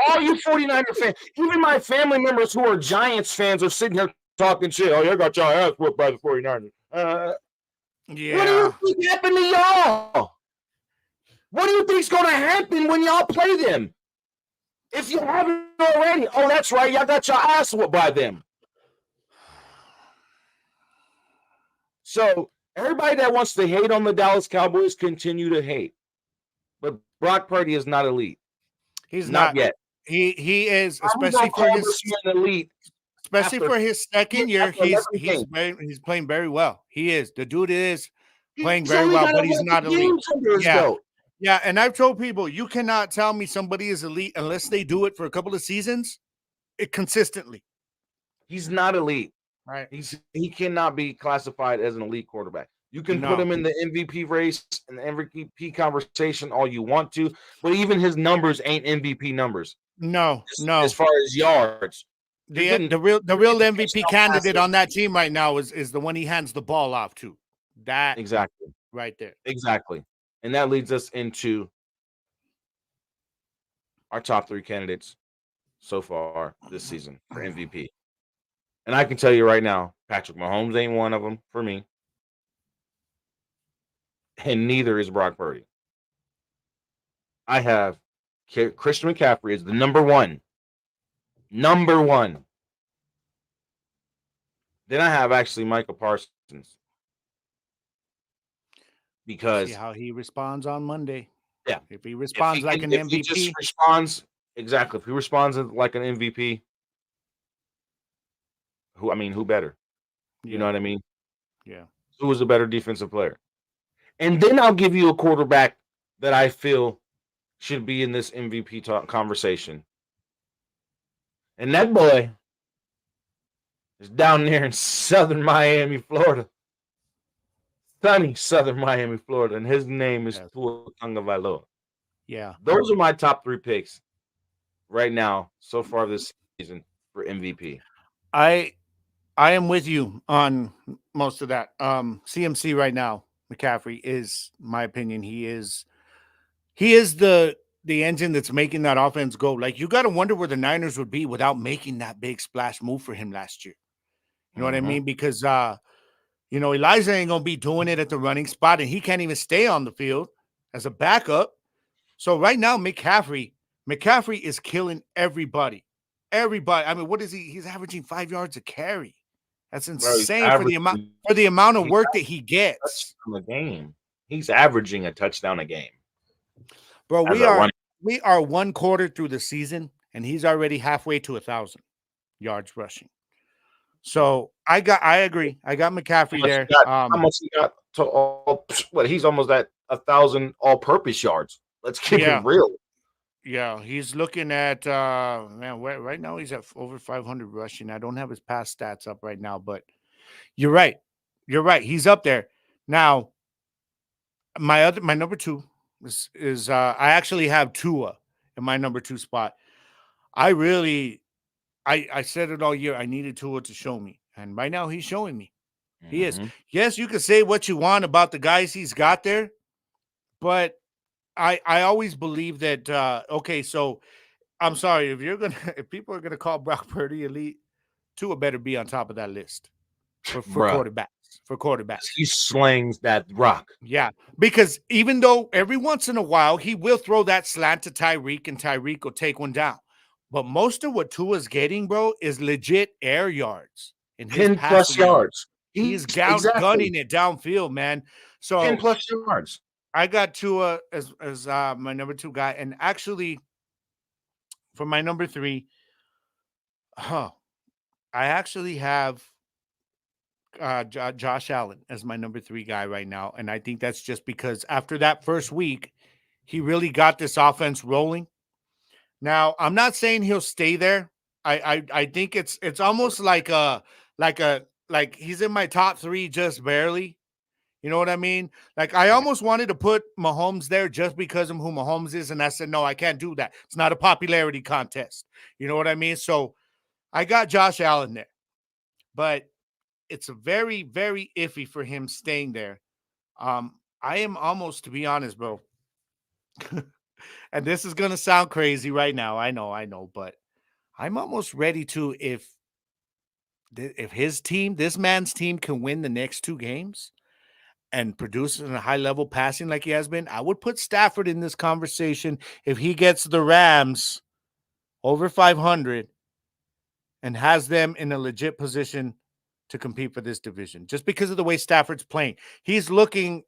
all you 49er fans, even my family members who are Giants fans are sitting here talking shit. Oh, you got your ass whooped by the 49ers. Yeah. What do you think happened to y'all? What do you think's going to happen when y'all play them? If you haven't already, oh, that's right, y'all got your ass whooped by them. So everybody that wants to hate on the Dallas Cowboys, continue to hate. But Brock Purdy is not elite. He's not yet. He is, especially for his elite. Especially for his second year, he's playing very well. He is. The dude is playing very well, but he's not elite. Yeah, and I've told people, you cannot tell me somebody is elite unless they do it for a couple of seasons consistently. He's not elite. Right. He cannot be classified as an elite quarterback. You can put him in the MVP race and the MVP conversation all you want to, but even his numbers ain't MVP numbers. No. As far as yards. The real MVP candidate on that team right now is the one he hands the ball off to. That exactly right there. Exactly. And that leads us into our top 3 candidates so far this season for MVP. And I can tell you right now, Patrick Mahomes ain't one of them for me. And neither is Brock Purdy. I have Christian McCaffrey is the number one. Number one. Then I have actually Michael Parsons See because how he responds on Monday. yeah, If he responds like an if he just MVP, responds exactly, if he responds like an MVP, who better? You know yeah, what I mean? yeah. Who is a better defensive player? And then I'll give you a quarterback that I feel should be in this MVP conversation. And that boy is down there in southern Miami, Florida. Sunny southern Miami, Florida. And his name is Yes. Tua Tagovailoa. Yeah. Those are my top 3 picks right now so far this season for MVP. I am with you on most of that. CMC right now, McCaffrey is, my opinion, he is the engine that's making that offense go. Like, you got to wonder where the Niners would be without making that big splash move for him last year. You know what I mean? Because Elijah ain't gonna be doing it at the running spot, and he can't even stay on the field as a backup. So right now, McCaffrey is killing everybody. Everybody. I mean, what is he? He's averaging 5 yards a carry. That's insane for the amount of work that he gets. A game. He's averaging a touchdown a game. Bro, we are 1 quarter through the season, and he's already halfway to 1,000 yards rushing. So I agree. I got McCaffrey there. How much he got to all? What, he's almost at 1,000 all-purpose yards. Let's keep it real. Yeah, he's looking at right now he's at over 500 rushing. I don't have his past stats up right now, but you're right. He's up there. Now, my number 2 is I actually have Tua in my number 2 spot. I said it all year. I needed Tua to show me. And right now he's showing me. He is. Yes, you can say what you want about the guys he's got there, but I always believe that okay, so I'm sorry, if people are gonna call Brock Purdy elite, Tua better be on top of that list for quarterbacks. For quarterbacks. He slings that rock. Yeah, because even though every once in a while he will throw that slant to Tyreek and Tyreek will take one down. But most of what Tua's getting, bro, is legit air yards. In his 10+ yards. He's gunning it downfield, man. So 10+ yards. I got Tua as my number 2 guy. And actually, for my number 3, I actually have Josh Allen as my number 3 guy right now. And I think that's just because after that first week, he really got this offense rolling. Now, I'm not saying he'll stay there. I think it's almost like he's in my top 3 just barely. You know what I mean? Like, I almost wanted to put Mahomes there just because of who Mahomes is, and I said, no, I can't do that. It's not a popularity contest. You know what I mean? So I got Josh Allen there. But it's a very, very iffy for him staying there. I am almost, to be honest, bro, and this is going to sound crazy right now. I know, but I'm almost ready to, if his team, this man's team, can win the next 2 games and produce in a high level passing like he has been, I would put Stafford in this conversation if he gets the Rams over 500 and has them in a legit position to compete for this division, just because of the way Stafford's playing. He's looking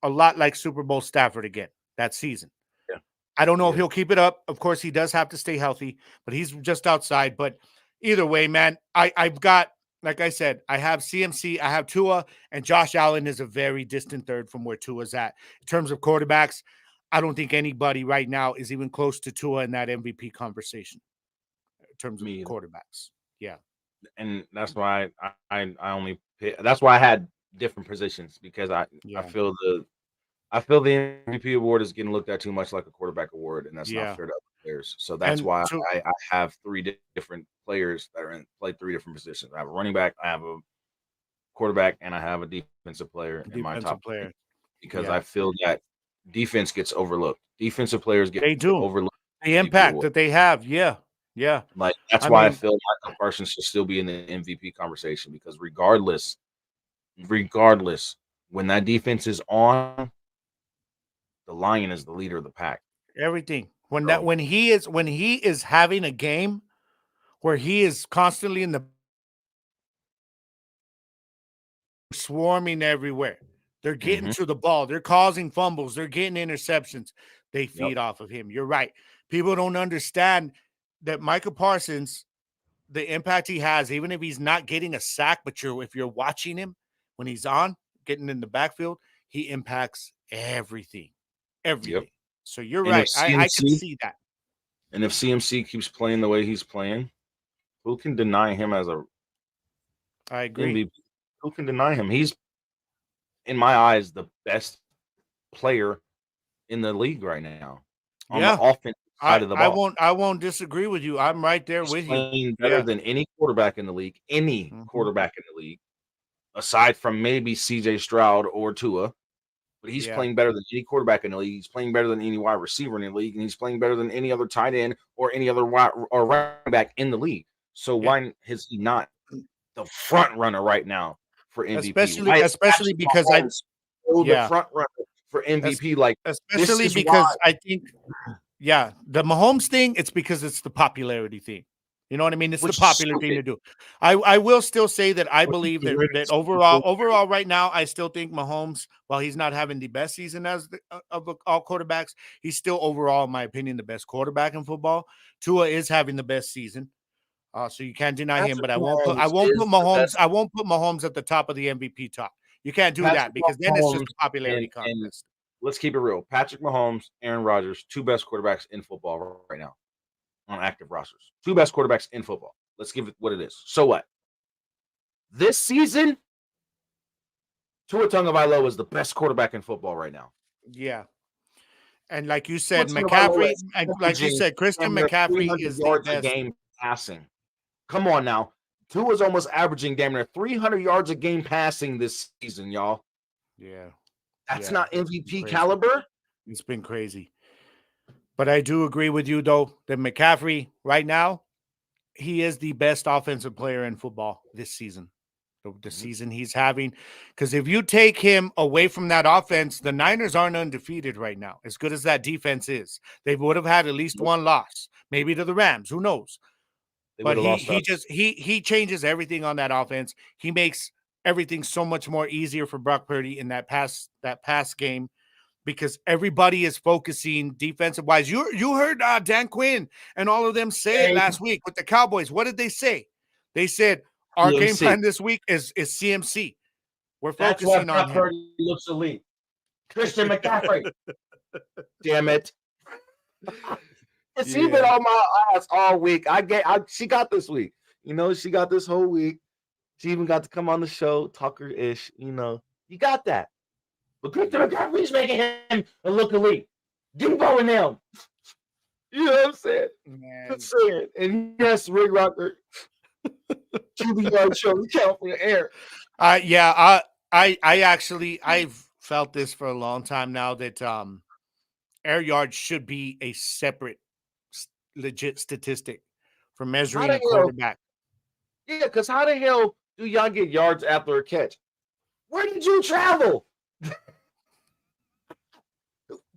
a lot like Super Bowl Stafford again that season. Yeah. I don't know if he'll keep it up. Of course, he does have to stay healthy, but he's just outside. But either way, man, I've got, like I said, I have CMC, I have Tua, and Josh Allen is a very distant third from where Tua's at. In terms of quarterbacks, I don't think anybody right now is even close to Tua in that MVP conversation in terms of quarterbacks. Yeah. And that's why I only pick, that's why I had different positions, because I feel the MVP award is getting looked at too much like a quarterback award, and that's not fair to other players. So that's why I have 3 different players that are play 3 different positions. I have a running back, I have a quarterback, and I have a defensive player in my top player, because I feel that defense gets overlooked. Defensive players get overlooked. The impact that they have, yeah. Like, that's why I feel Michael Parsons should still be in the MVP conversation, because regardless, when that defense is on, the Lion is the leader of the pack. Everything. When Bro. when he is having a game where he is constantly in the swarming everywhere. They're getting Mhm. to the ball. They're causing fumbles. They're getting interceptions. They Yep. feed off of him. You're right. People don't understand that Micah Parsons, the impact he has, even if he's not getting a sack, but if you're watching him when he's on, getting in the backfield, he impacts everything. Everything. Yep. So you're And if right. I can CMC see that. and if CMC keeps playing the way he's playing, who can deny him as a I agree. MVP? Who can deny him? He's, in my eyes, the best player in the league right now on the Yeah. offensive side of the ball. I won't disagree with you. I'm right there He's with you. playing better Yeah. than any quarterback in the league, Mhm. quarterback in the league, aside from maybe CJ Stroud or Tua. But he's Yeah. playing better than any quarterback in the league. He's playing better than any wide receiver in the league, and he's playing better than any other tight end or any other or running back in the league. So Yeah. why is he not the front runner right now for MVP? Especially Why is especially Patrick because Mahomes still the yeah. front runner for Es- MVP? Like, this especially is why. because I think the Mahomes thing, it's because it's the popularity thing. You know what I mean? It's Which the is popular thing to stupid. do. I will still say that I Which is believe weird. that It's overall right now, I still think Mahomes, while he's not having the best season of all quarterbacks, he's still overall, in my opinion, the best quarterback in football. Tua is having the best season. So you can't deny him, Patrick but I won't put Mahomes is the best. Mahomes at the top of the MVP top. You can't do Patrick that because then it's just Mahomes a popularity and contest. let's keep it real. Patrick Mahomes, Aaron Rodgers, two best quarterbacks in football right now on active rosters. Two best quarterbacks in football. Let's give it what it is. So what? This season, Tua Tagovailoa is the best quarterback in football right now. Yeah. And like you Tua said, Tagovailoa McCaffrey, is and like you averaging said, Christian damn near McCaffrey 300 is the yards a best. game passing. Come on now. Tua's almost averaging damn near 300 yards a game passing this season, y'all. Yeah. That's Yeah, not it's been MVP crazy. caliber. It's been crazy. But I do agree with you, though, that McCaffrey right now, he is the best offensive player in football this season. The season he's having. Because if you take him away from that offense, the Niners aren't undefeated right now. As good as that defense is, they would have had at least one loss, maybe to the Rams. Who knows? They But would have lost he that. just he changes everything on that offense. He makes everything so much more easier for Brock Purdy in that pass game because everybody is focusing defensive wise. You heard Dan Quinn and all of them say it last week with the Cowboys. What did they say? They said our game CMC. plan this week is CMC. We're That's why focusing on Brock him. Purdy looks elite. Christian McCaffrey. Damn it. She been on my ass all week. She got this week. You know, she got this whole week. She even got to come on the show, talker-ish. You know, you got that. But Christian McCaffrey's making him look elite. Debo and them. You know what I'm saying? Man. I'm saying. And yes, Rick Rocker. QB show. We count for the air. I've felt this for a long time now that air yards should be a separate legit statistic for measuring a quarterback. Yeah, because how the hell do y'all get yards after a catch? Where did you travel?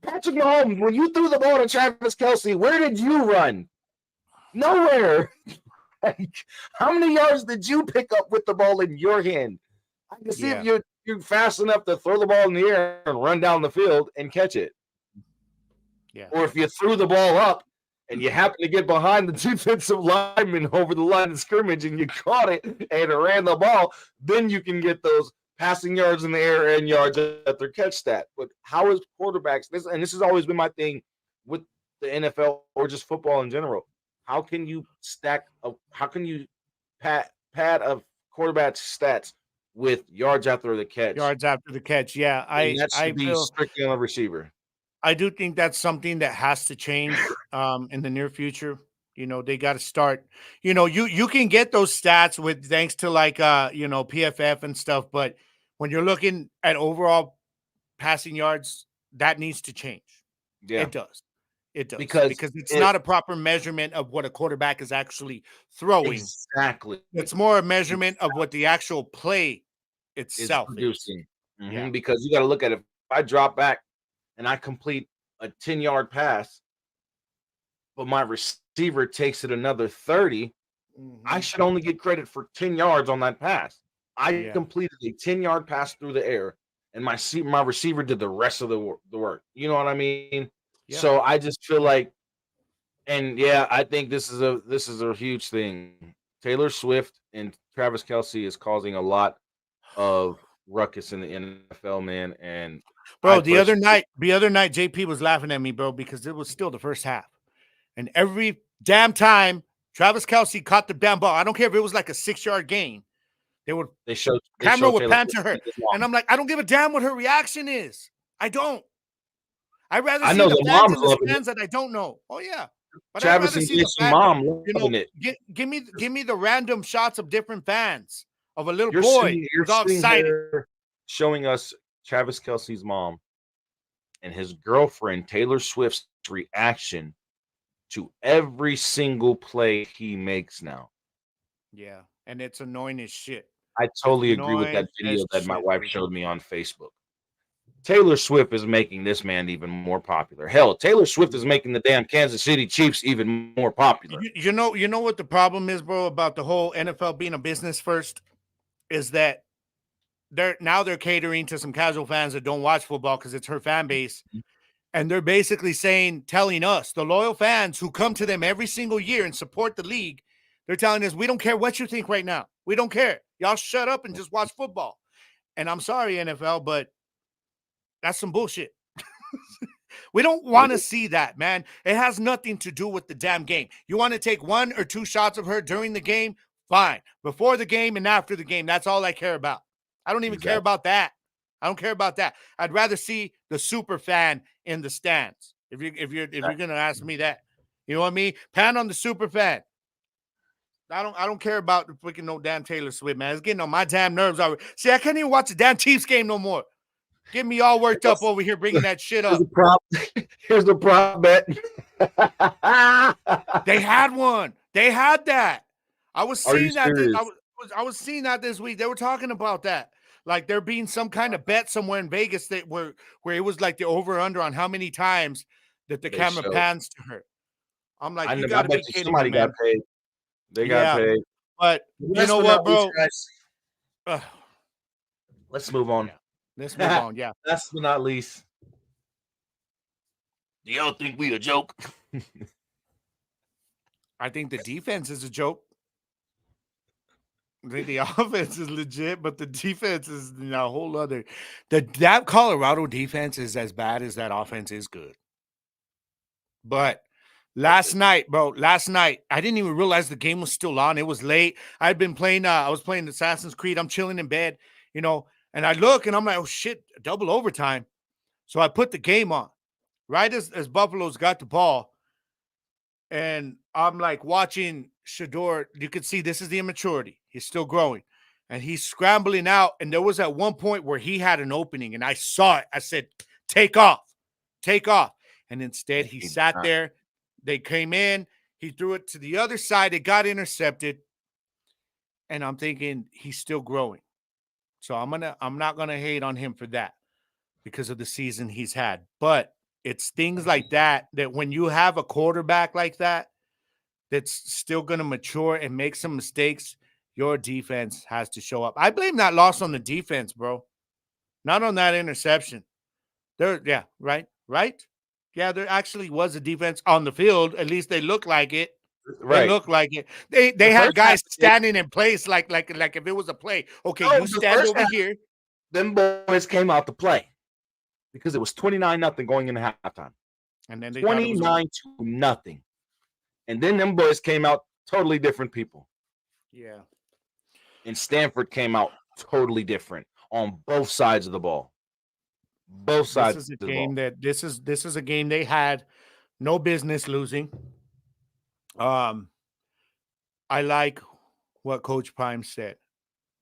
Patrick Mahomes, when you threw the ball to Travis Kelce, where did you run? Nowhere. Like, how many yards did you pick up with the ball in your hand? I can see if you're fast enough to throw the ball in the air and run down the field and catch it. Yeah. Or if you threw the ball up and you happen to get behind the defensive lineman over the line of scrimmage and you caught it and ran the ball, then you can get those passing yards in the air and yards at their catch stat. But how is quarterbacks, this has always been my thing with the NFL or just football in general. How can you pad a quarterback's stats with yards after the catch? Yards after the catch. Yeah. That should be strictly on a receiver. I do think that's something that has to change in the near future. You know, they got to start, you can get those stats with thanks to like, PFF and stuff. But when you're looking at overall passing yards, that needs to change. Yeah, it does. It does because it's not a proper measurement of what a quarterback is actually throwing. Exactly. It's more a measurement of what the actual play itself is producing. Yeah. Because you got to look at it. If I drop back and I complete a 10-yard pass, but my receiver takes it another 30, I should only get credit for 10 yards on that pass. I completed a 10-yard pass through the air, and my receiver did the rest of the work. You know what I mean? Yeah. So I just feel like, and I think this is a huge thing. Taylor Swift and Travis Kelce is causing a lot of ruckus in the NFL, man. And bro, the other night, JP was laughing at me, bro, because it was still the first half, and every damn time Travis Kelce caught the damn ball, I don't care if it was like a 6-yard gain, camera would pan to her, and I'm like, I don't give a damn what her reaction is. I don't. I'd rather see the fans in the stands that I don't know. Oh yeah, but Travis and Jason mom loving it. Give me the random shots of different fans of a little boy who's all excited, showing us Travis Kelce's mom and his girlfriend Taylor Swift's reaction to every single play he makes now. Yeah, and it's annoying as shit. I totally agree with that video that my wife showed me on Facebook. Taylor Swift is making this man even more popular. Hell, Taylor Swift is making the damn Kansas City Chiefs even more popular. You know what the problem is, bro, about the whole NFL being a business first is that they're catering to some casual fans that don't watch football because it's her fan base. And they're basically telling us, the loyal fans who come to them every single year and support the league, they're telling us, we don't care what you think right now. We don't care. Y'all shut up and just watch football. And I'm sorry, NFL, but that's some bullshit. We don't want to see that, man. It has nothing to do with the damn game. You want to take 1 or 2 shots of her during the game? Fine. Before the game and after the game, that's all I care about. I don't even care about that. I don't care about that. I'd rather see the super fan in the stands. If you're gonna ask me that, you know what I mean? Pan on the super fan. I don't care about the freaking no damn Taylor Swift, man. It's getting on my damn nerves already. See, I can't even watch the damn Chiefs game no more. Get me all worked up over here bringing that shit up. Here's the prop bet. They had one. They had that. I was seeing that. I was seeing that this week. They were talking about that. Like there being some kind of bet somewhere in Vegas that where it was like the over under on how many times that the camera pans to her. I'm like, you got to be kidding me, man. Got paid. They got paid. But you know what, bro? Let's move on. Yeah. Let's move on. Yeah. Last but not least, do y'all think we a joke? I think the defense is a joke. I think the offense is legit, but the defense is a whole other. That Colorado defense is as bad as that offense is good. But last night, I didn't even realize the game was still on. It was late. I'd been playing. I was playing Assassin's Creed. I'm chilling in bed, and I look and I'm like, oh shit, double overtime. So I put the game on, right as Buffalo's got the ball, and I'm like watching Shador. You could see this is the immaturity. He's still growing, and he's scrambling out. And there was at one point where he had an opening, and I saw it. I said, "Take off." And instead, he sat there. They came in. He threw it to the other side. It got intercepted, and I'm thinking he's still growing. So I'm not gonna hate on him for that because of the season he's had. But it's things like that when you have a quarterback like that, that's still gonna mature and make some mistakes. Your defense has to show up. I blame that loss on the defense, bro. Not on that interception. Right? Yeah, there actually was a defense on the field. At least they look like it. Right. They look like it. They had guys standing in place like if it was a play. Okay, you stand over here. Them boys came out to play because it was 29-0 going into halftime. And then they 29-0. And then them boys came out totally different people. Yeah. And Stanford came out totally different on both sides of the ball. Both sides. This is a game this is a game they had no business losing. I like what Coach Prime said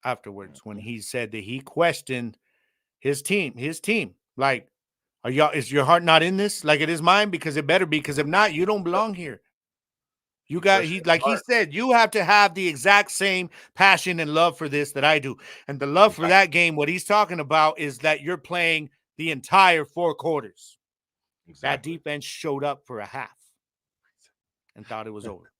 afterwards when he said that he questioned his team. Like, is your heart not in this? Like it is mine? Because it better be, because if not, you don't belong here. You got he said, you have to have the exact same passion and love for this that I do. And the love for that game, what he's talking about is that you're playing the entire 4 quarters. That defense showed up for a half. and thought it was over.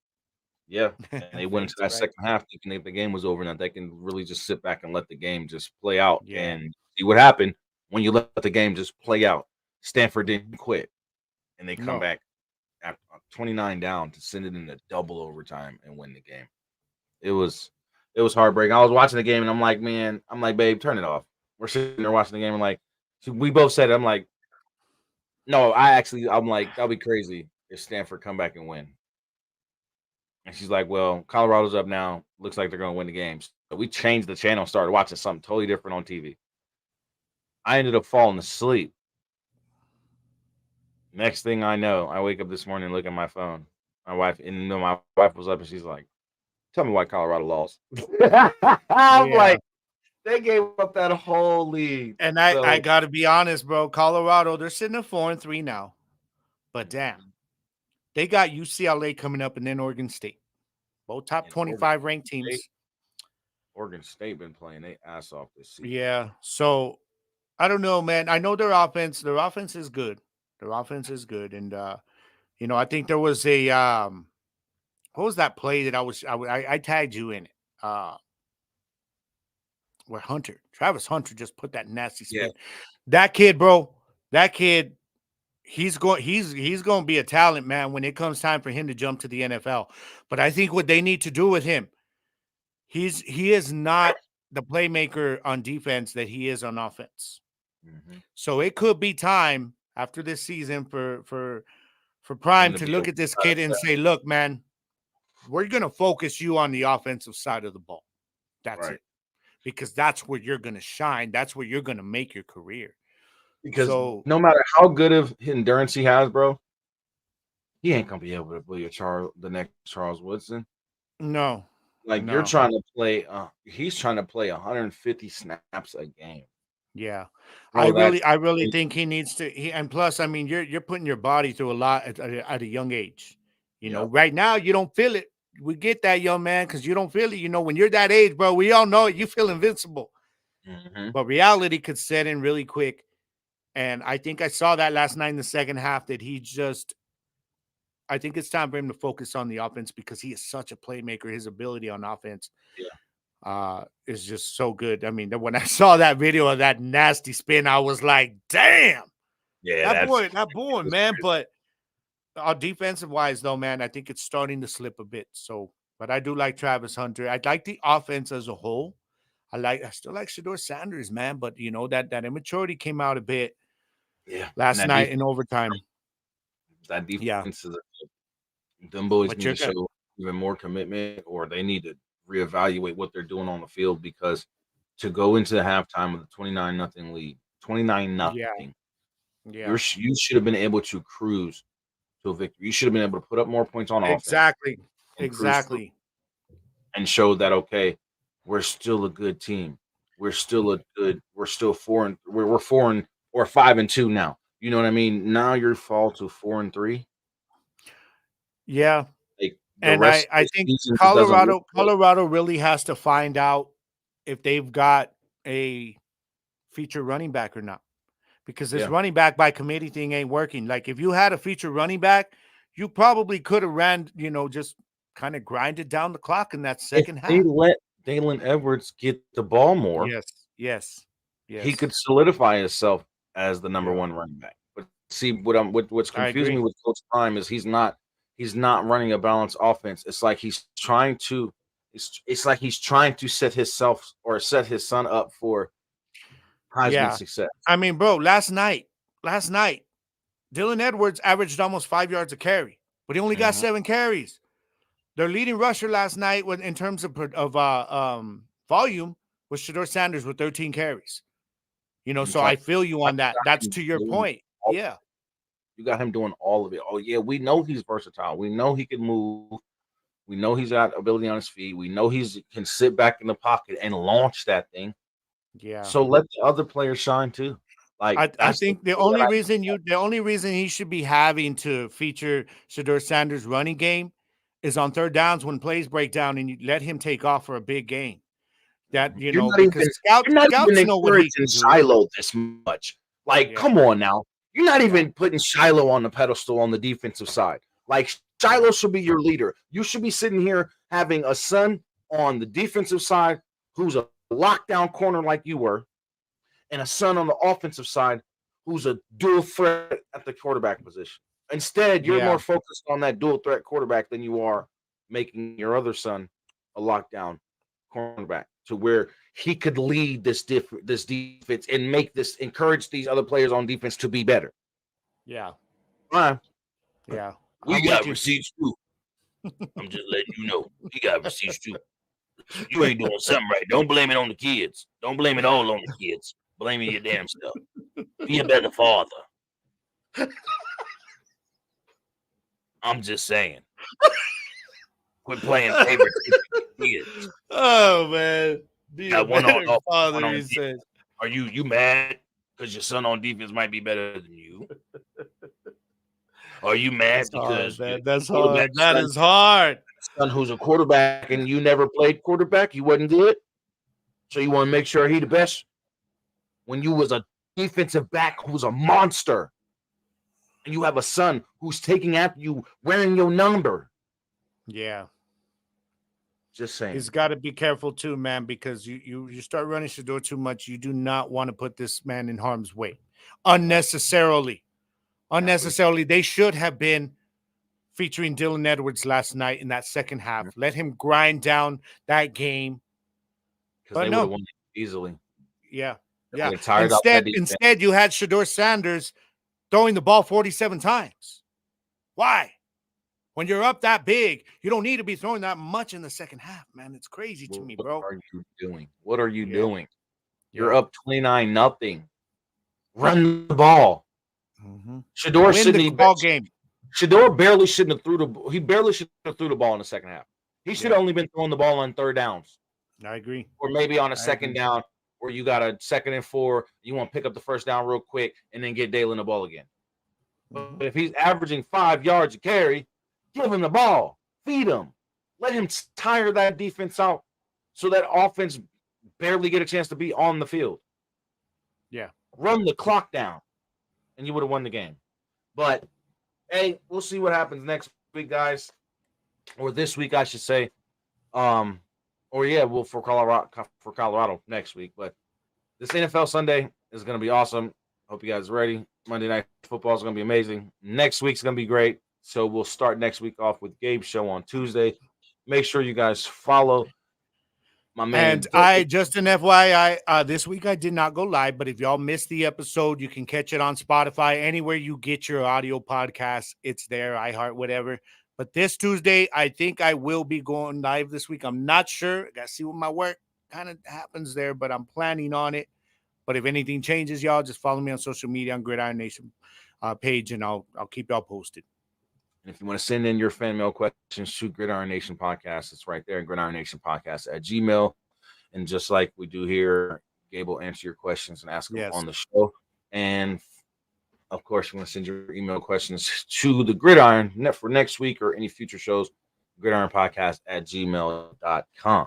Yeah, and they went into Thanks, that right? second half thinking that the game was over and that they can really just sit back and let the game just play out Yeah. and see what happened when you let the game just play out. Stanford didn't quit, and they come No. back at 29 down to send it into double overtime and win the game. It was heartbreaking. I was watching the game and I'm like, man, I'm like, babe, turn it off. We're sitting there watching the game and like, so we both said it. I'm like, no, I'm like, that'll be crazy if Stanford come back and win. And she's like, well, Colorado's up now. Looks like they're going to win the games. So we changed the channel, started watching something totally different on TV. I ended up falling asleep. Next thing I know, I wake up this morning and look at my phone. My wife was up and she's like, tell me why Colorado lost. I'm Yeah. like, they gave up that whole lead. And I So got to be honest, bro. Colorado, they're sitting at 4-3 now. But damn, they got UCLA coming up and then Oregon State. Both top And 25 ranked teams. Oregon State been playing their ass off this season. Yeah. So I don't know, man. I know their offense is good. Their offense is good. And you know, I think there was a what was that play that I tagged you in it? Where Travis Hunter just put that nasty spin. Yeah. That kid, bro, he's going to be a talent, man, when it comes time for him to jump to the NFL. But I think what they need to do with him, he is not the playmaker on defense that he is on offense. Mm-hmm. So it could be time after this season for Prime to look at this kid and say, look, man, we're going to focus you on the offensive side of the ball. That's it. Because that's where you're going to shine. That's where you're going to make your career. Because no matter how good of endurance he has, bro, he ain't going to be able to be the next Charles Woodson. No. Like, you're trying to play, he's trying to play 150 snaps a game. Yeah. Bro, I really think he needs to. And plus, I mean, you're putting your body through a lot at a young age. You know, right now you don't feel it. We get that, young man, because you don't feel it. You know, when you're that age, bro, we all know it. You feel invincible. Mm-hmm. But reality could set in really quick. And I think I saw that last night in the second half that I think it's time for him to focus on the offense because he is such a playmaker. His ability on offense is just so good. I mean, when I saw that video of that nasty spin, I was like, damn. Yeah, that boy, man. But defensive wise, though, man, I think it's starting to slip a bit. So, but I do like Travis Hunter. I like the offense as a whole. I still like Shedeur Sanders, man. But you know that immaturity came out a bit. Yeah, last night in overtime. That defense is them boys need to show even more commitment, or they need to reevaluate what they're doing on the field, because to go into the halftime with a 29-0 lead, 29-0, you should have been able to cruise to a victory. You should have been able to put up more points on offense. Exactly. And show that, okay, we're still a good team. We're still 4 or 5-2 now. You know what I mean? Now you fall to 4-3. Yeah. Like, and I think Colorado really has to find out if they've got a feature running back or not. Because this running back by committee thing ain't working. Like, if you had a feature running back, you probably could have ran, you know, just kind of grinded down the clock in that second half. They let Dalen Edwards get the ball more. Yes. He could solidify himself as the number one running back. But see, what's confusing me with Coach Prime is he's not running a balanced offense. It's like he's trying to set his son up for Heisman success. I mean, bro, last night, Dylan Edwards averaged almost 5 yards a carry, but he only got 7 carries. Their leading rusher last night, in terms of volume, was Shedeur Sanders with 13 carries. You know, so I feel you on that. That's to your point. Yeah. You got him doing all of it. Oh, yeah, we know he's versatile. We know he can move. We know he's got ability on his feet. We know he can sit back in the pocket and launch that thing. Yeah. So let the other players shine too. Like, I think the only reason he should be having to feature Shedeur Sanders' running game is on third downs when plays break down and you let him take off for a big gain. That, you know, because scouts know what he can do. Shiloh this much. Like, come on now. You're not even putting Shiloh on the pedestal on the defensive side. Like, Shiloh should be your leader. You should be sitting here having a son on the defensive side who's a lockdown corner like you were, and a son on the offensive side who's a dual threat at the quarterback position. Instead, you're more focused on that dual threat quarterback than you are making your other son a lockdown cornerback to where he could lead this defense and encourage these other players on defense to be better. Yeah. All right. Yeah. We got receipts too. I'm just letting you know. We got receipts too. You ain't doing something right. Don't blame it on the kids. Don't blame it all on the kids. Blame your damn self. Be a better father. I'm just saying. Quit playing favorites with kids. Oh man. Be a better father, one on he says. Are you mad because your son on defense might be better than you? Are you mad because that's hard? That is hard. Son who's a quarterback and you never played quarterback, you wasn't good, so you want to make sure he the best when you was a defensive back who's a monster, and you have a son who's taking after you, wearing your number. Yeah. Just saying. He's got to be careful too, man, because you start running Shedeur too much. You do not want to put this man in harm's way unnecessarily. They should have been featuring Dylan Edwards last night in that second half. Let him grind down that game. Because they would have won easily. Yeah. Instead, you had Shedeur Sanders throwing the ball 47 times. Why? When you're up that big, you don't need to be throwing that much in the second half, man. It's crazy to me, bro. What are you doing? What are you doing? You're up 29-0. Run the ball. Shedeur shouldn't ball game. Shedeur barely shouldn't have threw the ball in the second half. He should have only been throwing the ball on third downs. I agree. Or maybe on a second down where you got a 2nd and 4, you want to pick up the first down real quick and then get Dalen the ball again. But if he's averaging 5 yards a carry, give him the ball. Feed him. Let him tire that defense out so that offense barely get a chance to be on the field. Yeah. Run the clock down, and you would have won the game. But, hey, we'll see what happens next week, guys. Or this week, I should say. For Colorado next week. But this NFL Sunday is going to be awesome. Hope you guys are ready. Monday Night Football is going to be amazing. Next week's going to be great. So we'll start next week off with Gabe's show on Tuesday. Make sure you guys follow my man. And just an FYI, this week I did not go live, but if y'all missed the episode, you can catch it on Spotify, anywhere you get your audio podcasts. It's there, iHeart, whatever. But this Tuesday, I think I will be going live this week. I'm not sure. I got to see what my work kind of happens there, but I'm planning on it. But if anything changes, y'all, just follow me on social media on Gridiron Nation page, and I'll keep y'all posted. And if you want to send in your fan mail questions, shoot Gridiron Nation Podcast. It's right there, Gridiron Nation Podcast at Gmail. And just like we do here, Gabe will answer your questions and ask them on the show. And, of course, you want to send your email questions to the Gridiron for next week or any future shows, gridironpodcast at gmail.com.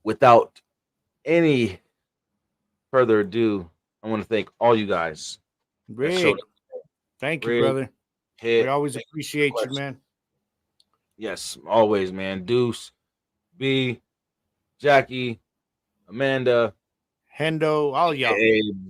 Without any further ado, I want to thank all you guys. Rig, thank you, brother. We always appreciate you, man. Yes, always, man. Deuce, B, Jackie, Amanda, Hendo, all y'all.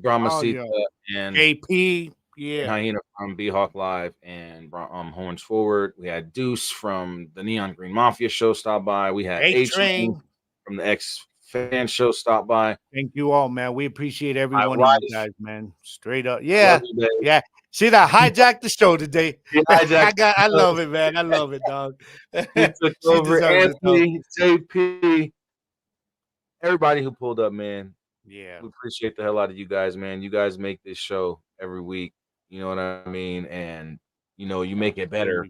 Brahmasita, and AP, yeah. Hyena from B-Hawk Live and Horns Forward. We had Deuce from the Neon Green Mafia show stop by. We had A-Train from the X-Fan show stop by. Thank you all, man. We appreciate every one of you guys, man. Straight up. Yeah. Yeah. See that hijacked the show today. I love it, man. I love it, dog. He took over. Anthony, JP, everybody who pulled up, man. Yeah. We appreciate the hell out of you guys, man. You guys make this show every week. You know what I mean? And, you know, you make it better.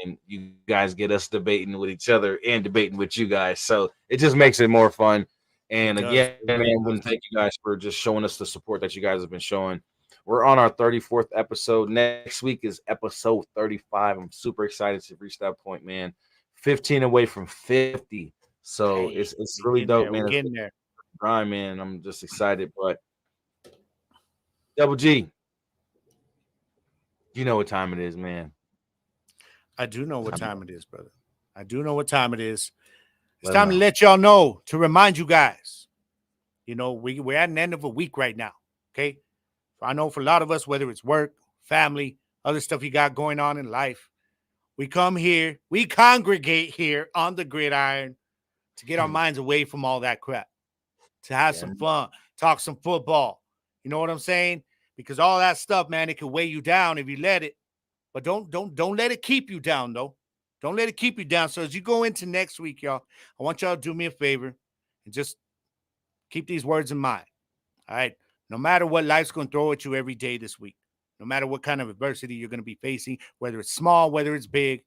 And you guys get us debating with each other and debating with you guys. So it just makes it more fun. And again, man, I want to thank you guys for just showing us the support that you guys have been showing. We're on our 34th episode. Next week is episode 35. I'm super excited to reach that point, man. 15 away from 50. So it's really dope, man. We're getting there. Grind, man. I'm just excited. But Double G, you know what time it is, man. I do know what time it is, brother. I do know what time it is. It's Let 'em time to know. let y'all know, to remind you guys. You know, we're at an end of a week right now. Okay. I know for a lot of us, whether it's work, family, other stuff you got going on in life, we come here, we congregate here on the gridiron to get our minds away from all that crap, to have some fun, talk some football. You know what I'm saying? Because all that stuff, man, it can weigh you down if you let it. But don't let it keep you down, though. Don't let it keep you down. So as you go into next week, y'all, I want y'all to do me a favor and just keep these words in mind. All right. No matter what life's going to throw at you every day this week, no matter what kind of adversity you're going to be facing, whether it's small, whether it's big,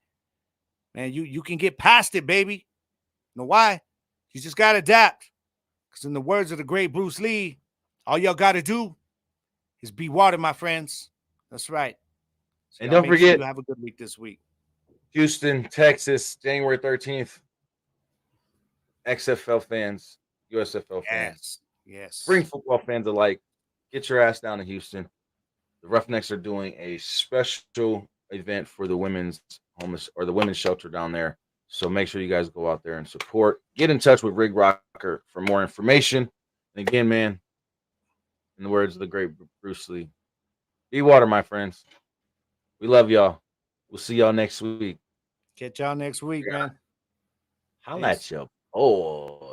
man, you can get past it, baby. You know why? You just got to adapt. Because in the words of the great Bruce Lee, all y'all got to do is be water, my friends. That's right. So And y'all don't make sure forget, you have a good week this week. Houston, Texas, January 13th. XFL fans, USFL fans, Yes. spring football fans alike, get your ass down to Houston. The Roughnecks are doing a special event for the women's homeless or the women's shelter down there. So make sure you guys go out there and support. Get in touch with Rig Rocker for more information. And again, man, in the words of the great Bruce Lee, be water, my friends. We love y'all. We'll see y'all next week. Catch y'all next week, man. Holla at you, boy.